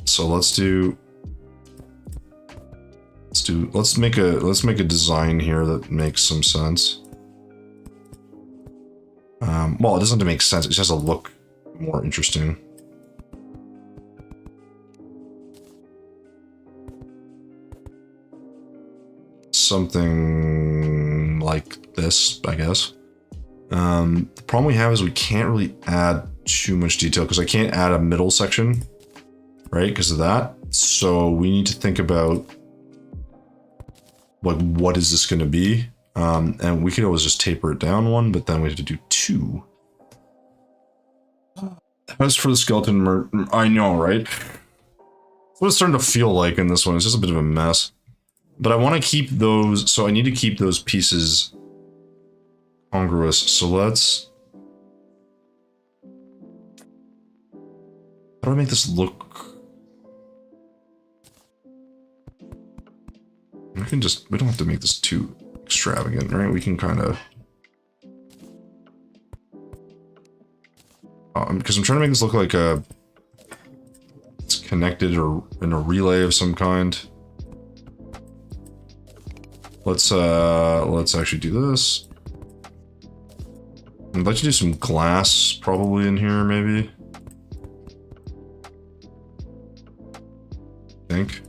So let's make a design here that makes some sense. Well, it doesn't have to make sense. It just has to look more interesting. Something like this, I guess. The problem we have is we can't really add too much detail because I can't add a middle section, right? Because of that. So we need to think about like what is this going to be? And we could always just taper it down one, but then we have to do two. As for the skeleton, I know, right? What it's starting to feel like in this one, it's just a bit of a mess. But I want to keep those, so I need to keep those pieces congruous. So let's... How do I make this look? We can just, we don't have to make this too extravagant, right? We can kind of... because I'm trying to make this look like a... It's connected or in a relay of some kind. Let's actually do this. I'd like to do some glass probably in here, maybe. I think.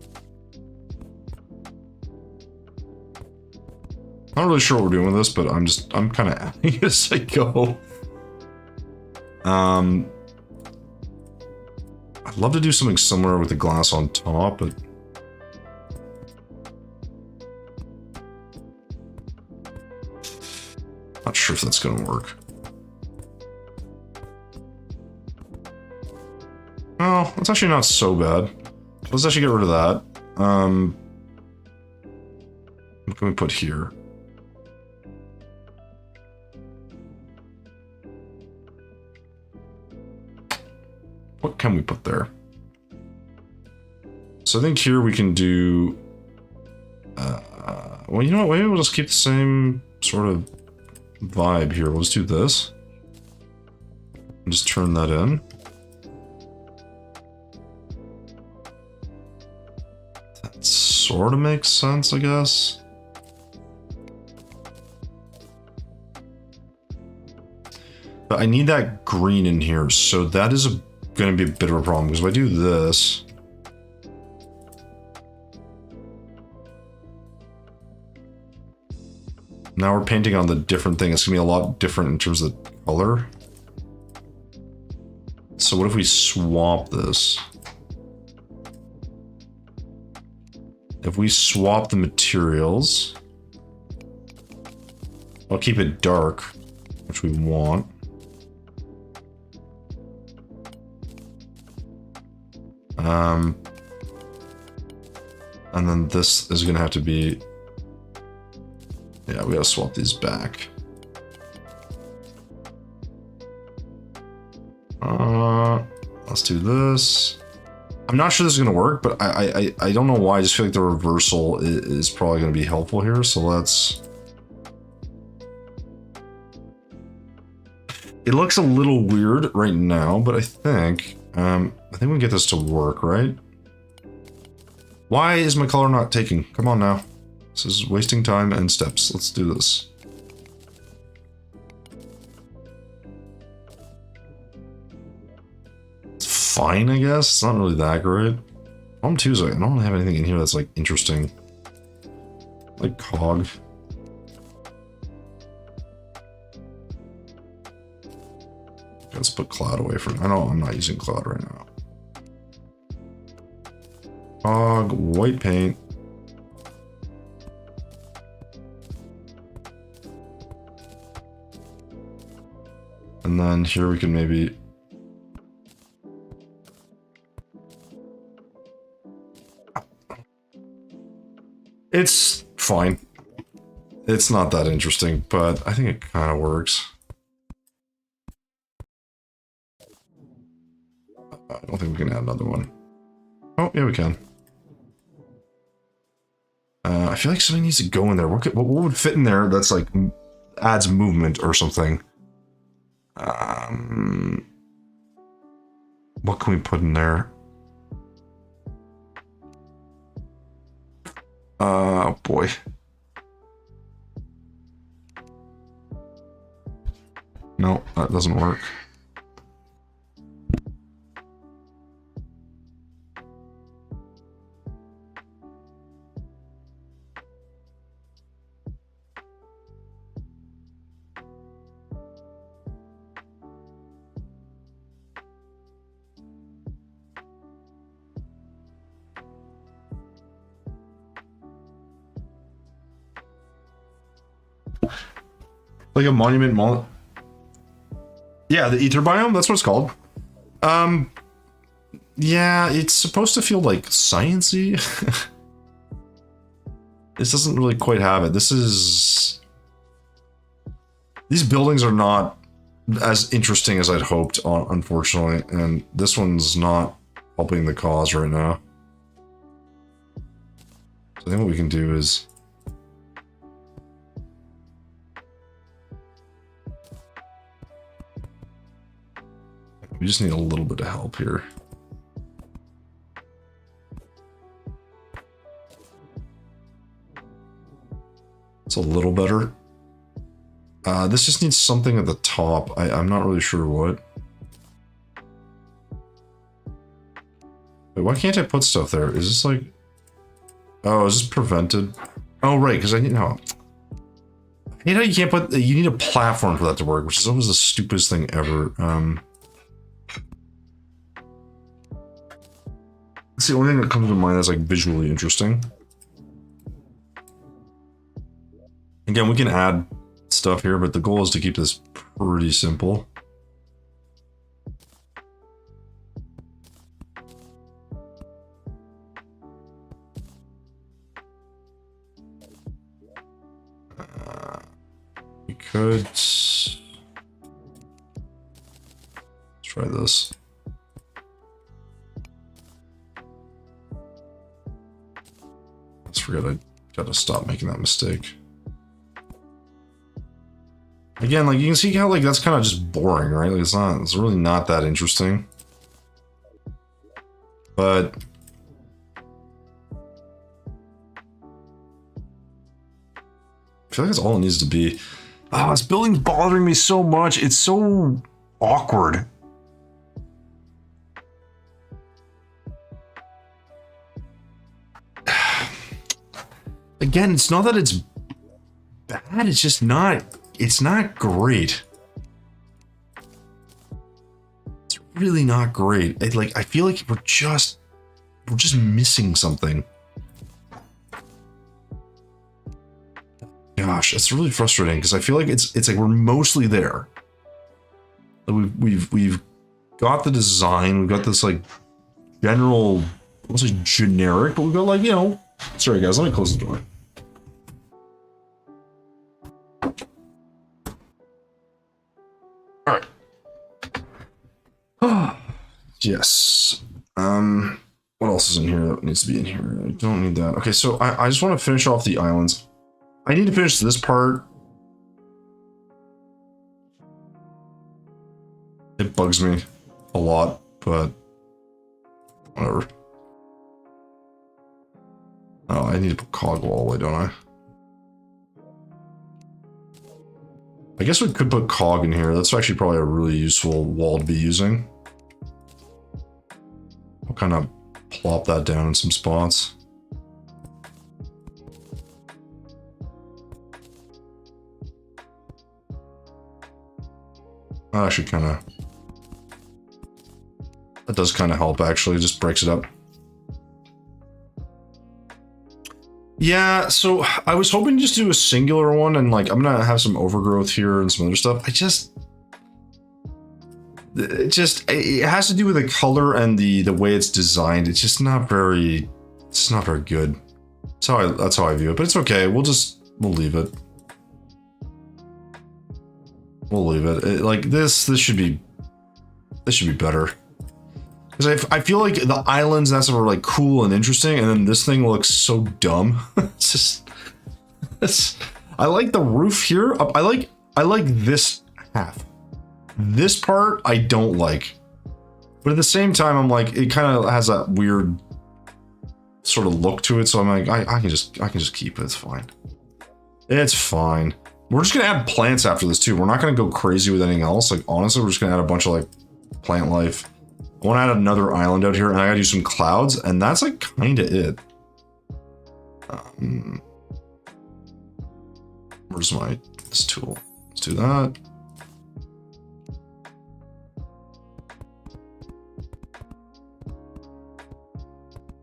Not really sure what we're doing with this, but I'm kind of adding it as I go. I'd love to do something similar with the glass on top, but not sure if that's gonna work. Oh, it's actually not so bad. Let's actually get rid of that. What can we put here? What can we put there? So I think here we can do... well, you know what? Maybe we'll just keep the same sort of vibe here. We'll just do this. And just turn that in. That sort of makes sense, I guess. But I need that green in here, so that is going to be a bit of a problem, because if I do this... Now we're painting on the different thing. It's going to be a lot different in terms of the color. So what if we swap this? If we swap the materials... I'll keep it dark, which we want. And then this is going to have to be... Yeah, we gotta swap these back. Let's do this. I'm not sure this is gonna work, but I don't know why. I just feel like the reversal is probably gonna be helpful here. So let's... It looks a little weird right now, but I think we can get this to work, right? Why is my color not taking? Come on now. This is wasting time and steps. Let's do this. It's fine, I guess. It's not really that great. Problem 2 is like, I don't really have anything in here that's like interesting. Like cog. Let's put cloud away for... I know I'm not using cloud right now. Cog, white paint. And then here we can maybe... It's fine. It's not that interesting, but I think it kind of works. I don't think we can add another one. Oh, yeah, we can. I feel like something needs to go in there. What would fit in there that's like adds movement or something? What can we put in there? Oh boy. No, that doesn't work. Like a monument mall. Yeah, the ether biome, that's what it's called. Yeah, it's supposed to feel like sciencey. This doesn't really quite have it. These buildings are not as interesting as I'd hoped, unfortunately, and this one's not helping the cause right now. So I think what we can do is we just need a little bit of help here. It's a little better. This just needs something at the top. I'm not really sure what. Wait, why can't I put stuff there? Is this like... Oh, is this prevented? Oh, right, because I need... No. I hate how you can't put... You need a platform for that to work, which is always the stupidest thing ever. It's the only thing that comes to mind that's like visually interesting. Again, we can add stuff here, but the goal is to keep this pretty simple. We could... Let's try this. Let's forget I gotta stop making that mistake. Again, like you can see how like that's kind of just boring, right? Like it's really not that interesting. But I feel like that's all it needs to be. Oh, this building's bothering me so much. It's so awkward. Again, it's not that it's bad, it's just not... It's not great. It's really not great. I feel like we're just missing something. Gosh, it's really frustrating because I feel like it's like we're mostly there. We've got the design, we've got this like general, almost like generic, but we've got like, you know, sorry guys, let me close the door. Yes. What else is in here that needs to be in here? I don't need that. Okay, so I just want to finish off the islands. I need to finish this part. It bugs me a lot, but whatever. Oh, I need to put cog wall away, don't I? I guess we could put cog in here. That's actually probably a really useful wall to be using. I'll kind of plop that down in some spots. That actually kind of... That does kind of help, actually. It just breaks it up. Yeah, so I was hoping to just do a singular one, and like, I'm gonna have some overgrowth here and some other stuff. It has to do with the color and the way it's designed. It's just not very, good. That's how I view it, but it's okay. We'll leave it. We'll leave it. Like this should be better. Because I feel like the islands and that stuff are like cool and interesting, and then this thing looks so dumb. I like the roof here. I like this half. This part I don't like, but at the same time I'm like, it kind of has that weird sort of look to it, so I'm like, I can just keep it. It's fine. It's fine. We're just gonna add plants after this too. We're not gonna go crazy with anything else. Like honestly, we're just gonna add a bunch of like plant life. I want to add another island out here, and I gotta do some clouds, and that's like kind of it. Where's this tool? Let's do that.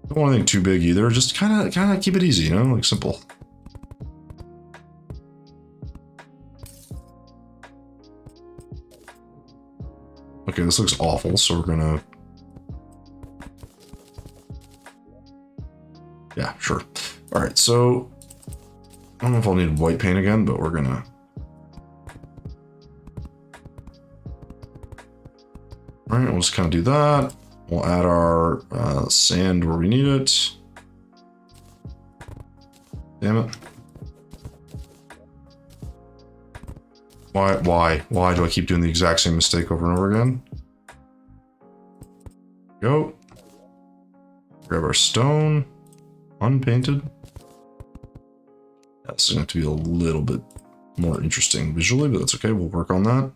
Don't want anything too big either. Just kind of keep it easy, you know, like simple. Okay, this looks awful, so we're gonna... Yeah, sure. All right, so I don't know if I'll need white paint again, but we're gonna. All right, we'll just kind of do that. We'll add our sand where we need it. Damn it. Why do I keep doing the exact same mistake over and over again? Go. Grab our stone. Unpainted. Yeah, this is going to be a little bit more interesting visually, but that's okay. We'll work on that.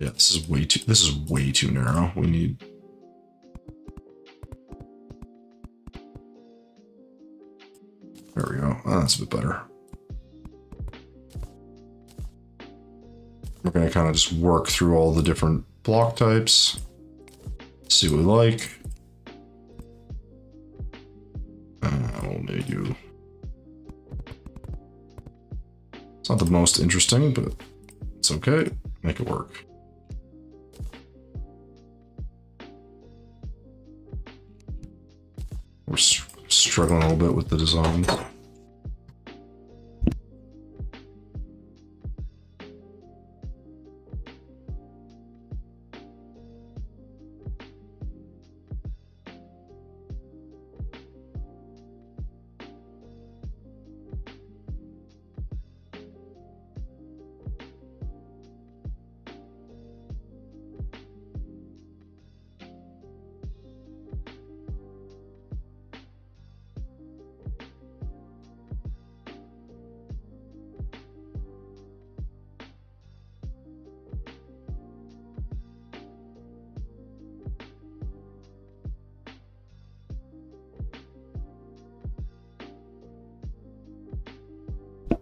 Yeah, this is way too narrow. We need. There we go. Oh, that's a bit better. We're going to kind of just work through all the different block types. See what we like. We'll maybe do. It's not the most interesting, but it's okay. Make it work. We're struggling a little bit with the design.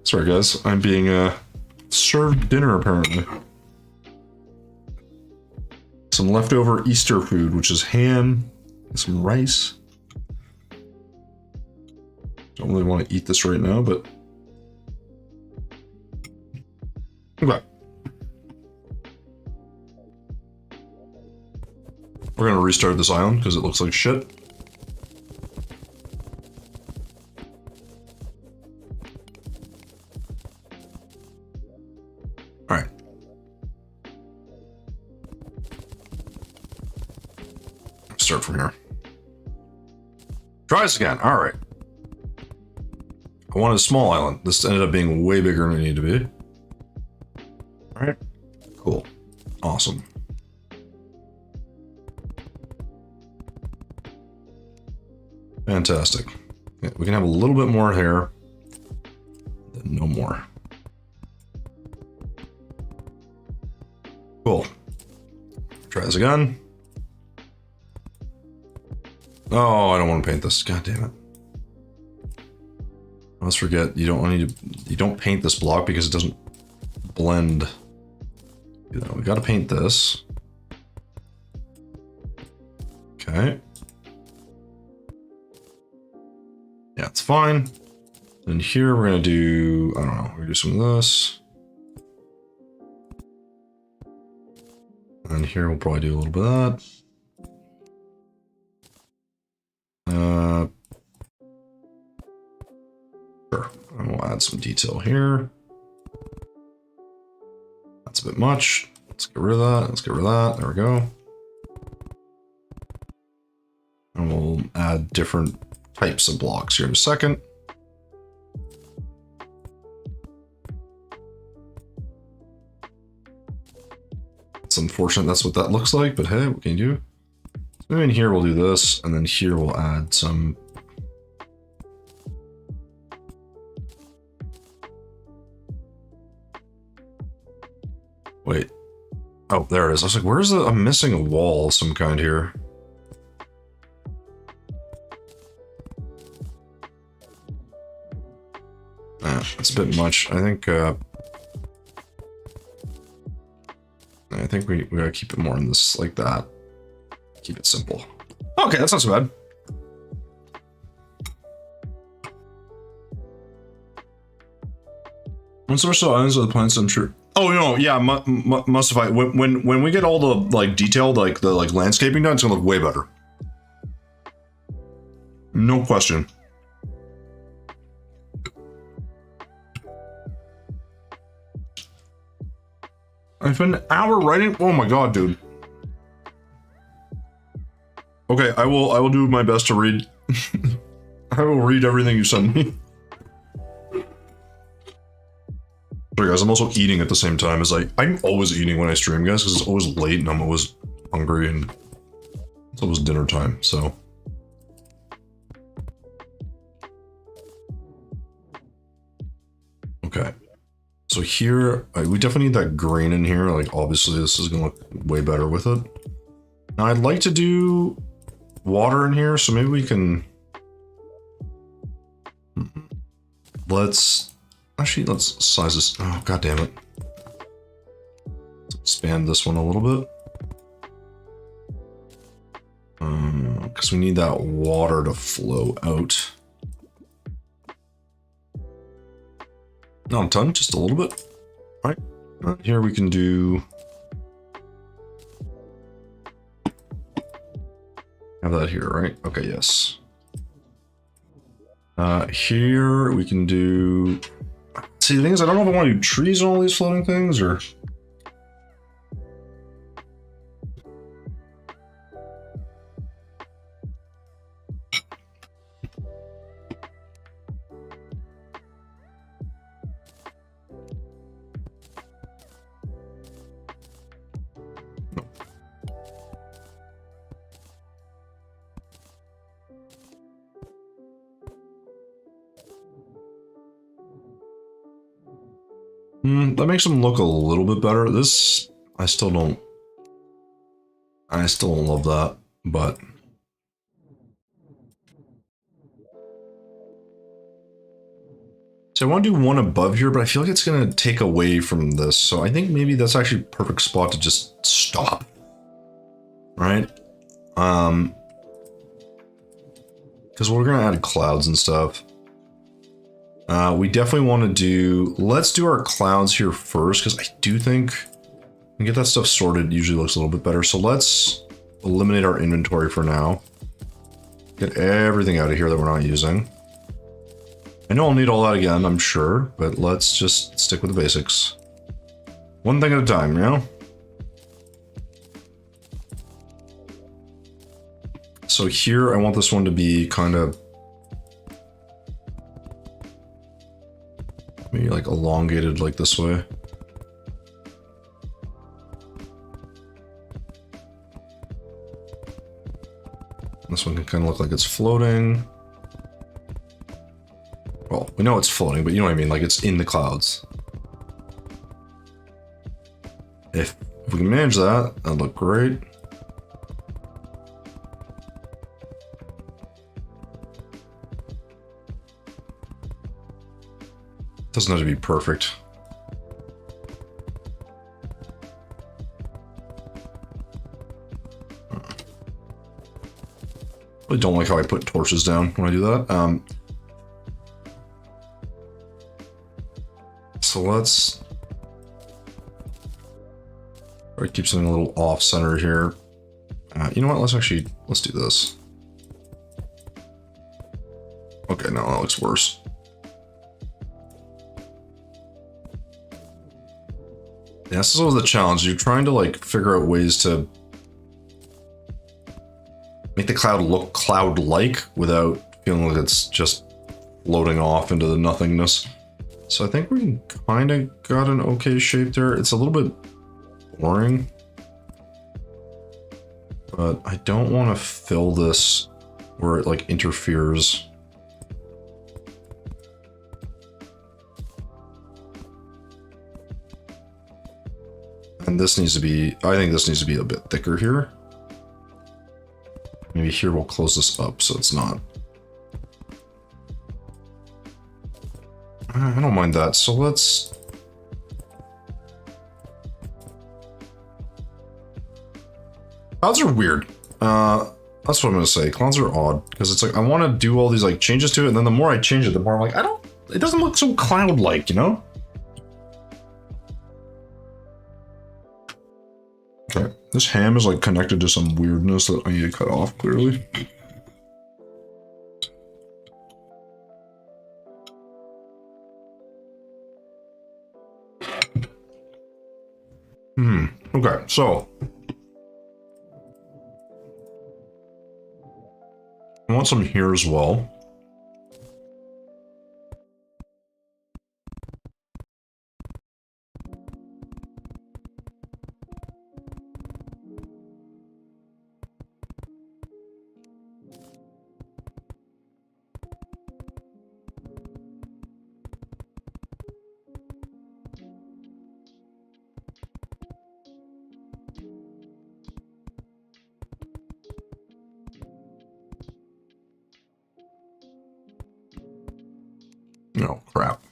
Sorry guys, I'm being served dinner apparently. Some leftover Easter food, which is ham and some rice. Don't really want to eat this right now, but okay. We're gonna restart this island because it looks like shit. Alright. Start from here. Try this again. Alright. I wanted a small island. This ended up being way bigger than it needed to be. Alright. Cool. Awesome. Fantastic. Yeah, we can have a little bit more here. Then no more. Cool. Try this again. Oh, I don't want to paint this. God damn it. Let's forget. You don't paint this block because it doesn't blend. You know, we got to paint this. Okay. Yeah, it's fine. And here we're gonna do, I don't know, we're gonna do some of this. And here we'll probably do a little bit of that. Sure, and we'll add some detail here. That's a bit much. Let's get rid of that, let's get rid of that, there we go. And we'll add different types of blocks here in a second. It's unfortunate that's what that looks like, but hey, what can you do? So in here we'll do this, and then here we'll add some. Wait. Oh, there it is. I was like, where's the, I'm missing a wall of some kind here. It's a bit much. I think we gotta keep it more in this like that. Keep it simple. Okay, that's not so bad. When source islands are the plants, I'm sure. Oh no, yeah, mustify. When we get all the like detailed like the like landscaping done, it's gonna look way better. No question. I spent an hour writing. Oh my god, dude. Okay, I will do my best to read. I will read everything you send me. Sorry guys, I'm also eating at the same time as I'm always eating when I stream, guys, because it's always late and I'm always hungry and it's always dinner time, so. Okay. So here, we definitely need that grain in here. Like, obviously this is gonna look way better with it. Now I'd like to do water in here, so maybe we can, let's size this. Oh, god damn it. Let's expand this one a little bit. Because we need that water to flow out. Not a ton, just a little bit. All right. Here we can do. Have that here, right? Okay, yes. Here we can do. See, the thing is, I don't know if I want to do trees on all these floating things or. That makes them look a little bit better. This, I still don't love that, but. So I want to do one above here, but I feel like it's going to take away from this. So I think maybe that's actually a perfect spot to just stop. Right? Because we're going to add clouds and stuff. We definitely want to do, let's do our clouds here first, because I do think we get that stuff sorted, it usually looks a little bit better. So let's eliminate our inventory for now. Get everything out of here that we're not using. I know I'll need all that again, I'm sure, but let's just stick with the basics. One thing at a time, you know? So here, I want this one to be kind of maybe like elongated like this way. This one can kind of look like it's floating. Well, we know it's floating, but you know what I mean, like it's in the clouds. If we can manage that, that'd look great. Doesn't have to be perfect. I don't like how I put torches down when I do that. So let's keep something a little off center here. You know what? Let's do this. Okay, no, that looks worse. Yeah, this is always the challenge. You're trying to like figure out ways to make the cloud look cloud-like without feeling like it's just floating off into the nothingness. So I think we kind of got an okay shape there. It's a little bit boring, but I don't want to fill this where it like interferes. And this needs to be, I think this needs to be a bit thicker here. Maybe here we'll close this up so it's not. I don't mind that. So let's. Clouds are weird. That's what I'm gonna say. Clouds are odd because it's like I want to do all these like changes to it, and then the more I change it, the more I'm like, it doesn't look so cloud-like, you know? Okay, this ham is like connected to some weirdness that I need to cut off, clearly. Okay, so I want some here as well. Oh, crap.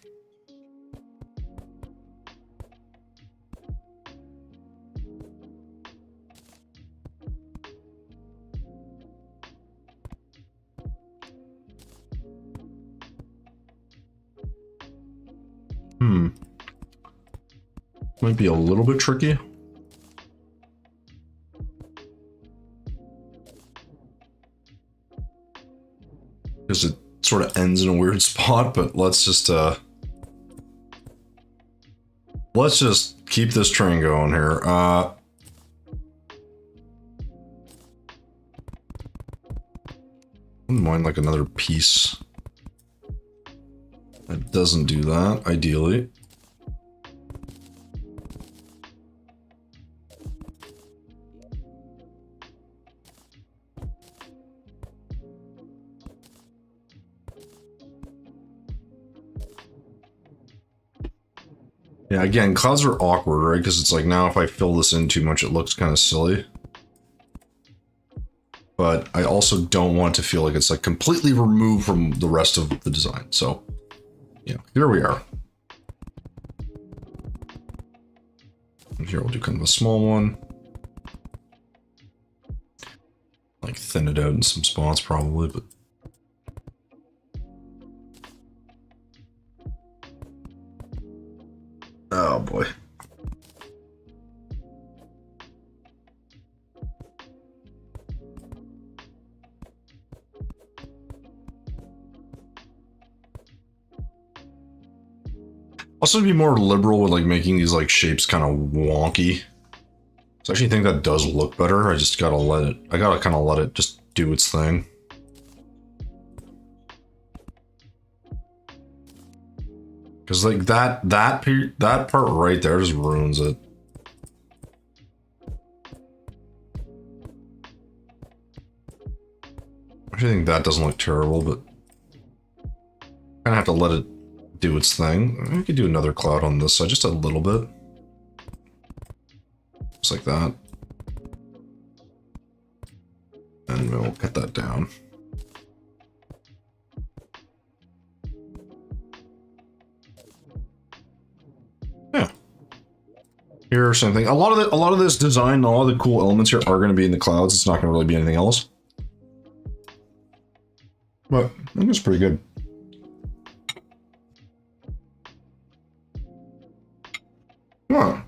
Might be a little bit tricky. Because it sort of ends in a weird spot, but let's just keep this train going here. Wouldn't mind like another piece that doesn't do that, ideally. Yeah, again, clouds are awkward, right? Because it's like now if I fill this in too much, it looks kind of silly. But I also don't want to feel like it's like completely removed from the rest of the design. So, yeah, here we are. And here we'll do kind of a small one. Like thin it out in some spots probably, but oh boy. Also be more liberal with like making these like shapes kind of wonky. So I actually think that does look better. I just gotta kind of let it just do its thing. Because like that part right there just ruins it. I actually think that doesn't look terrible, but kind of have to let it do its thing. We could do another cloud on this side, just a little bit. Just like that. And we'll cut that down. Yeah. Here, same thing. A lot of this design, a lot of the cool elements here are going to be in the clouds. It's not going to really be anything else. But I think it's pretty good. Huh.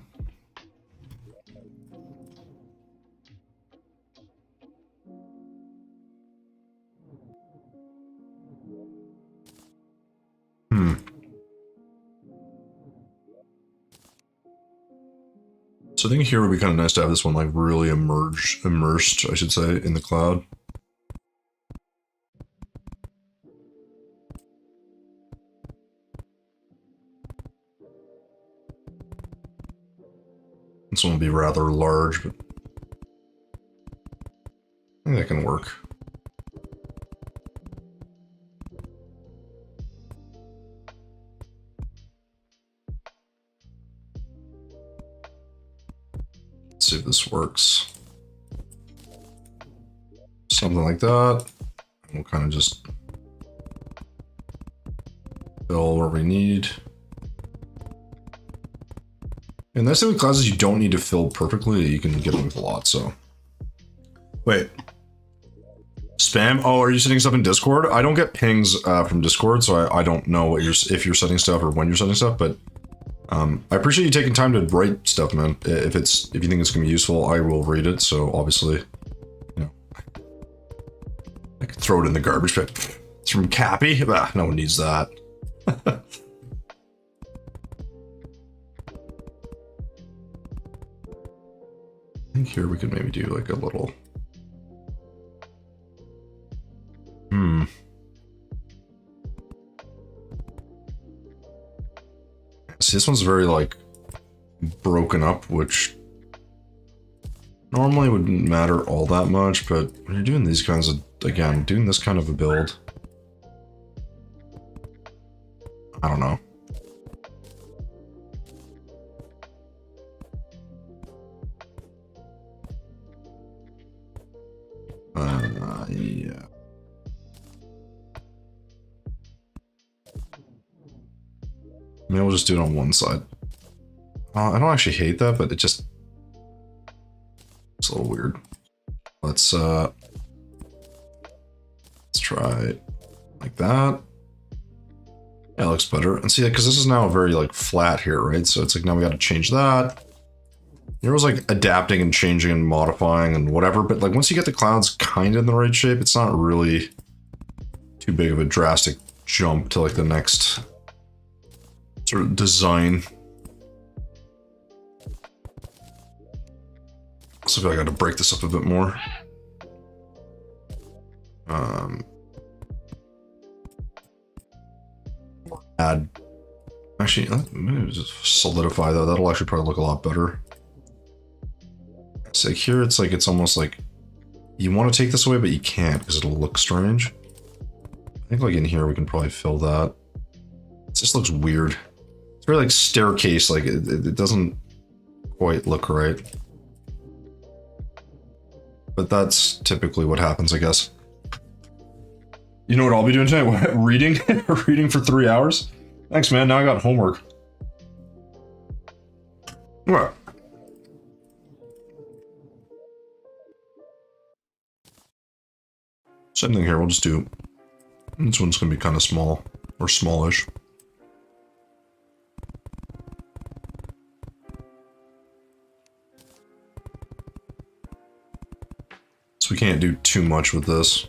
So I think here would be kind of nice to have this one like really immersed, I should say, in the cloud. This one will be rather large, but I think that can work. Let's see if this works. Something like that. And we'll kind of just fill where we need. And the nice thing with clouds is you don't need to fill perfectly. You can get away with a lot, so. Wait. Spam? Oh, are you setting stuff in Discord? I don't get pings from Discord, so I don't know what if you're setting stuff or when you're setting stuff, but I appreciate you taking time to write stuff, man. If you think it's gonna be useful, I will read it. So obviously, you know, I could throw it in the garbage, but it's from Cappy. Ah, no one needs that. I think here we could maybe do like a little. See, this one's very like broken up, which normally wouldn't matter all that much, but when you're doing these kinds of, again, doing this kind of a build, I don't know. Yeah. Maybe we'll just do it on one side. I don't actually hate that, but it's a little weird. Let's try like that. Yeah, it looks better. And see, because this is now very like flat here, right? So it's like now we got to change that. There was like adapting and changing and modifying and whatever, but like once you get the clouds kind of in the right shape, it's not really too big of a drastic jump to like the next sort of design. So I feel like I got to break this up a bit more. Add, actually, maybe just solidify that. That'll actually probably look a lot better. So here it's almost like you want to take this away, but you can't because it'll look strange. I think like in here we can probably fill that. It just looks weird. It's very like staircase, like it doesn't quite look right. But that's typically what happens, I guess. You know what I'll be doing tonight? What, reading? Reading for 3 hours? Thanks, man. Now I got homework. What? Same thing here. We'll just do. This one's gonna be kind of small or smallish. So we can't do too much with this.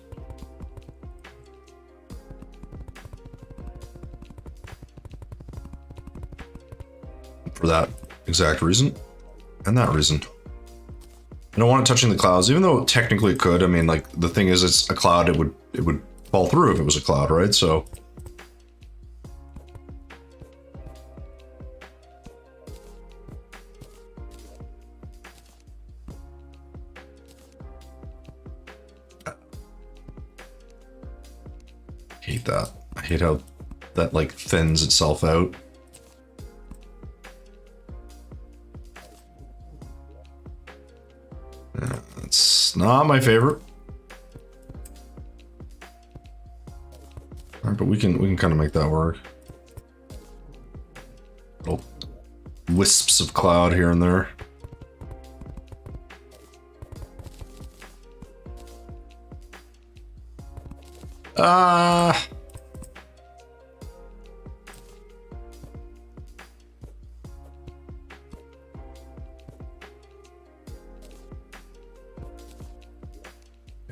For that exact reason, and that reason. I don't want it touching the clouds, even though technically it could. I mean, like the thing is, it's a cloud. It would fall through if it was a cloud, right? So. I hate that. I hate how that like thins itself out. It's not my favorite. All right, but we can kind of make that work. Little wisps of cloud here and there.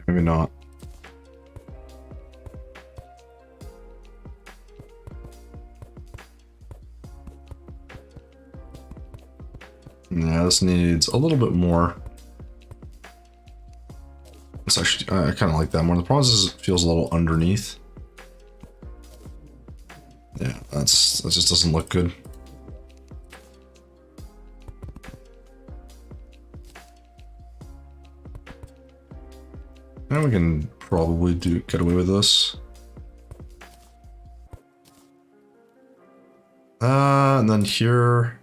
Maybe not. Yeah, this needs a little bit more. It's actually, I kind of like that more. The problem is it feels a little underneath. Yeah, that just doesn't look good. And we can probably get away with this. And then here,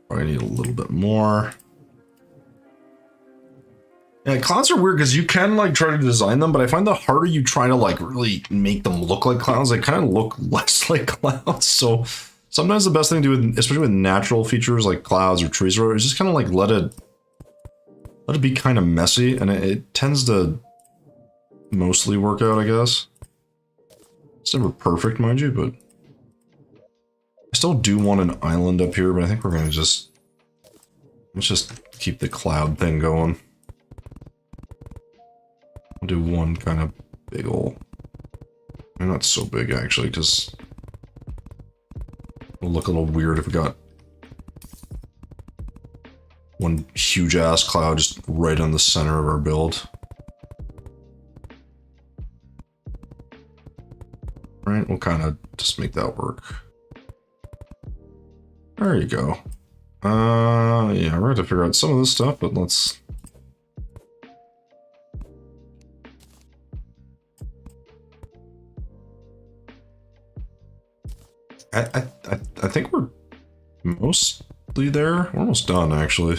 probably need a little bit more. Yeah, clouds are weird because you can like try to design them, but I find the harder you try to like really make them look like clouds, they kind of look less like clouds. So sometimes the best thing to do, especially with natural features like clouds or trees, is just kind of like let it be kind of messy, and it tends to mostly work out, I guess. It's never perfect, mind you, but I still do want an island up here, but I think we're gonna just... Let's just keep the cloud thing going. I'll do one kind of big ol'... Not so big, actually, because... It'll look a little weird if we got... one huge-ass cloud just right on the center of our build. Right, we'll kind of just make that work. There you go. Yeah, we're going to figure out some of this stuff, but let's... I think we're mostly there. We're almost done, actually.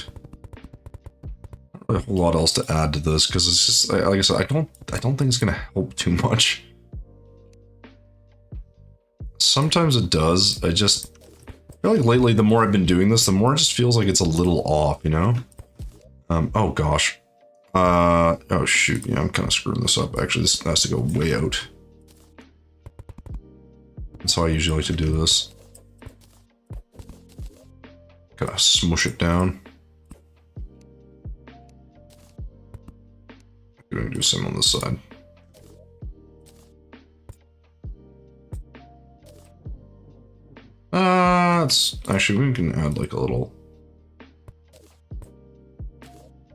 Not really a whole lot else to add to this, because it's just, like I said, I don't think it's going to help too much. Sometimes it does. I feel like lately, the more I've been doing this, the more it just feels like it's a little off, you know? Oh gosh. Oh shoot, yeah, I'm kind of screwing this up, actually. This has to go way out. That's how I usually like to do this. Gotta smush it down. I'm gonna do some on this side. It's actually, we can add like a little,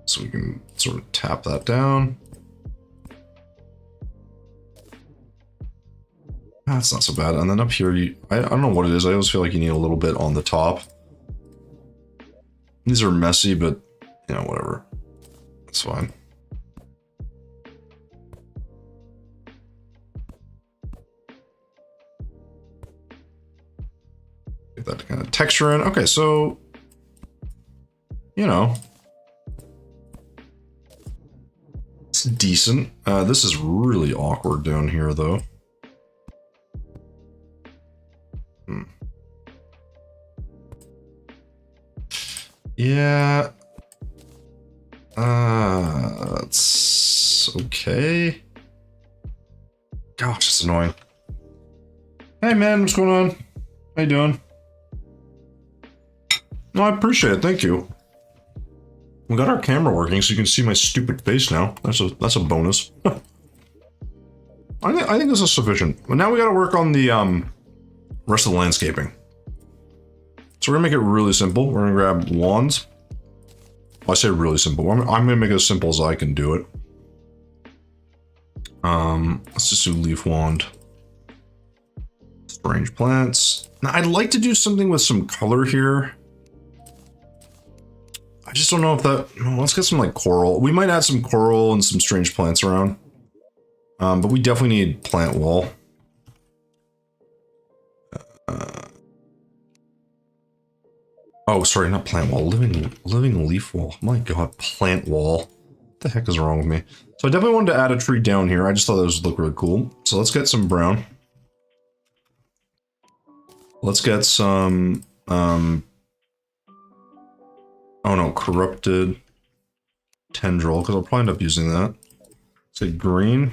so we can sort of tap that down. That's not so bad. And then up here, I don't know what it is. I always feel like you need a little bit on the top. These are messy, but you know, whatever. That's fine. Get that kind of texture in. Okay, so, you know, it's decent. This is really awkward down here, though. Yeah. That's okay. Gosh, it's annoying. Hey man, what's going on? How you doing? No, I appreciate it, thank you. We got our camera working so you can see my stupid face now. That's a bonus. I think this is sufficient. But now we gotta work on the rest of the landscaping. So we're gonna make it really simple. We're gonna grab wands. Well, I say really simple. I'm gonna make it as simple as I can do it. Let's just do leaf wand. Strange plants. Now I'd like to do something with some color here. I just don't know if that, well, let's get some like coral. We might add some coral and some strange plants around. But we definitely need plant wall. Oh, sorry, not plant wall. Living leaf wall. My god, plant wall. What the heck is wrong with me? So I definitely wanted to add a tree down here. I just thought those would look really cool. So let's get some brown. Let's get some, oh no, corrupted tendril, because I'll probably end up using that. Say green.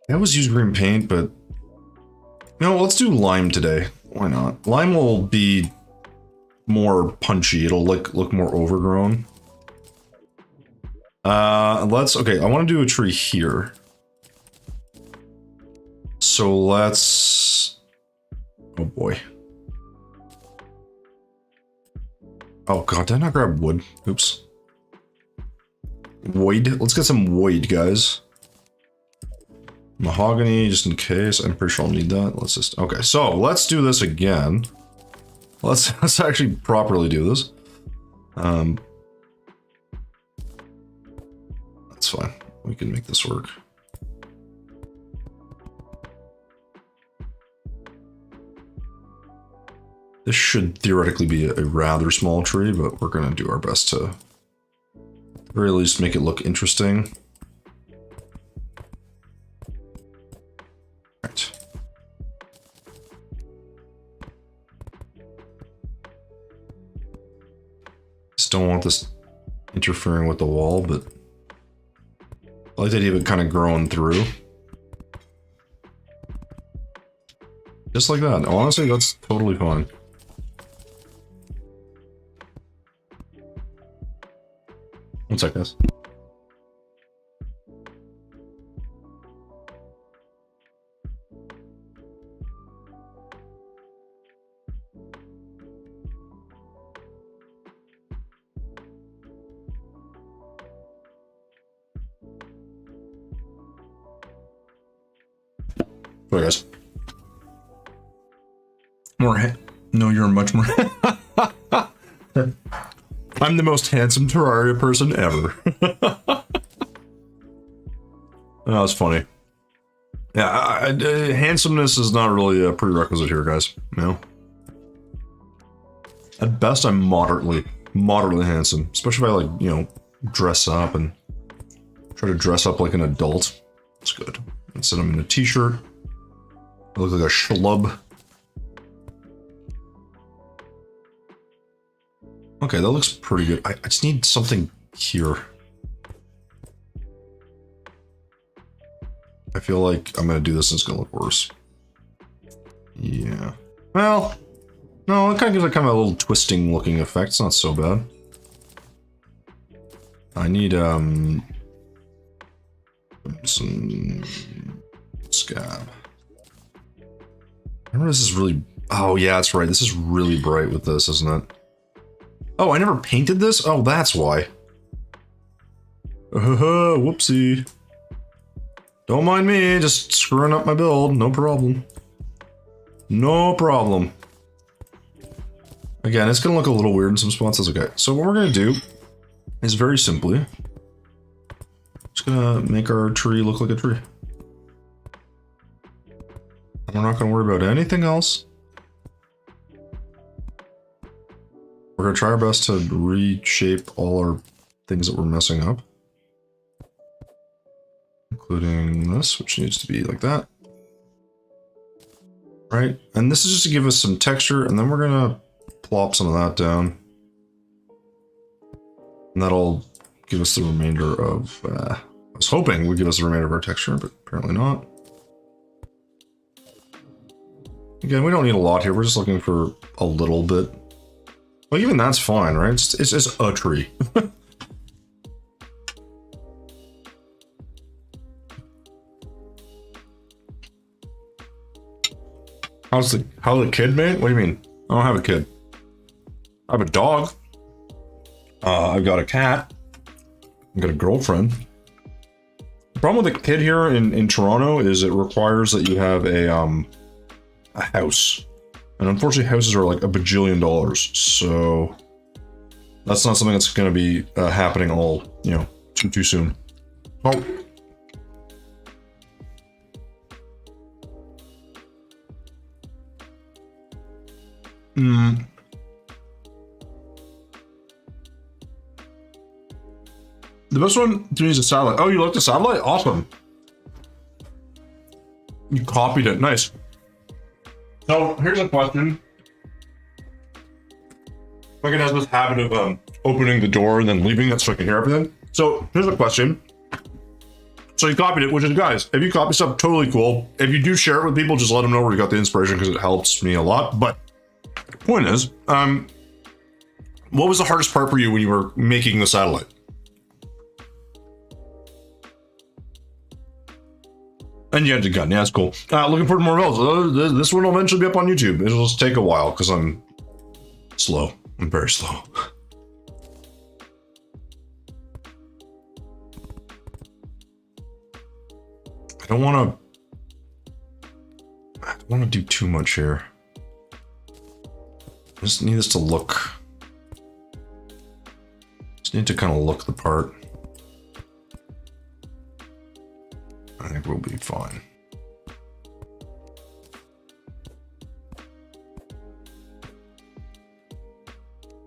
I always use green paint, but no, let's do lime today. Why not? Lime will be more punchy. It'll look more overgrown. Okay, I want to do a tree here. So let's, oh boy. Oh god, did I not grab wood? Oops. Wood. Let's get some wood, guys. Mahogany, just in case. I'm pretty sure I'll need that. Let's just, okay, so let's do this again. Let's actually properly do this. That's fine. We can make this work. This should theoretically be a rather small tree, but we're going to do our best to, at the very least, make it look interesting. Right. Just don't want this interfering with the wall, but I like the idea of it kind of growing through. Just like that. Honestly, that's totally fine. One sec, guys. Sorry, guys. No, you're much more. I'm the most handsome Terraria person ever. That was funny. Yeah, handsomeness is not really a prerequisite here, guys. No. At best, I'm moderately handsome. Especially if I, like, you know, dress up and try to dress up like an adult. It's good. Instead, I'm in a t-shirt. I look like a schlub. Okay, that looks pretty good. I just need something here. I feel like I'm gonna do this and it's gonna look worse. Yeah. Well, no, it kind of gives like kind of a little twisting looking effect. It's not so bad. I need some scab. Remember, this is really. Oh yeah, that's right. This is really bright with this, isn't it? Oh, I never painted this? Oh, that's why. Whoopsie. Don't mind me, just screwing up my build. No problem. No problem. Again, it's gonna look a little weird in some spots. That's okay. So what we're gonna do is very simply just gonna make our tree look like a tree. And we're not gonna worry about anything else. We're gonna try our best to reshape all our things that we're messing up. Including this, which needs to be like that. Right, and this is just to give us some texture, and then we're gonna plop some of that down. And that'll give us the remainder of, I was hoping would give us the remainder of our texture, but apparently not. Again, we don't need a lot here, we're just looking for a little bit. Well, even that's fine, right? It's just a tree. How's the kid, mate? What do you mean? I don't have a kid. I have a dog. I've got a cat. I've got a girlfriend. The problem with a kid here in Toronto is it requires that you have a house. And unfortunately, houses are like $1 bajillion. So that's not something that's going to be happening all, you know, too soon. Oh. The best one to me is a satellite. Oh, you like the satellite? Awesome. You copied it. Nice. So here's a question. Fucking has this habit of opening the door and then leaving it so I can hear everything. So here's a question. So you copied it, which is, guys, if you copy stuff, totally cool. If you do share it with people, just let them know where you got the inspiration because it helps me a lot. But the point is, what was the hardest part for you when you were making the satellite? And you had the gun. Yeah, that's cool. Looking forward to more builds. This one will eventually be up on YouTube. It'll just take a while because I'm slow. I'm very slow. I don't want to do too much here. I just need this to look. Just need to kind of look the part. I think we'll be fine.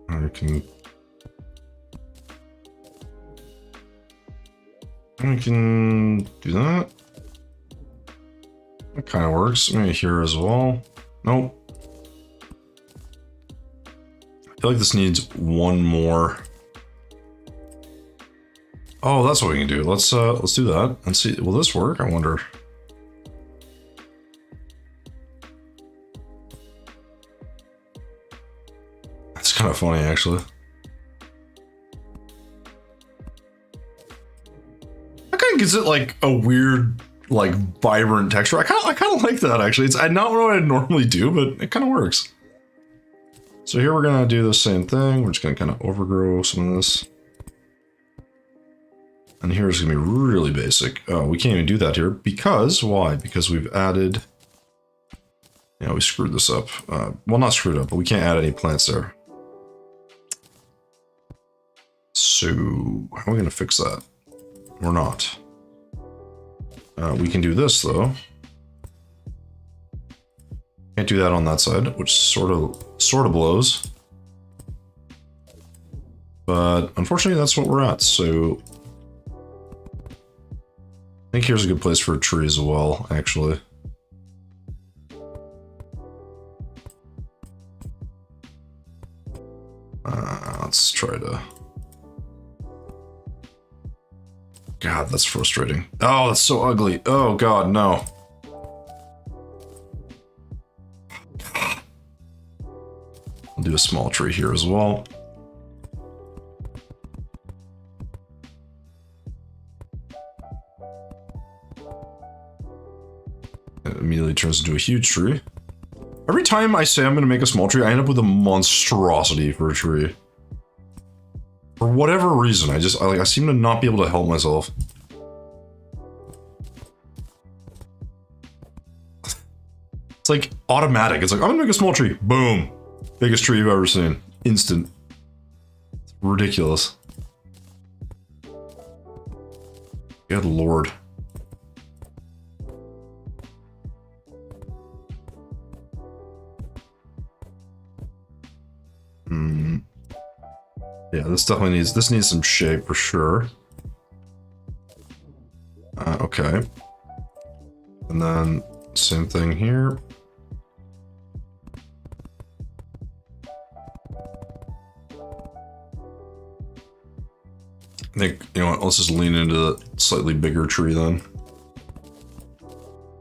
I can do that. That kind of works. Maybe here as well. Nope. I feel like this needs one more. Oh, that's what we can do. Let's do that and see. Will this work? I wonder. kind of funny, actually. That kind of gives it like a weird, like vibrant texture. I kind of like that actually. It's not what I normally do, but it kind of works. So here we're gonna do the same thing. We're just gonna kind of overgrow some of this. And here's gonna be really basic. Oh, we can't even do that here because why? Because we've added. Yeah, we screwed this up. Well, not screwed up, but we can't add any plants there. So how are we gonna fix that? We're not. We can do this though. Can't do that on that side, which sort of blows. But unfortunately, that's what we're at. So I think here's a good place for a tree as well, actually. Let's try to. God, that's frustrating. Oh, that's so ugly. Oh God, no. I'll do a small tree here as well. It immediately turns into a huge tree. Every time I say I'm going to make a small tree, I end up with a monstrosity for a tree. For whatever reason, I seem to not be able to help myself. It's like automatic. It's like, I'm gonna make a small tree. Boom. Biggest tree you've ever seen. Instant. It's ridiculous. Good Lord. Yeah, this definitely needs some shape for sure. Okay. And then same thing here. I think, you know what, let's just lean into the slightly bigger tree then.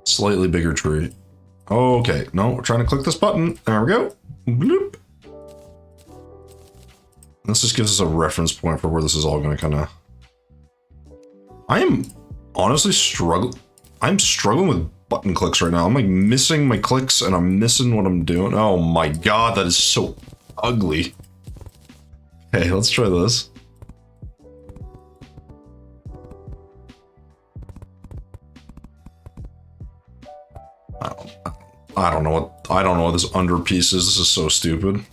Slightly bigger tree. Okay, no, we're trying to click this button. There we go. Bloop. This just gives us a reference point for where this is all going to kind of... I am honestly I'm struggling with button clicks right now. I'm like missing my clicks and I'm missing what I'm doing. Oh my God, that is so ugly. Okay, let's try this. I don't know what this under piece is. This is so stupid.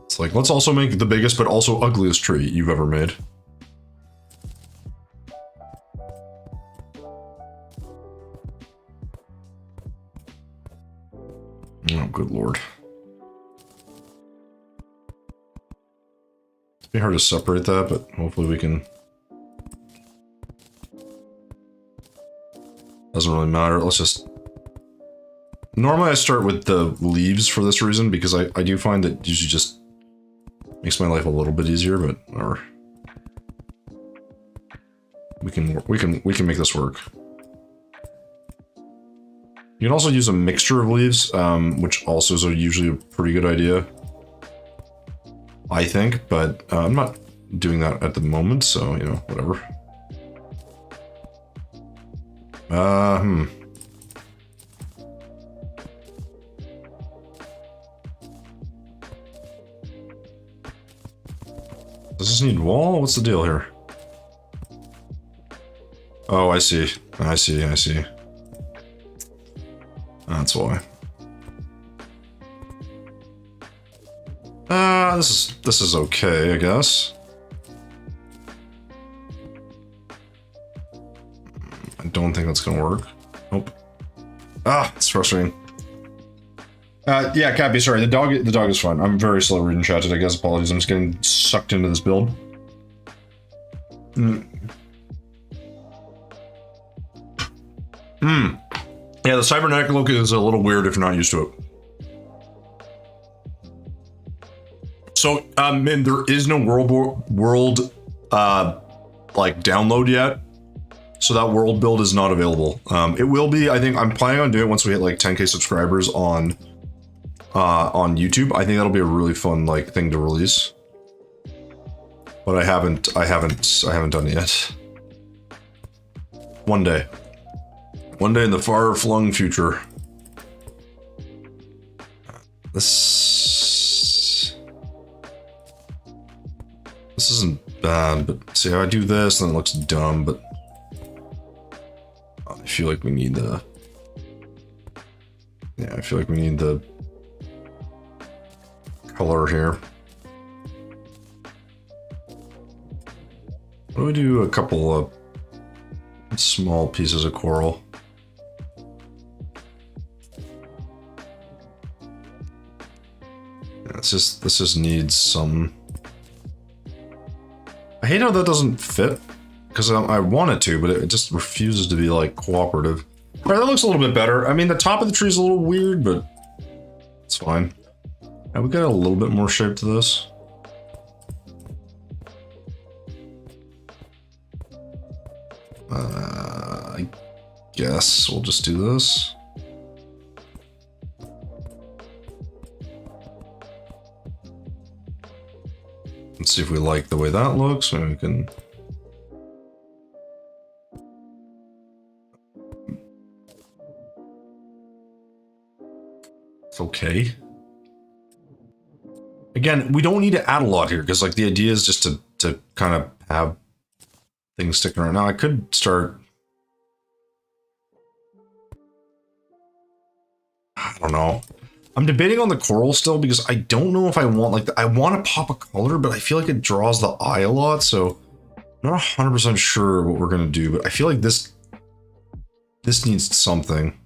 It's like, let's also make the biggest but also ugliest tree you've ever made. Oh, good Lord. It's be hard to separate that, but hopefully we can. Doesn't really matter. Let's just. Normally I start with the leaves for this reason, because I do find that usually just makes my life a little bit easier, but or we can make this work. You can also use a mixture of leaves, which also is usually a pretty good idea, I think, but I'm not doing that at the moment, so, you know, whatever. Does this need wall? What's the deal here? Oh, I see. I see. That's why. This is okay, I guess. I don't think that's gonna work. Nope. Ah, it's frustrating. Yeah, Cappy, sorry. The dog is fine. I'm very slow reading chat today, guys. Apologies. I'm just getting sucked into this build. Yeah, the cybernetic look is a little weird if you're not used to it. So, and there is no world like download yet. So that world build is not available. It will be, I think I'm planning on doing it once we hit like 10K subscribers on on YouTube. I think that'll be a really fun like thing to release. But I haven't done it yet. One day in the far-flung future. This isn't bad, but see how I do this, and it looks dumb, but I feel like we need the... Yeah, I feel like we need the color here. What do we do? A couple of small pieces of coral. Yeah, this just needs some... I hate how that doesn't fit, because I want it to, but it just refuses to be, like, cooperative. Alright, that looks a little bit better. I mean, the top of the tree is a little weird, but it's fine. Now we got a little bit more shape to this. I guess we'll just do this. Let's see if we like the way that looks. Maybe we can... It's okay. Again, we don't need to add a lot here, because like the idea is just to kind of have things sticking around. Now I could start... I don't know. I'm debating on the coral still, because I don't know if I want, like, I want to pop a color, but I feel like it draws the eye a lot, so I'm not 100% sure what we're going to do, but I feel like this needs something.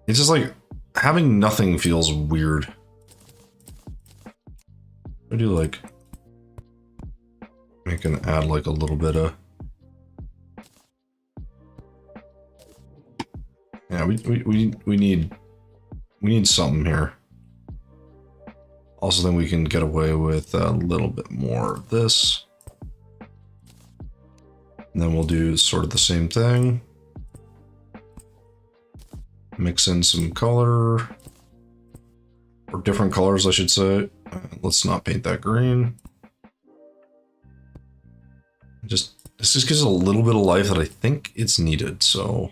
It's just like, having nothing feels weird. I do like... I can add like a little bit of... Yeah, we need something here. Also, then we can get away with a little bit more of this. And then we'll do sort of the same thing. Mix in some color. Or different colors, I should say. Let's not paint that green. This just gives it a little bit of life that I think it's needed, so...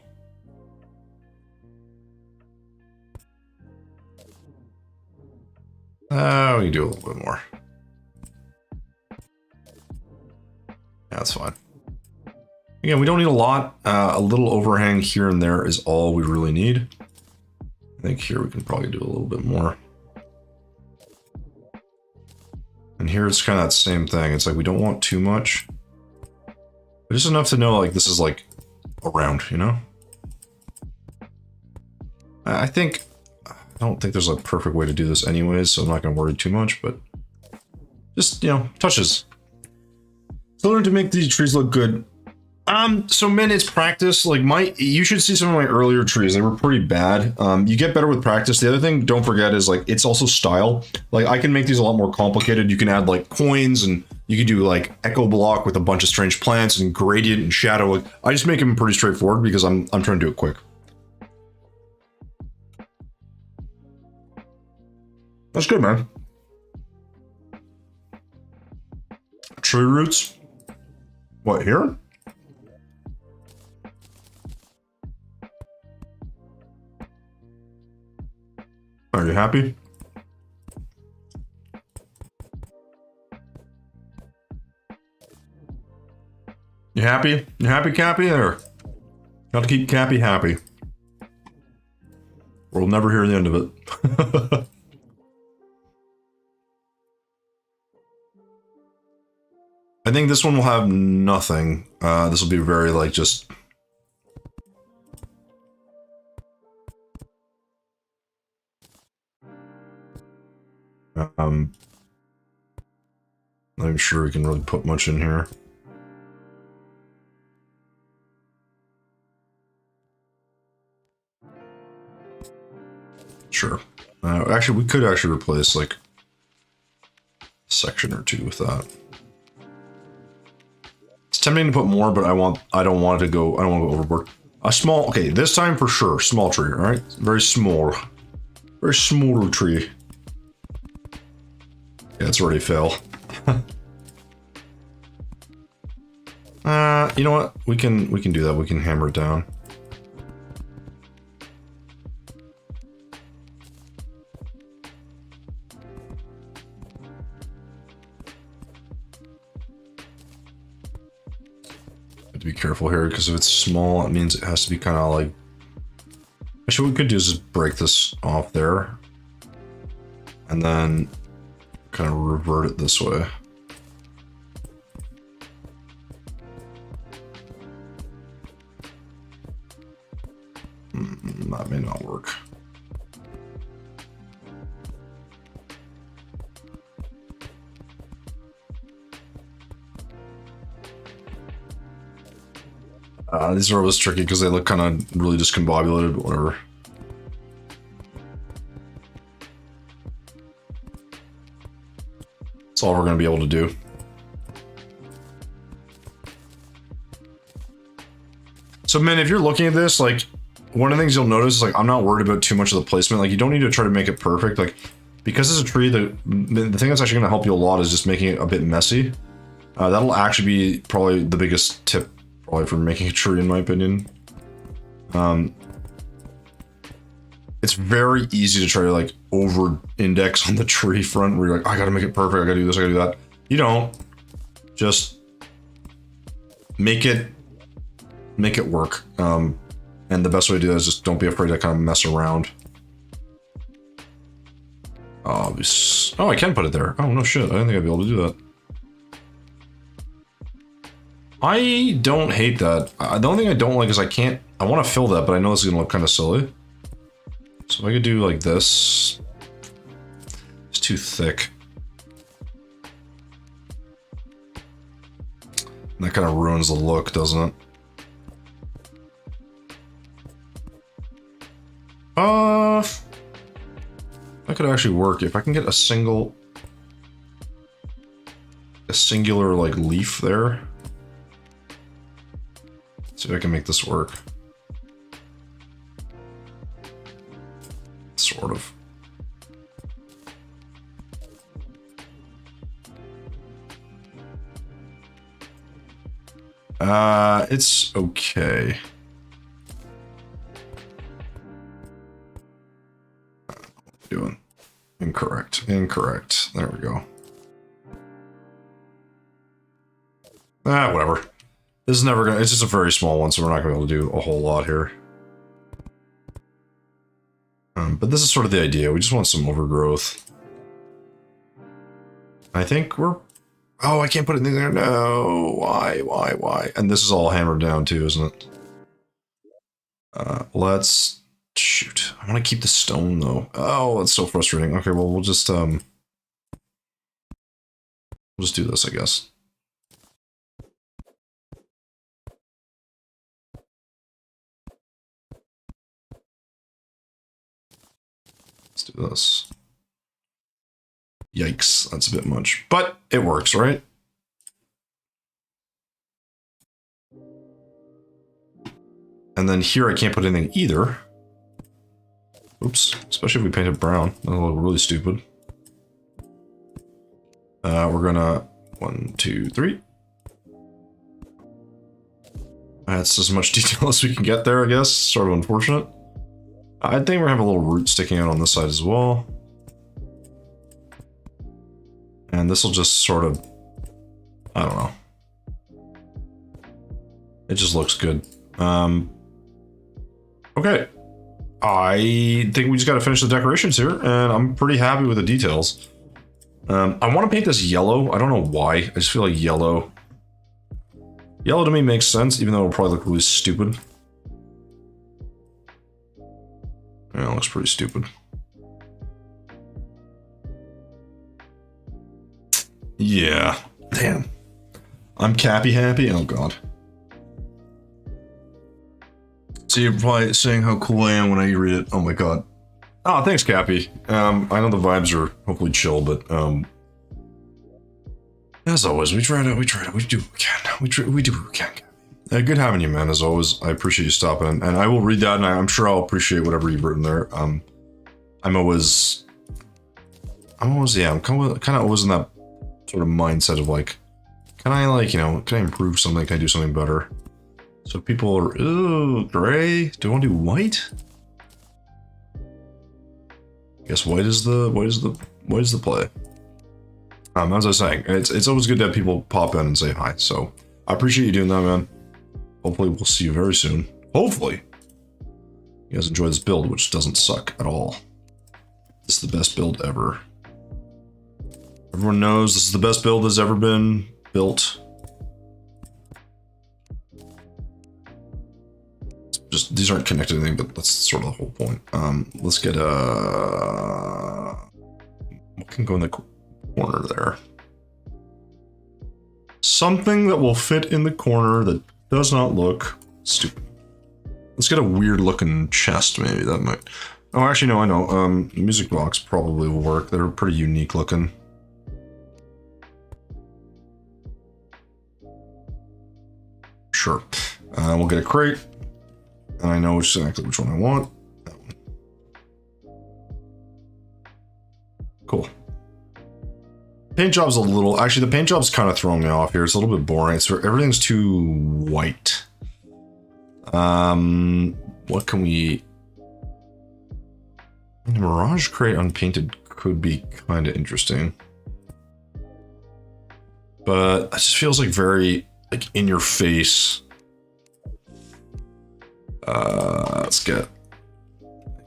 we can do a little bit more. Yeah, that's fine. Again, we don't need a lot. A little overhang here and there is all we really need. I think here we can probably do a little bit more. And here it's kind of that same thing. It's like we don't want too much. But just enough to know like this is like around, you know? I don't think there's a perfect way to do this anyways, so I'm not going to worry too much, but just, you know, touches. So learn to make these trees look good. So man, it's practice. Like you should see some of my earlier trees. They were pretty bad. You get better with practice. The other thing, don't forget, is like, it's also style. Like I can make these a lot more complicated. You can add like coins and you can do like echo block with a bunch of strange plants and gradient and shadow. Like, I just make them pretty straightforward because I'm trying to do it quick. That's good, man. Tree roots. What, here? Are you happy? You happy? You happy, Cappy? Or got to keep Cappy happy. We'll never hear the end of it. I think this one will have nothing. This will be very, like, just... I'm sure we can really put much in here. Sure. Actually, we could actually replace, like, a section or two with that. tempting to put more, but I don't want to go overboard. A small, okay, this time for sure, small tree, all right? Very small tree. Yeah, it's already fell. You know what? We can do that. We can hammer it down. Have to be careful here because if it's small, it means it has to be kind of like. Actually, what we could do is just break this off there, and then kind of revert it this way. That may not work. These are always tricky because they look kind of really discombobulated, but whatever. That's all we're going to be able to do. So, man, if you're looking at this, like, one of the things you'll notice is, like, I'm not worried about too much of the placement. Like, you don't need to try to make it perfect. Like, because it's a tree, the thing that's actually going to help you a lot is just making it a bit messy. That'll actually be probably the biggest tip, probably, for making a tree, in my opinion. It's very easy to try to, like, over-index on the tree front, where you're like, I gotta make it perfect, I gotta do this, I gotta do that. You don't. Just make it work. And the best way to do that is just don't be afraid to kind of mess around. Oh, I can put it there. Oh, no shit. I didn't think I'd be able to do that. I don't hate that. The only thing I don't like is I want to fill that, but I know this is going to look kind of silly. So if I could do like this. It's too thick. And that kind of ruins the look, doesn't it? That could actually work if I can get a singular like leaf there. See if I can make this work. Sort of. It's okay. Doing incorrect. There we go. Whatever. This is never gonna. It's just a very small one, so we're not gonna be able to do a whole lot here. But this is sort of the idea. We just want some overgrowth. I think we're. Oh, I can't put it in there. No. Why? And this is all hammered down too, isn't it? Let's. Shoot, I want to keep the stone though. Oh, that's so frustrating. Okay, well, we'll just do this, I guess. Let's do this. Yikes, that's a bit much, but it works, right? And then here I can't put anything either. Oops, especially if we paint it brown. That'll look really stupid. We're gonna 1, 2, 3. That's as much detail as we can get there, I guess. Sort of unfortunate. I think we're having a little root sticking out on this side as well. And this will just sort of, I don't know. It just looks good. Okay. I think we just got to finish the decorations here, and I'm pretty happy with the details. I want to paint this yellow. I don't know why. I just feel like yellow. Yellow to me makes sense, even though it'll probably look really stupid. Yeah, it looks pretty stupid. Yeah. Damn. I'm Cappy happy? Oh, God. So you're probably saying how cool I am when I read it. Oh my god. Oh, thanks, Cappy. I know the vibes are hopefully chill, but As always, we do what we can. We do what we can. Good having you, man. As always, I appreciate you stopping, and I will read that, and I'm sure I'll appreciate whatever you've written there. I'm always, yeah, I'm kind of always in that sort of mindset of like, can I like, can I improve something? Can I do something better? So people are, ooh, gray. Do I want to do white? I guess white is the play. As I was saying, it's always good to have people pop in and say hi. So I appreciate you doing that, man. Hopefully we'll see you very soon. Hopefully you guys enjoy this build, which doesn't suck at all. This is the best build ever. Everyone knows this is the best build that's ever been built. Just these aren't connected to anything, but that's sort of the whole point. Let's get what can go in the corner there? Something that will fit in the corner that does not look stupid. Let's get a weird looking chest, maybe that might. Oh, actually, no, I know. Music box probably will work. They're pretty unique looking. Sure. We'll get a crate. And I know exactly which one I want. That one. Cool. Paint job's a little, actually the paint job's kind of throwing me off here. It's a little bit boring. Everything's too white. What can we, Mirage Crate unpainted could be kind of interesting. But it just feels like very like in your face. Let's get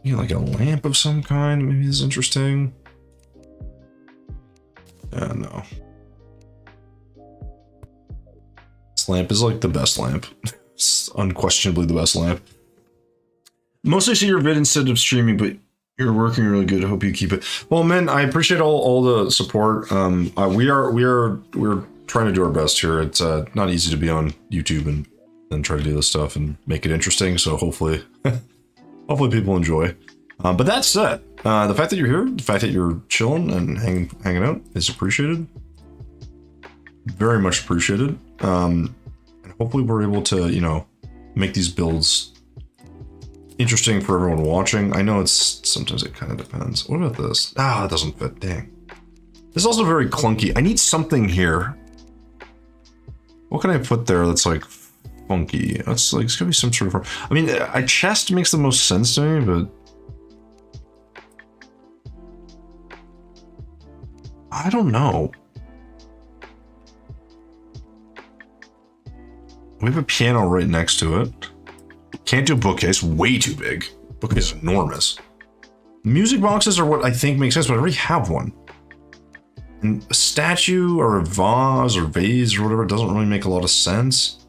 like a lamp of some kind. Maybe this is interesting. No. This lamp is like the best lamp. It's unquestionably the best lamp. Mostly see your vid instead of streaming, but you're working really good. I hope you keep it. Well, man, I appreciate all the support. We're trying to do our best here. It's not easy to be on YouTube and try to do this stuff and make it interesting. So hopefully, hopefully people enjoy. But that said, the fact that you're here, the fact that you're chilling and hanging out is appreciated. Very much appreciated. And hopefully we're able to, make these builds interesting for everyone watching. I know sometimes it kind of depends. What about this? Ah, it doesn't fit. Dang. This is also very clunky. I need something here. What can I put there that's like funky? That's like, it's gonna be some sort of, I mean, a chest makes the most sense to me, but I don't know. We have a piano right next to it. Can't do a bookcase, way too big. Bookcase is enormous. Music boxes are what I think makes sense, but I already have one. And a statue or a vase or vase or whatever doesn't really make a lot of sense.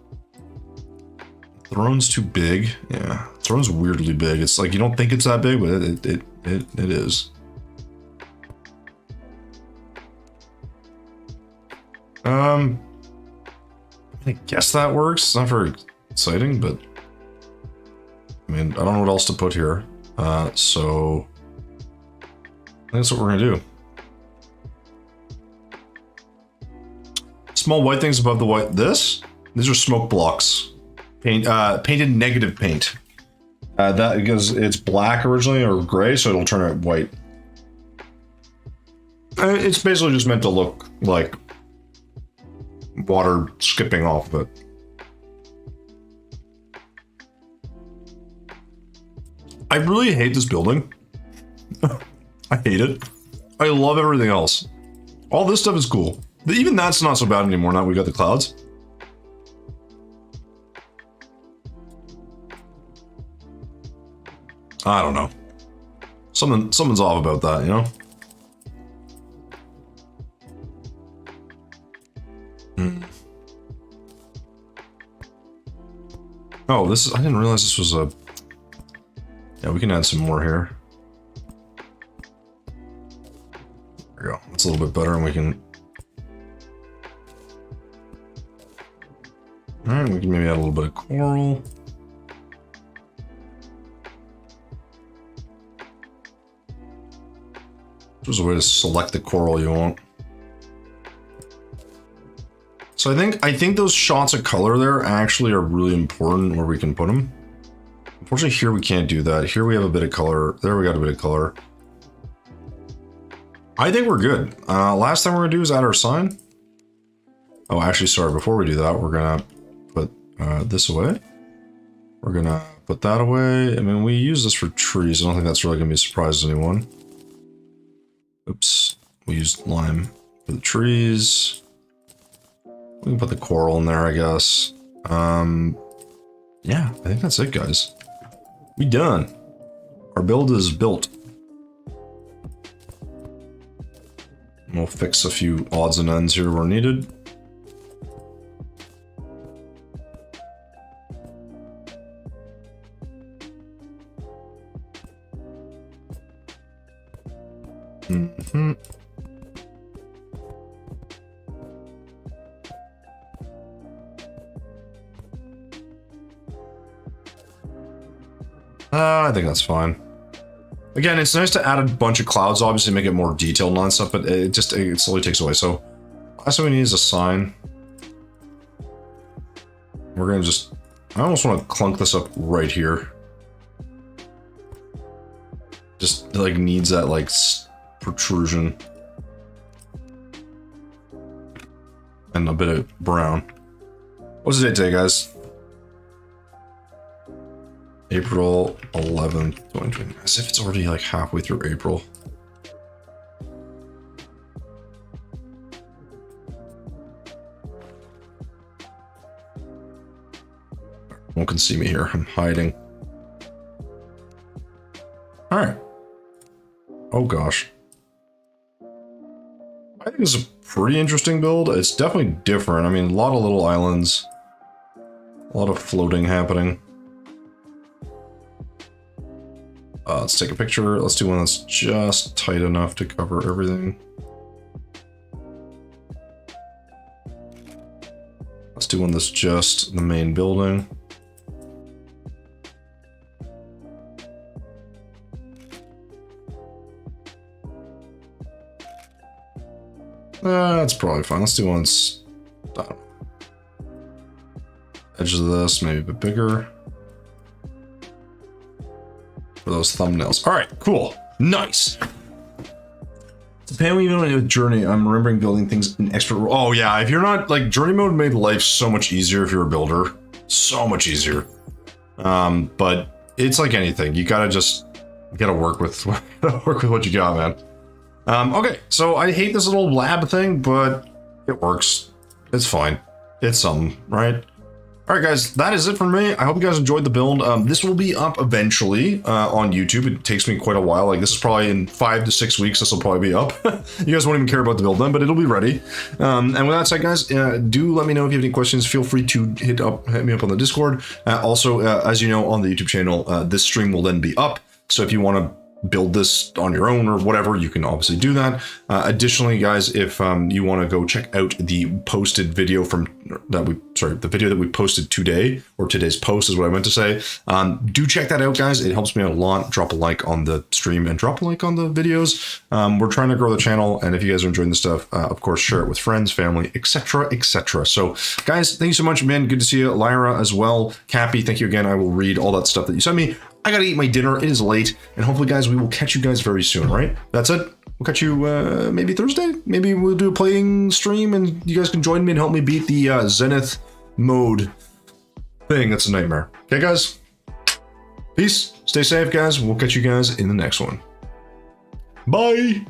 Throne's too big. Yeah, throne's weirdly big. It's like you don't think it's that big, but it is. I guess that works. It's not very exciting, but I mean, I don't know what else to put here. So I think that's what we're gonna do. Small white things above the white. These are smoke blocks. Painted negative paint. That because it's black originally or gray, so it'll turn it white. It's basically just meant to look like water skipping off of it. I really hate this building. I hate it. I love everything else. All this stuff is cool. Even that's not so bad anymore now we got the clouds. I don't know. Something's off about that, you know? Oh, this is, I didn't realize this was a, yeah, we can add some more here. There we go. It's a little bit better and we can, all right, we can maybe add a little bit of coral. There's a way to select the coral you want. So I think those shots of color there actually are really important where we can put them. Unfortunately, here we can't do that. Here we have a bit of color. There we got a bit of color. I think we're good. Last thing we're gonna do is add our sign. Oh, actually, sorry. Before we do that, we're gonna put this away. We're gonna put that away. I mean, we use this for trees. I don't think that's really gonna be a surprise to anyone. Oops. We used lime for the trees. We can put the coral in there, I guess. Yeah, I think that's it, guys. We done. Our build is built. We'll fix a few odds and ends here where needed. Mm-hmm. I think that's fine. Again, it's nice to add a bunch of clouds, obviously make it more detailed and all that stuff, but it slowly takes away. So last thing we need is a sign. We're gonna just, I almost want to clunk this up right here. Just like needs that like protrusion. And a bit of brown. What's the date today, guys? April 11th, 2020. As if it's already like halfway through April. No one can see me here. I'm hiding. All right. Oh gosh. I think it's a pretty interesting build. It's definitely different. I mean, a lot of little islands. A lot of floating happening. Let's take a picture. Let's do one that's just tight enough to cover everything. Let's do one that's just the main building. That's probably fine. Let's do one that's, I don't know, edge of this, maybe a bit bigger. For those thumbnails. All right, cool. Nice. Depending on with Journey, I'm remembering building things in extra. Oh yeah, if you're not like Journey mode made life so much easier if you're a builder, so much easier. But it's like anything, you gotta work with what you got, man. Okay, so I hate this little lab thing, but it works. It's fine. It's something, right? All right, guys, that is it for me. I hope you guys enjoyed the build. This will be up eventually on YouTube. It takes me quite a while. Like, this is probably in 5 to 6 weeks. This will probably be up. You guys won't even care about the build then, but it'll be ready. And with that said, guys, do let me know if you have any questions. Feel free to hit me up on the Discord. Also, as you know, on the YouTube channel, this stream will then be up. So if you want to build this on your own or whatever, you can obviously do that. Additionally, guys, if you want to go check out the posted video the video that we posted today, or today's post is what I meant to say, do check that out, guys. It helps me out a lot. Drop a like on the stream and drop a like on the videos. We're trying to grow the channel, and if you guys are enjoying the stuff, of course, share it with friends, family, etc., etc. So, guys, thank you so much, man. Good to see you. Lyra as well. Cappy, thank you again. I will read all that stuff that you sent me. I gotta eat my dinner. It is late, and hopefully, guys, we will catch you guys very soon, right? That's it. We'll catch you maybe Thursday. Maybe we'll do a playing stream, and you guys can join me and help me beat the Zenith mode thing. That's a nightmare. Okay, guys? Peace. Stay safe, guys. We'll catch you guys in the next one. Bye.